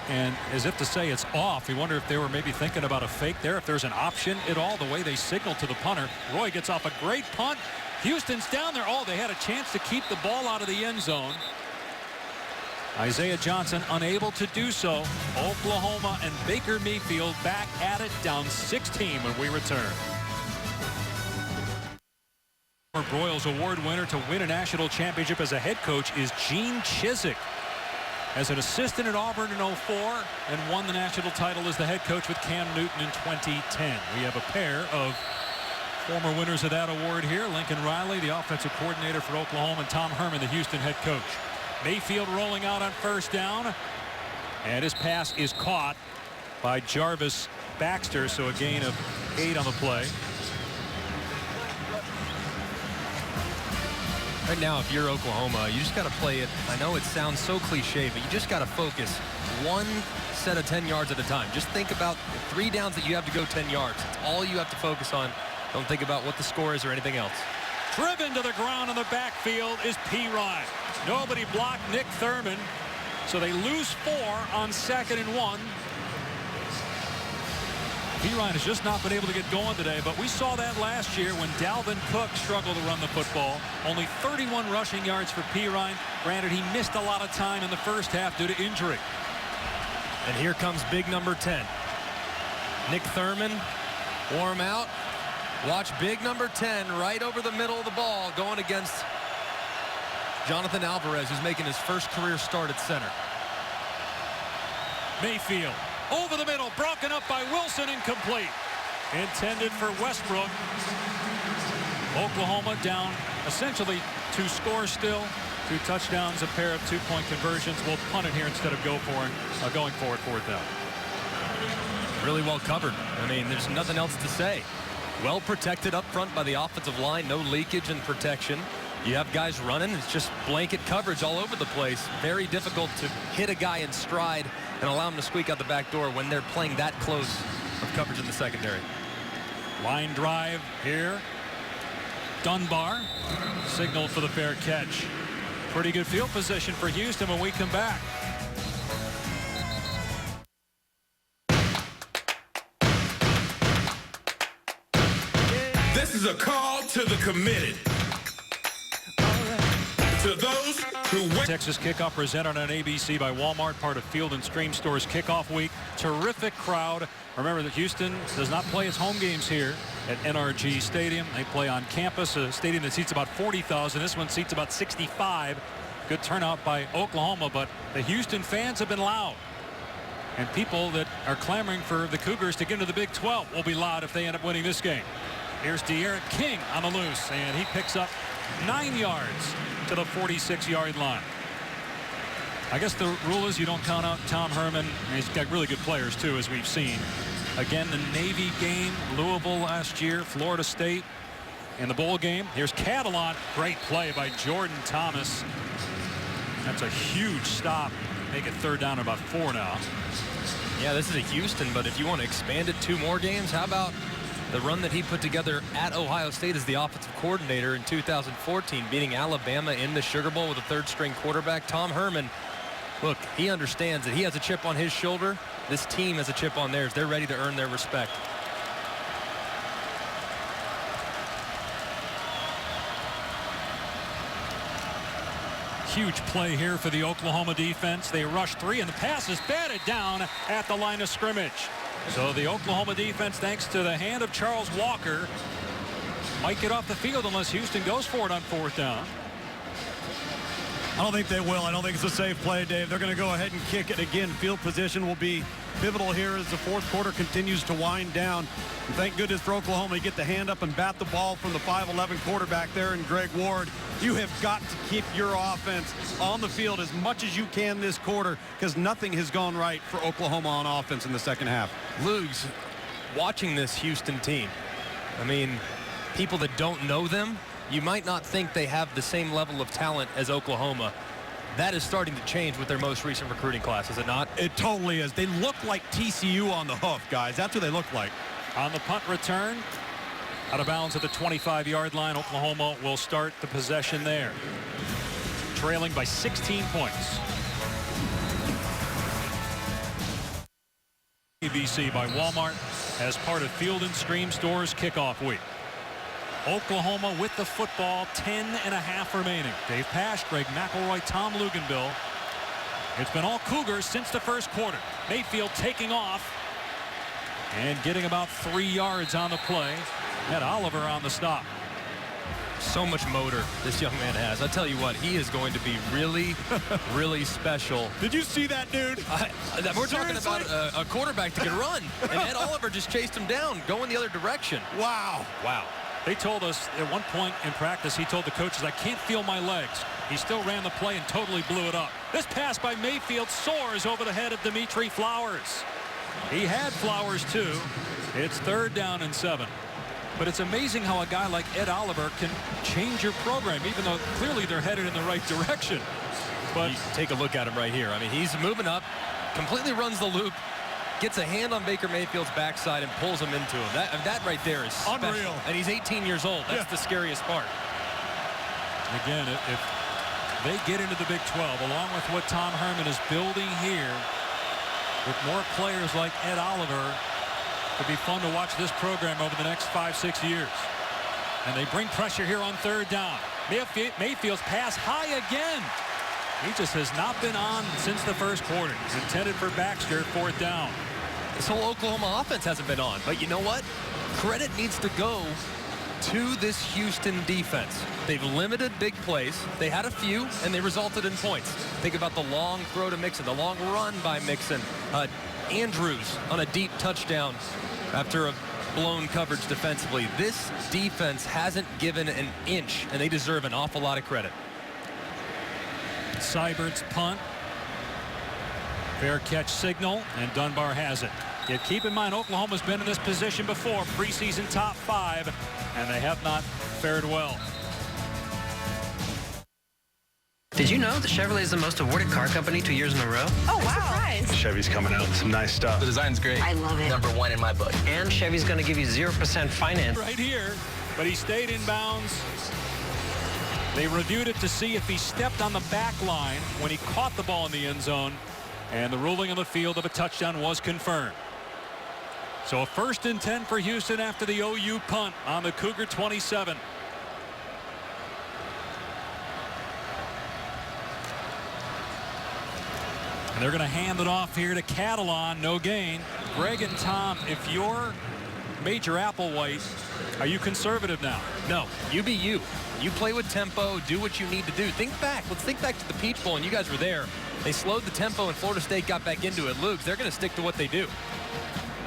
and as if to say it's off. We wonder if they were maybe thinking about a fake there, if there's an option at all, the way they signaled to the punter. Roy gets off a great punt. Houston's down there. Oh, they had a chance to keep the ball out of the end zone. Isaiah Johnson unable to do so. Oklahoma and Baker Mayfield back at it, down 16 when we return. Broyles Award winner to win a national championship as a head coach is Gene Chizik. As an assistant at Auburn in 04 and won the national title as the head coach with Cam Newton in 2010. We have a pair of former winners of that award here. Lincoln Riley, the offensive coordinator for Oklahoma, and Tom Herman, the Houston head coach. Mayfield rolling out on 1st down, and his pass is caught by Jarvis Baxter, so a gain of 8 on the play. Right now, if you're Oklahoma, you just got to play it. I know it sounds so cliche, but you just got to focus one set of 10 yards at a time. Just think about 3 downs that you have to go 10 yards. It's all you have to focus on. Don't think about what the score is or anything else. Driven to the ground in the backfield is P. Ryan. Nobody blocked Nick Thurman, so they lose 4 on 2nd and 1. Pirine has just not been able to get going today, but we saw that last year when Dalvin Cook struggled to run the football. Only 31 rushing yards for Pirine. Granted, he missed a lot of time in the first half due to injury. And here comes big number 10. Nick Thurman, warm out. Watch big number 10 right over the middle of the ball going against Jonathan Alvarez, who's making his first career start at center. Mayfield over the middle, broken up by Wilson, incomplete. Intended for Westbrook. Oklahoma down essentially 2 scores still. 2 touchdowns, a pair of 2-point conversions. We'll punt it here instead of going for it fourth down. Really well covered. I mean, there's nothing else to say. Well protected up front by the offensive line. No leakage in protection. You have guys running. It's just blanket coverage all over the place. Very difficult to hit a guy in stride and allow him to squeak out the back door when they're playing that close of coverage in the secondary. Line drive here. Dunbar signaled for the fair catch. Pretty good field position for Houston when we come back. This is a call to the committed. To those who went. Texas kickoff presented on ABC by Walmart, part of Field & Stream Store's kickoff week. Terrific crowd. Remember that Houston does not play its home games here at NRG Stadium. They play on campus, a stadium that seats about 40,000. This one seats about 65. Good turnout by Oklahoma, but the Houston fans have been loud. And people that are clamoring for the Cougars to get into the Big 12 will be loud if they end up winning this game. Here's De'Aaron King on the loose, and he picks up 9 yards to the 46-yard line. I guess the rule is you don't count out Tom Herman. He's got really good players, too, as we've seen. Again, the Navy game, Louisville last year, Florida State in the bowl game. Here's Catalan. Great play by Jordan Thomas. That's a huge stop. Make it 3rd down, about 4 now. Yeah, this is a Houston, but if you want to expand it 2 more games, how about the run that he put together at Ohio State as the offensive coordinator in 2014, beating Alabama in the Sugar Bowl with a 3rd-string quarterback. Tom Herman, look, he understands that he has a chip on his shoulder. This team has a chip on theirs. They're ready to earn their respect. Huge play here for the Oklahoma defense. They rush 3, and the pass is batted down at the line of scrimmage. So the Oklahoma defense, thanks to the hand of Charles Walker, might get off the field unless Houston goes for it on 4th down. I don't think they will. I don't think it's a safe play, Dave. They're going to go ahead and kick it again. Field position will be pivotal here as the 4th quarter continues to wind down. And thank goodness for Oklahoma, you get the hand up and bat the ball from the 5'11" quarterback there in Greg Ward. You have got to keep your offense on the field as much as you can this quarter, because nothing has gone right for Oklahoma on offense in the second half. Lugs, watching this Houston team, I mean, people that don't know them, you might not think they have the same level of talent as Oklahoma. That is starting to change with their most recent recruiting class, is it not? It totally is. They look like TCU on the hoof, guys. That's what they look like. On the punt return, out of bounds at the 25-yard line, Oklahoma will start the possession there. Trailing by 16 points. ABC by Walmart as part of Field & Stream Store's kickoff week. Oklahoma with the football, 10.5 remaining. Dave Pasch, Greg McElroy, Tom Luganbill. It's been all Cougars since the first quarter. Mayfield taking off and getting about 3 yards on the play. Ed Oliver on the stop. So much motor this young man has. I tell you what, he is going to be really, really special. Did you see that, dude? We're talking about a quarterback that can run, and Ed Oliver just chased him down, going the other direction. Wow. Wow. They told us at one point in practice, he told the coaches, I can't feel my legs. He still ran the play and totally blew it up. This pass by Mayfield soars over the head of Dimitri Flowers. He had Flowers too. It's 3rd down and 7. But it's amazing how a guy like Ed Oliver can change your program, even though clearly they're headed in the right direction. But take a look at him right here. I mean, he's moving up, completely runs the loop, gets a hand on Baker Mayfield's backside and pulls him into him. That right there is special. Unreal. And he's 18 years old. That's the scariest part. Again, if they get into the Big 12, along with what Tom Herman is building here, with more players like Ed Oliver, Could be fun to watch this program over the next 5-6 years. And they bring pressure here on third down. Mayfield's pass high again. He just has not been on since the first quarter. He's intended for Baxter, fourth down. This whole Oklahoma offense hasn't been on. But you know what? Credit needs to go to this Houston defense. They've limited big plays. They had a few, and they resulted in points. Think about the long throw to Mixon, the long run by Mixon. Andrews on a deep touchdown after a blown coverage defensively. This defense hasn't given an inch, and they deserve an awful lot of credit. Seibert's punt. Fair catch signal, and Dunbar has it. Yet keep in mind, Oklahoma's been in this position before, preseason top 5, and they have not fared well. Did you know that Chevrolet is the most awarded car company 2 years in a row? Oh, wow. Surprise. Chevy's coming out with some nice stuff. The design's great. I love it. Number 1 in my book. And Chevy's going to give you 0% finance. Right here, but he stayed in bounds. They reviewed it to see if he stepped on the back line when he caught the ball in the end zone, and the ruling on the field of a touchdown was confirmed. So a 1st and 10 for Houston after the OU punt on the Cougar 27. And they're going to hand it off here to Catalan. No gain. Greg and Tom, if you're Major Applewhite, are you conservative now? No, you be you. You play with tempo, do what you need to do. Think back. Let's think back to the Peach Bowl, and you guys were there. They slowed the tempo, and Florida State got back into it. Luke, they're going to stick to what they do.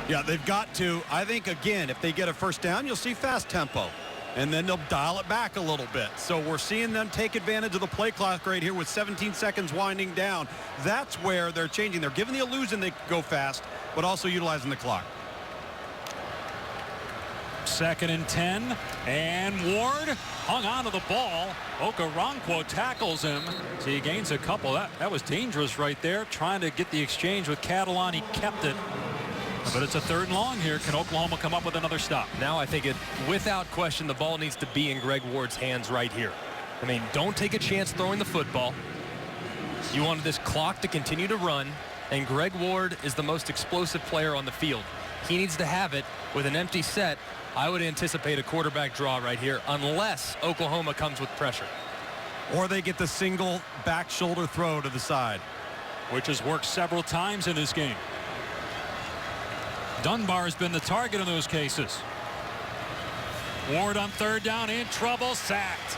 Yeah, they've got to. I think, again, if they get a first down, you'll see fast tempo. And then they'll dial it back a little bit. So we're seeing them take advantage of the play clock right here with 17 seconds winding down. That's where they're changing. They're giving the illusion they can go fast, but also utilizing the clock. 2nd and 10, and Ward hung on to the ball. Okoronkwo tackles him. So he gains a couple. That was dangerous right there, trying to get the exchange with Catalan. He kept it. But it's a 3rd and long here. Can Oklahoma come up with another stop? Now I think without question, the ball needs to be in Greg Ward's hands right here. I mean, don't take a chance throwing the football. You wanted this clock to continue to run, and Greg Ward is the most explosive player on the field. He needs to have it with an empty set. I would anticipate a quarterback draw right here unless Oklahoma comes with pressure. Or they get the single back shoulder throw to the side, which has worked several times in this game. Dunbar has been the target in those cases. Ward on 3rd down, in trouble, sacked.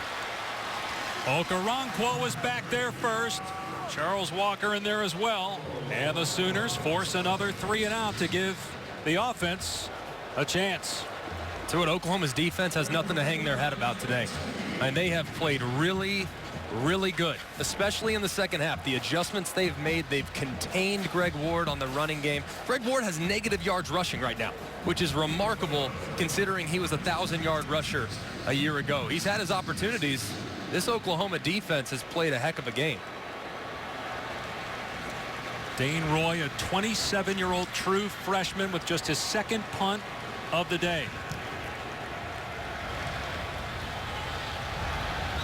Okoronkwo was back there first. Charles Walker in there as well. And the Sooners force another 3 and out to give the offense a chance. So what, Oklahoma's defense has nothing to hang their head about today. And they have played really, really good, especially in the second half. The adjustments they've made, they've contained Greg Ward on the running game. Greg Ward has negative yards rushing right now, which is remarkable considering he was a 1,000-yard rusher a year ago. He's had his opportunities. This Oklahoma defense has played a heck of a game. Dane Roy, a 27-year-old true freshman with just his 2nd punt of the day.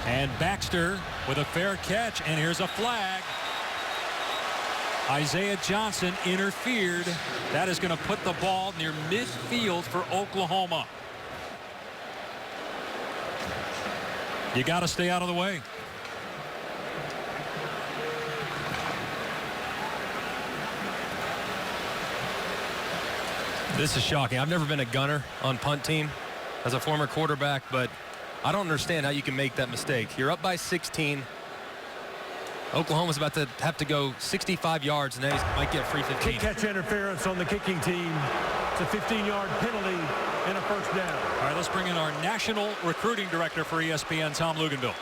And Baxter with a fair catch, and here's a flag. Isaiah Johnson interfered. That is going to put the ball near midfield for Oklahoma. You got to stay out of the way. This is shocking. I've never been a gunner on punt team as a former quarterback, but I don't understand how you can make that mistake. You're up by 16. Oklahoma's about to have to go 65 yards, and they might get a free 15. Kick catch interference on the kicking team. It's a 15-yard penalty and a first down. All right, let's bring in our national recruiting director for ESPN, Tom Luganville.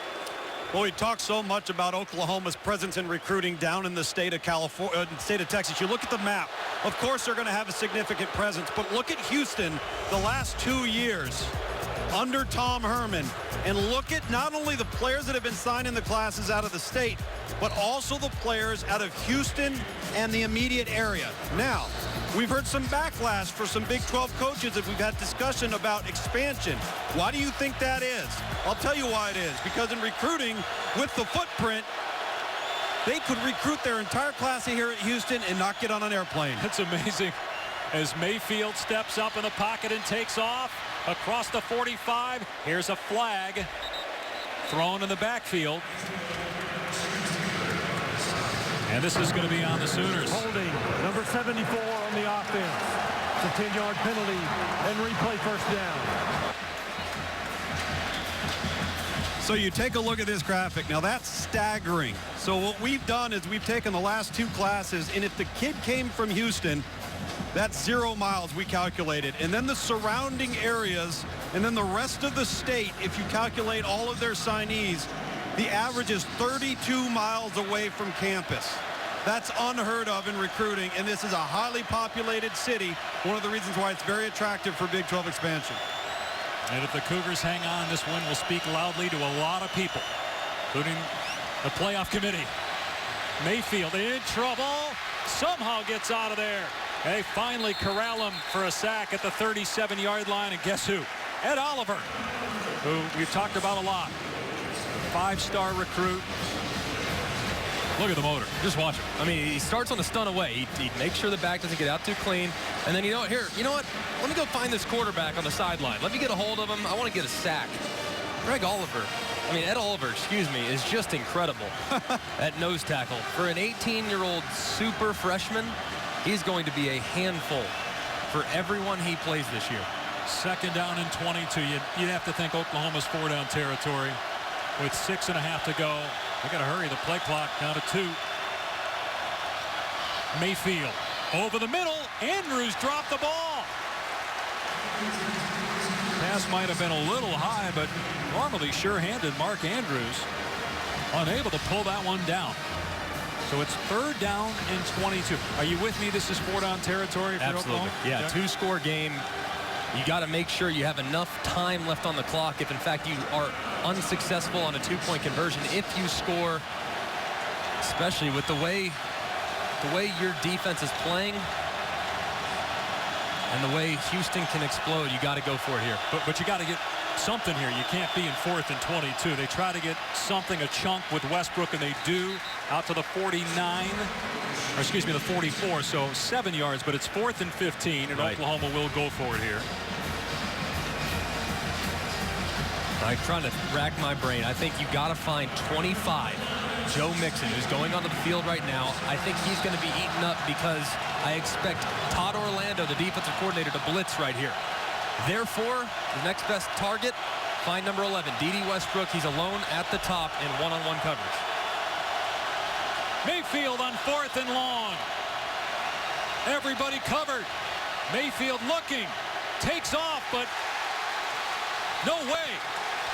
Well, we talk so much about Oklahoma's presence in recruiting down in the state of California, state of Texas. You look at the map. Of course, they're going to have a significant presence, but look at Houston the last 2 years under Tom Herman, and look at not only the players that have been signed in the classes out of the state, but also the players out of Houston and the immediate area. Now, we've heard some backlash for some Big 12 coaches that we've had discussion about expansion. Why do you think that is? I'll tell you why it is. Because in recruiting with the footprint, they could recruit their entire class here at Houston and not get on an airplane. That's amazing. as Mayfield steps up in the pocket and takes off across the 45. Here's a flag thrown in the backfield. And this is going to be on the Sooners. Holding number 74 on the offense. It's a 10-yard penalty and replay first down. So you take a look at this graphic. Now that's staggering. So what we've done is we've taken the last two classes, and if the kid came from Houston, that's 0 miles we calculated. And then the surrounding areas, and then the rest of the state, if you calculate all of their signees, the average is 32 miles away from campus. That's unheard of in recruiting, and this is a highly populated city, one of the reasons why it's very attractive for Big 12 expansion. And if the Cougars hang on, this win will speak loudly to a lot of people, including the playoff committee. Mayfield in trouble, somehow gets out of there. They finally corral him for a sack at the 37-yard line, and guess who? Ed Oliver, who we've talked about a lot. 5-star recruit. Look at the motor. Just watch him. I mean, he starts on the stun away. He makes sure the back doesn't get out too clean. And then, you know what? Let me go find this quarterback on the sideline. Let me get a hold of him. I want to get a sack. Ed Oliver, excuse me, is just incredible at nose tackle. For an 18-year-old super freshman, he's going to be a handful for everyone he plays this year. Second down and 22. You'd have to think Oklahoma's 4-down territory with 6.5 to go. They got to hurry the play clock down to 2. Mayfield over the middle. Andrews dropped the ball. Pass might have been a little high, but normally sure-handed Mark Andrews unable to pull that one down. So it's 3rd down and 22. Are you with me? This is 4-down territory for Absolutely. Oklahoma? Yeah, 2-score game. You got to make sure you have enough time left on the clock if, in fact, you are unsuccessful on a 2-point conversion. If you score, especially with the way your defense is playing and the way Houston can explode, you got to go for it here. But you got to get something here. You can't be in 4th and 22. They try to get something, a chunk with Westbrook, and they do out to the 49, or excuse me, the 44. So 7 yards, but it's 4th and 15, and right. Oklahoma will go for it here. I'm trying to rack my brain. I think you got to find 25. Joe Mixon, who's going onto the field right now. I think he's going to be eaten up because I expect Todd Orlando, the defensive coordinator, to blitz right here. Therefore, the next best target, find number 11, D.D. Westbrook. He's alone at the top in one-on-one coverage. Mayfield on 4th and long. Everybody covered. Mayfield looking, takes off, but no way.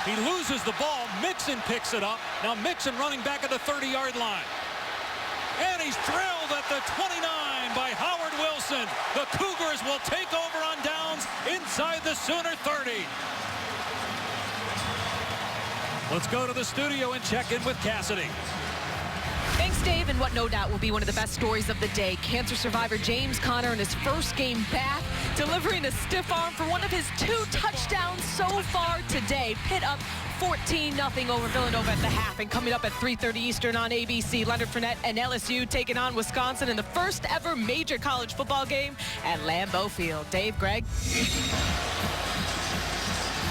He loses the ball. Mixon picks it up. Now Mixon running back at the 30-yard line. And he's drilled at the 29 by Howard Wilson. The Cougars will take over on downs inside the Sooner 30. Let's go to the studio and check in with Cassidy. Thanks, Dave, and what no doubt will be one of the best stories of the day. Cancer survivor James Conner in his first game back, delivering a stiff arm for one of his 2 touchdowns so far today. Pitt up 14-0 over Villanova at the half, and coming up at 3:30 Eastern on ABC, Leonard Fournette and LSU taking on Wisconsin in the first ever major college football game at Lambeau Field. Dave, Greg?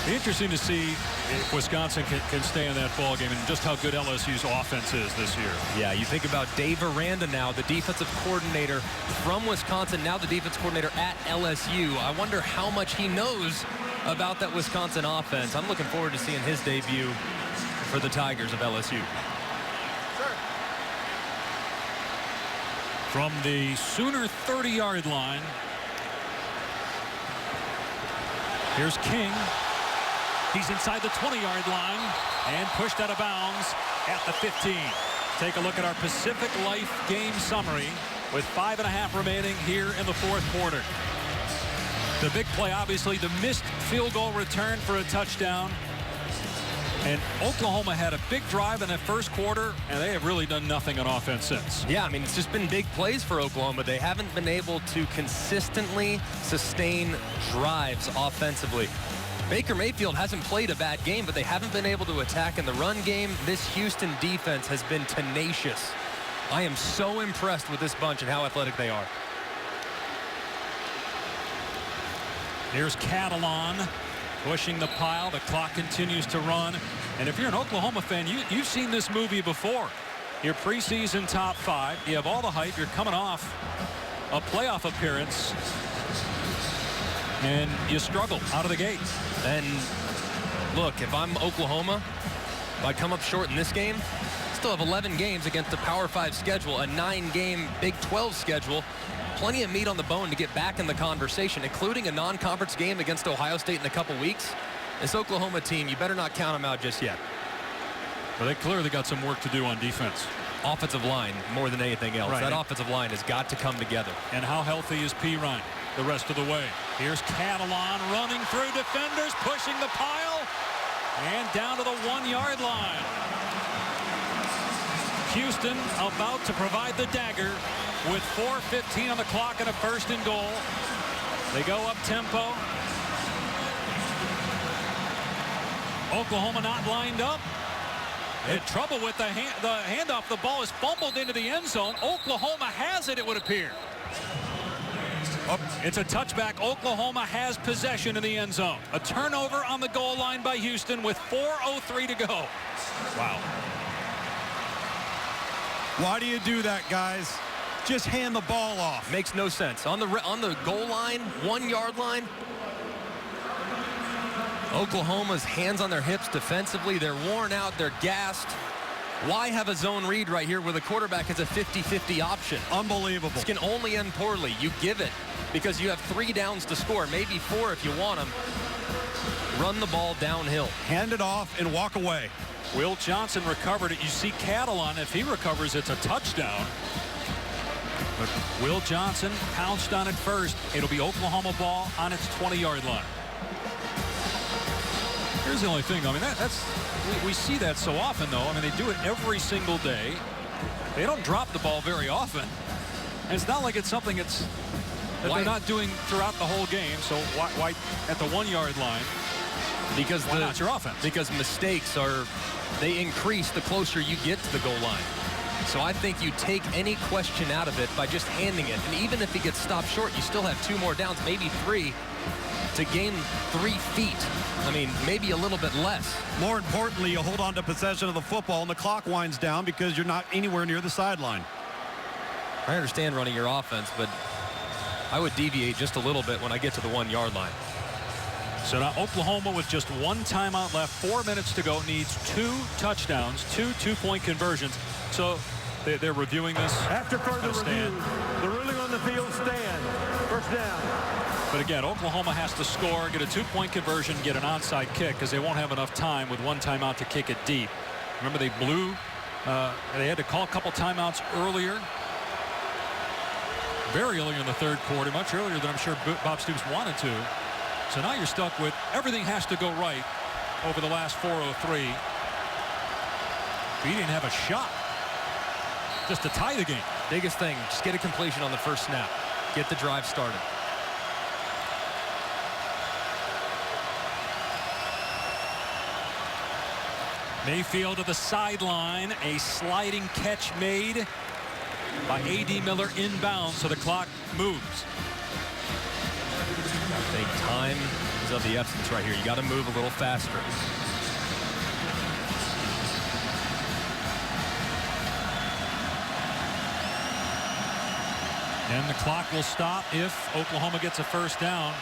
Be interesting to see if Wisconsin can stay in that ball game and just how good LSU's offense is this year. Yeah, you think about Dave Aranda now, the defensive coordinator from Wisconsin, now the defense coordinator at LSU. I wonder how much he knows about that Wisconsin offense. I'm looking forward to seeing his debut for the Tigers of LSU. From the Sooner 30-yard line, here's King. He's inside the 20-yard line and pushed out of bounds at the 15. Take a look at our Pacific Life game summary with 5.5 remaining here in the 4th quarter. The big play, obviously, the missed field goal return for a touchdown. And Oklahoma had a big drive in that first quarter, and they have really done nothing on offense since. Yeah, I mean, it's just been big plays for Oklahoma. They haven't been able to consistently sustain drives offensively. Baker Mayfield hasn't played a bad game, but they haven't been able to attack in the run game. This Houston defense has been tenacious. I am so impressed with this bunch and how athletic they are. Here's Catalan pushing the pile. The clock continues to run. And if you're an Oklahoma fan, you've seen this movie before. Your preseason top 5. You have all the hype. You're coming off a playoff appearance. And you struggle out of the gate. And look, if I'm Oklahoma, if I come up short in this game, still have 11 games against a Power 5 schedule, a 9-game Big 12 schedule. Plenty of meat on the bone to get back in the conversation, including a non-conference game against Ohio State in a couple weeks. This Oklahoma team, you better not count them out just yet. Well, they clearly got some work to do on defense. Offensive line more than anything else. Right. That offensive line has got to come together. And how healthy is Pirine the rest of the way? Here's Catalan running through defenders, pushing the pile, and down to the 1-yard line. Houston about to provide the dagger with 4:15 on the clock and a 1st and goal. They go up tempo. Oklahoma not lined up. Had trouble with the handoff. The ball is fumbled into the end zone. Oklahoma has it, it would appear. It's a touchback. Oklahoma has possession in the end zone. A turnover on the goal line by Houston with 4:03 to go. Wow. Why do you do that, guys? Just hand the ball off. Makes no sense. On the goal line, 1-yard line, Oklahoma's hands on their hips defensively. They're worn out. They're gassed. Why have a zone read right here where the quarterback has a 50-50 option? Unbelievable. This can only end poorly. You give it because you have 3 downs to score, maybe 4 if you want them. Run the ball downhill. Hand it off and walk away. Will Johnson recovered it. You see Catalan, if he recovers, it's a touchdown. But Will Johnson pounced on it first. It'll be Oklahoma ball on its 20-yard line. Here's the only thing. I mean, we see that so often, though. I mean, they do it every single day. They don't drop the ball very often. And it's not like it's something that they're not doing throughout the whole game. So why at the 1-yard line? Because why not your offense? Because mistakes they increase the closer you get to the goal line. So I think you take any question out of it by just handing it. And even if he gets stopped short, you still have 2 more downs, maybe 3, to gain 3 feet. I mean, maybe a little bit less. More importantly, you hold on to possession of the football and the clock winds down because you're not anywhere near the sideline. I understand running your offense, but I would deviate just a little bit when I get to the 1-yard line. So now Oklahoma with just 1 timeout left, 4 minutes to go, needs 2 touchdowns, 2 2-point conversions. So they're reviewing this. After further review, the ruling on the field stands. 1st down. But again, Oklahoma has to score, get a 2-point conversion, get an onside kick because they won't have enough time with 1 timeout to kick it deep. Remember, they blew. They had to call a couple timeouts earlier. Very early in the 3rd quarter, much earlier than I'm sure Bob Stoops wanted to. So now you're stuck with everything has to go right over the last 4:03. He didn't have a shot just to tie the game. Biggest thing, just get a completion on the first snap. Get the drive started. Mayfield to the sideline. A sliding catch made by A.D. Miller inbounds, so the clock moves. I think time is of the essence right here. You got to move a little faster. And the clock will stop if Oklahoma gets a 1st down.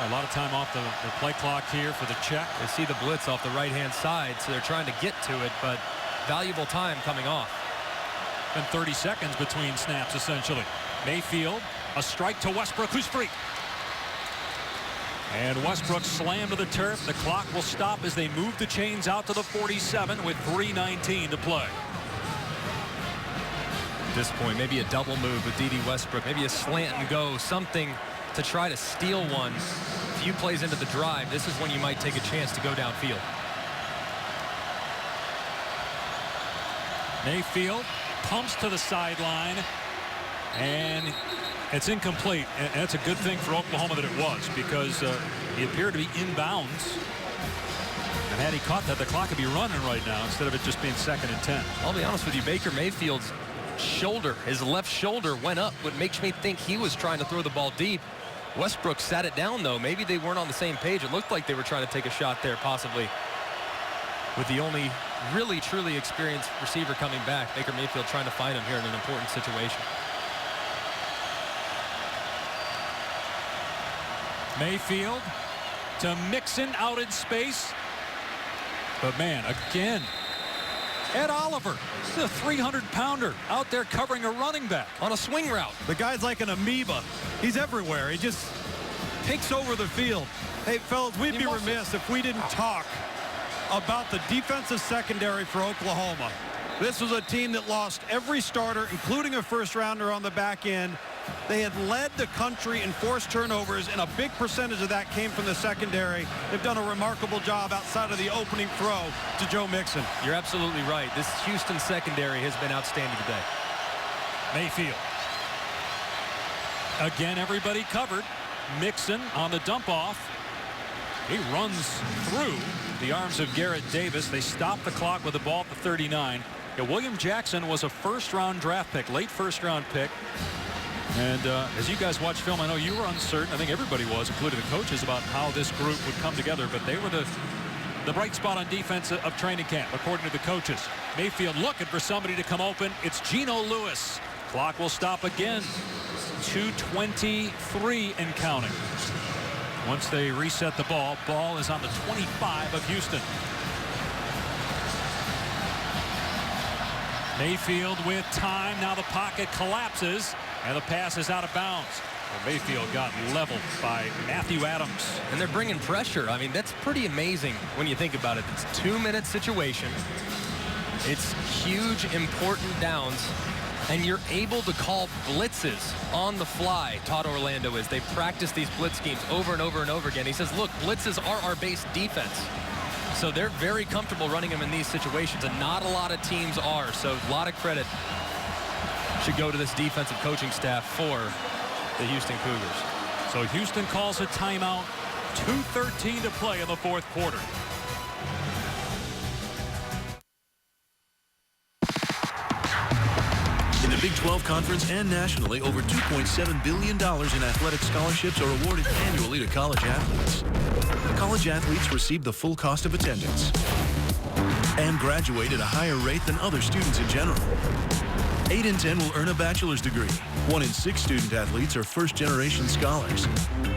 A lot of time off the play clock here for the check. They see the blitz off the right-hand side, so they're trying to get to it, but valuable time coming off. And 30 seconds between snaps, essentially. Mayfield, a strike to Westbrook, who's free. And Westbrook slammed to the turf. The clock will stop as they move the chains out to the 47 with 3:19 to play. At this point, maybe a double move with D.D. Westbrook, maybe a slant and go, something to try to steal one. A few plays into the drive, this is when you might take a chance to go downfield. Mayfield pumps to the sideline, and it's incomplete. And that's a good thing for Oklahoma that it was, because he appeared to be inbounds. And had he caught that, the clock would be running right now instead of it just being 2nd and 10. I'll be honest with you, Baker Mayfield's shoulder, his left shoulder went up, what makes me think he was trying to throw the ball deep. Westbrook sat it down, though. Maybe they weren't on the same page. It looked like they were trying to take a shot there, possibly, with the only really, truly experienced receiver coming back. Baker Mayfield trying to find him here in an important situation. Mayfield to Mixon out in space. But, man, again, Ed Oliver, the 300-pounder out there covering a running back on a swing route. The guy's like an amoeba. He's everywhere. He just takes over the field. Hey, fellas, we'd be remiss if we didn't talk about the defensive secondary for Oklahoma. This was a team that lost every starter, including a first-rounder on the back end. They had led the country in forced turnovers, and a big percentage of that came from the secondary. They've done a remarkable job outside of the opening throw to Joe Mixon. You're absolutely right. This Houston secondary has been outstanding today. Mayfield. Again, everybody covered. Mixon on the dump-off. He runs through the arms of Garrett Davis. They stop the clock with the ball at the 39. Yeah, William Jackson was a first-round draft pick, late first-round pick. And as you guys watch film, I know you were uncertain. I think everybody was, including the coaches, about how this group would come together. But they were the bright spot on defense of training camp, according to the coaches. Mayfield looking for somebody to come open. It's Geno Lewis. Clock will stop again. 2:23 and counting. Once they reset the ball, ball is on the 25 of Houston. Mayfield with time. Now the pocket collapses, and the pass is out of bounds. Well, Mayfield got leveled by Matthew Adams. And they're bringing pressure. I mean, that's pretty amazing when you think about it. It's a 2-minute situation. It's huge, important downs. And you're able to call blitzes on the fly. Todd Orlando is. They practice these blitz schemes over and over and over again. He says, look, blitzes are our base defense. So they're very comfortable running them in these situations, and not a lot of teams are. So a lot of credit should go to this defensive coaching staff for the Houston Cougars. So Houston calls a timeout. 2:13 to play in the fourth quarter. In the Big 12 Conference and nationally, over $2.7 billion in athletic scholarships are awarded annually to college athletes. College athletes receive the full cost of attendance and graduate at a higher rate than other students in general. 8 in 10 will earn a bachelor's degree. 1 in 6 student athletes are first-generation scholars.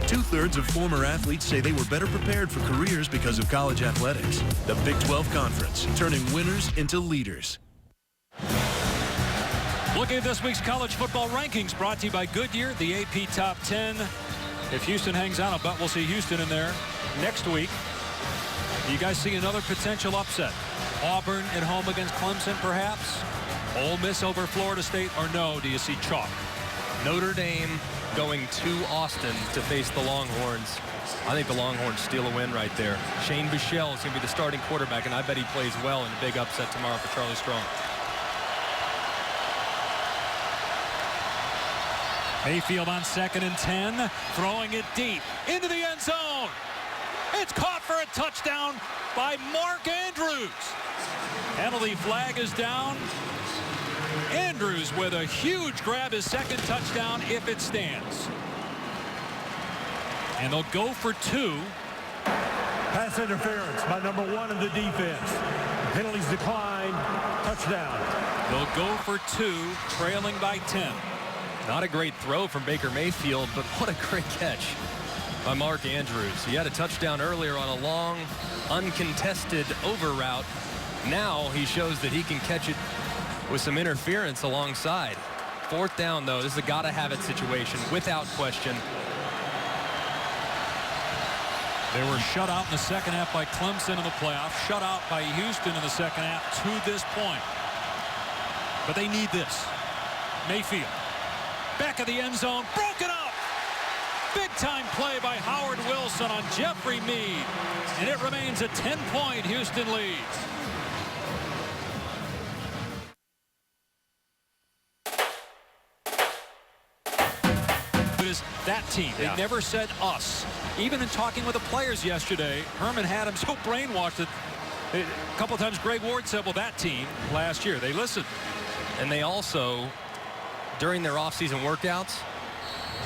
2/3 of former athletes say they were better prepared for careers because of college athletics. The Big 12 Conference, turning winners into leaders. Looking at this week's college football rankings, brought to you by Goodyear, the AP Top 10. If Houston hangs on, I'll bet we'll see Houston in there next week. You guys see another potential upset? Auburn at home against Clemson, perhaps? Ole Miss over Florida State, or no? Do you see chalk? Notre Dame going to Austin to face the Longhorns. I think the Longhorns steal a win right there. Shane Buechele is going to be the starting quarterback, and I bet he plays well in a big upset tomorrow for Charlie Strong. Mayfield on 2nd and 10, throwing it deep into the end zone. It's caught for a touchdown by Mark Andrews. Penalty flag is down. Andrews with a huge grab, his 2nd touchdown if it stands. And they'll go for 2. Pass interference by number 1 of the defense. Penalties declined. Touchdown. They'll go for 2, trailing by 10. Not a great throw from Baker Mayfield, but what a great catch by Mark Andrews. He had a touchdown earlier on a long, uncontested over route. Now he shows that he can catch it with some interference alongside. 4th down, though. This is a gotta-have-it situation, without question. They were shut out in the second half by Clemson in the playoffs, shut out by Houston in the second half to this point. But they need this. Mayfield. Back of the end zone, broken up. Big-time play by Howard Wilson on Jeffrey Mead. And it remains a 10-point Houston lead. It is that team. They never said us. Even in talking with the players yesterday, Herman had him so brainwashed that a couple of times Greg Ward said, well, that team last year. They listened. And they also, during their offseason workouts,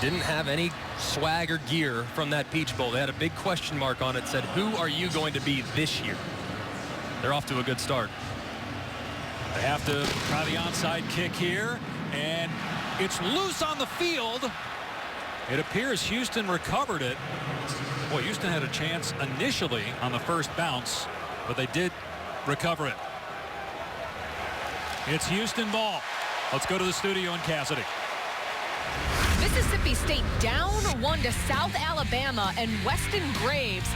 didn't have any swagger gear from that Peach Bowl. They had a big question mark on it, said, who are you going to be this year? They're off to a good start. They have to try the onside kick here, and it's loose on the field. It appears Houston recovered it. Boy, Houston had a chance initially on the first bounce, but they did recover it. It's Houston ball. Let's go to the studio in Cassidy. Mississippi State down 1 to South Alabama, and Weston Graves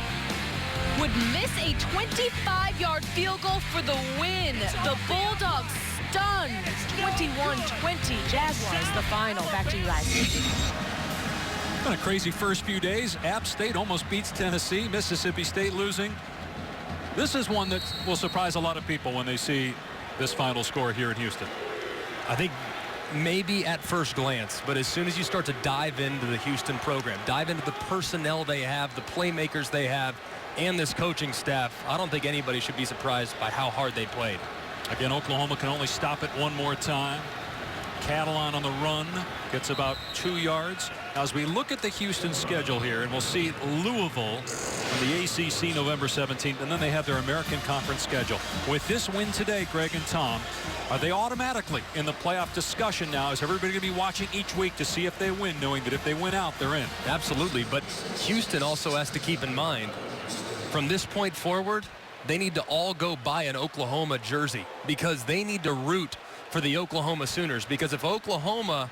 would miss a 25-yard field goal for the win. The Bulldogs stunned 21-20. Jaguars the final. Back to you guys. Been a crazy first few days. App State almost beats Tennessee. Mississippi State losing. This is one that will surprise a lot of people when they see this final score here in Houston. I think maybe at first glance, but as soon as you start to dive into the Houston program, dive into the personnel they have, the playmakers they have, and this coaching staff, I don't think anybody should be surprised by how hard they played. Again, Oklahoma can only stop it one more time. Catalan on the run gets about 2 yards. Now, as we look at the Houston schedule here, and we'll see Louisville in the ACC November 17th, and then they have their American Conference schedule. With this win today, Greg and Tom, are they automatically in the playoff discussion now? Is everybody going to be watching each week to see if they win, knowing that if they win out, they're in? Absolutely, but Houston also has to keep in mind, from this point forward, they need to all go buy an Oklahoma jersey because they need to root for the Oklahoma Sooners, because if Oklahoma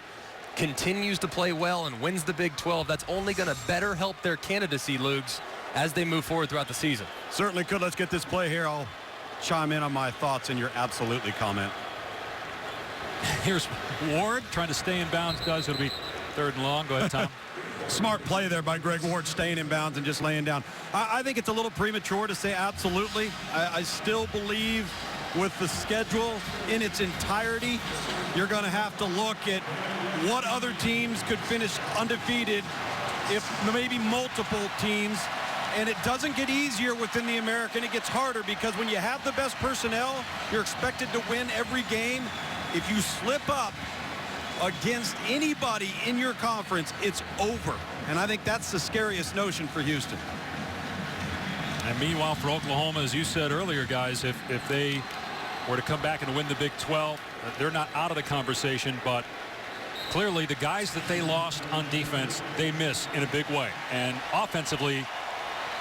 continues to play well and wins the Big 12, that's only going to better help their candidacy, Lugs, as they move forward throughout the season. Certainly could. Let's get this play here. I'll chime in on my thoughts and your absolutely comment. Here's Ward trying to stay in bounds. It'll be 3rd and long. Go ahead, Tom. Smart play there by Greg Ward, staying in bounds and just laying down. I think it's a little premature to say absolutely. I still believe with the schedule in its entirety, you're going to have to look at what other teams could finish undefeated, if maybe multiple teams. And it doesn't get easier within the American. It gets harder because when you have the best personnel, you're expected to win every game. If you slip up against anybody in your conference, it's over. And I think that's the scariest notion for Houston. And meanwhile, for Oklahoma, as you said earlier, guys, if they were to come back and win the Big 12, they're not out of the conversation, but clearly the guys that they lost on defense, they miss in a big way. And offensively,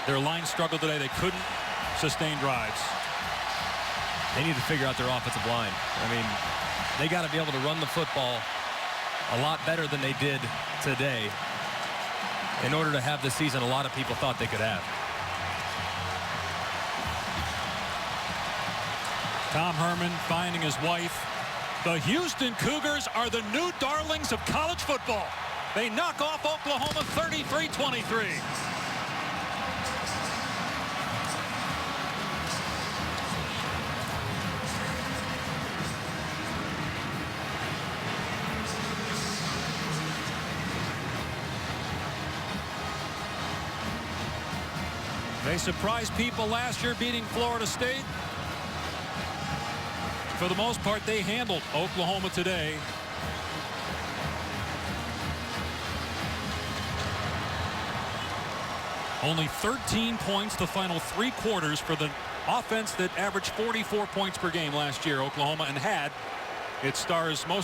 their line struggled today. They couldn't sustain drives. They need to figure out their offensive line. I mean, they got to be able to run the football a lot better than they did today in order to have the season a lot of people thought they could have. Tom Herman finding his wife. The Houston Cougars are the new darlings of college football. They knock off Oklahoma 33-23. They surprised people last year beating Florida State. For the most part, they handled Oklahoma today. Only 13 points the final 3 quarters for the offense that averaged 44 points per game last year, Oklahoma, and had its stars most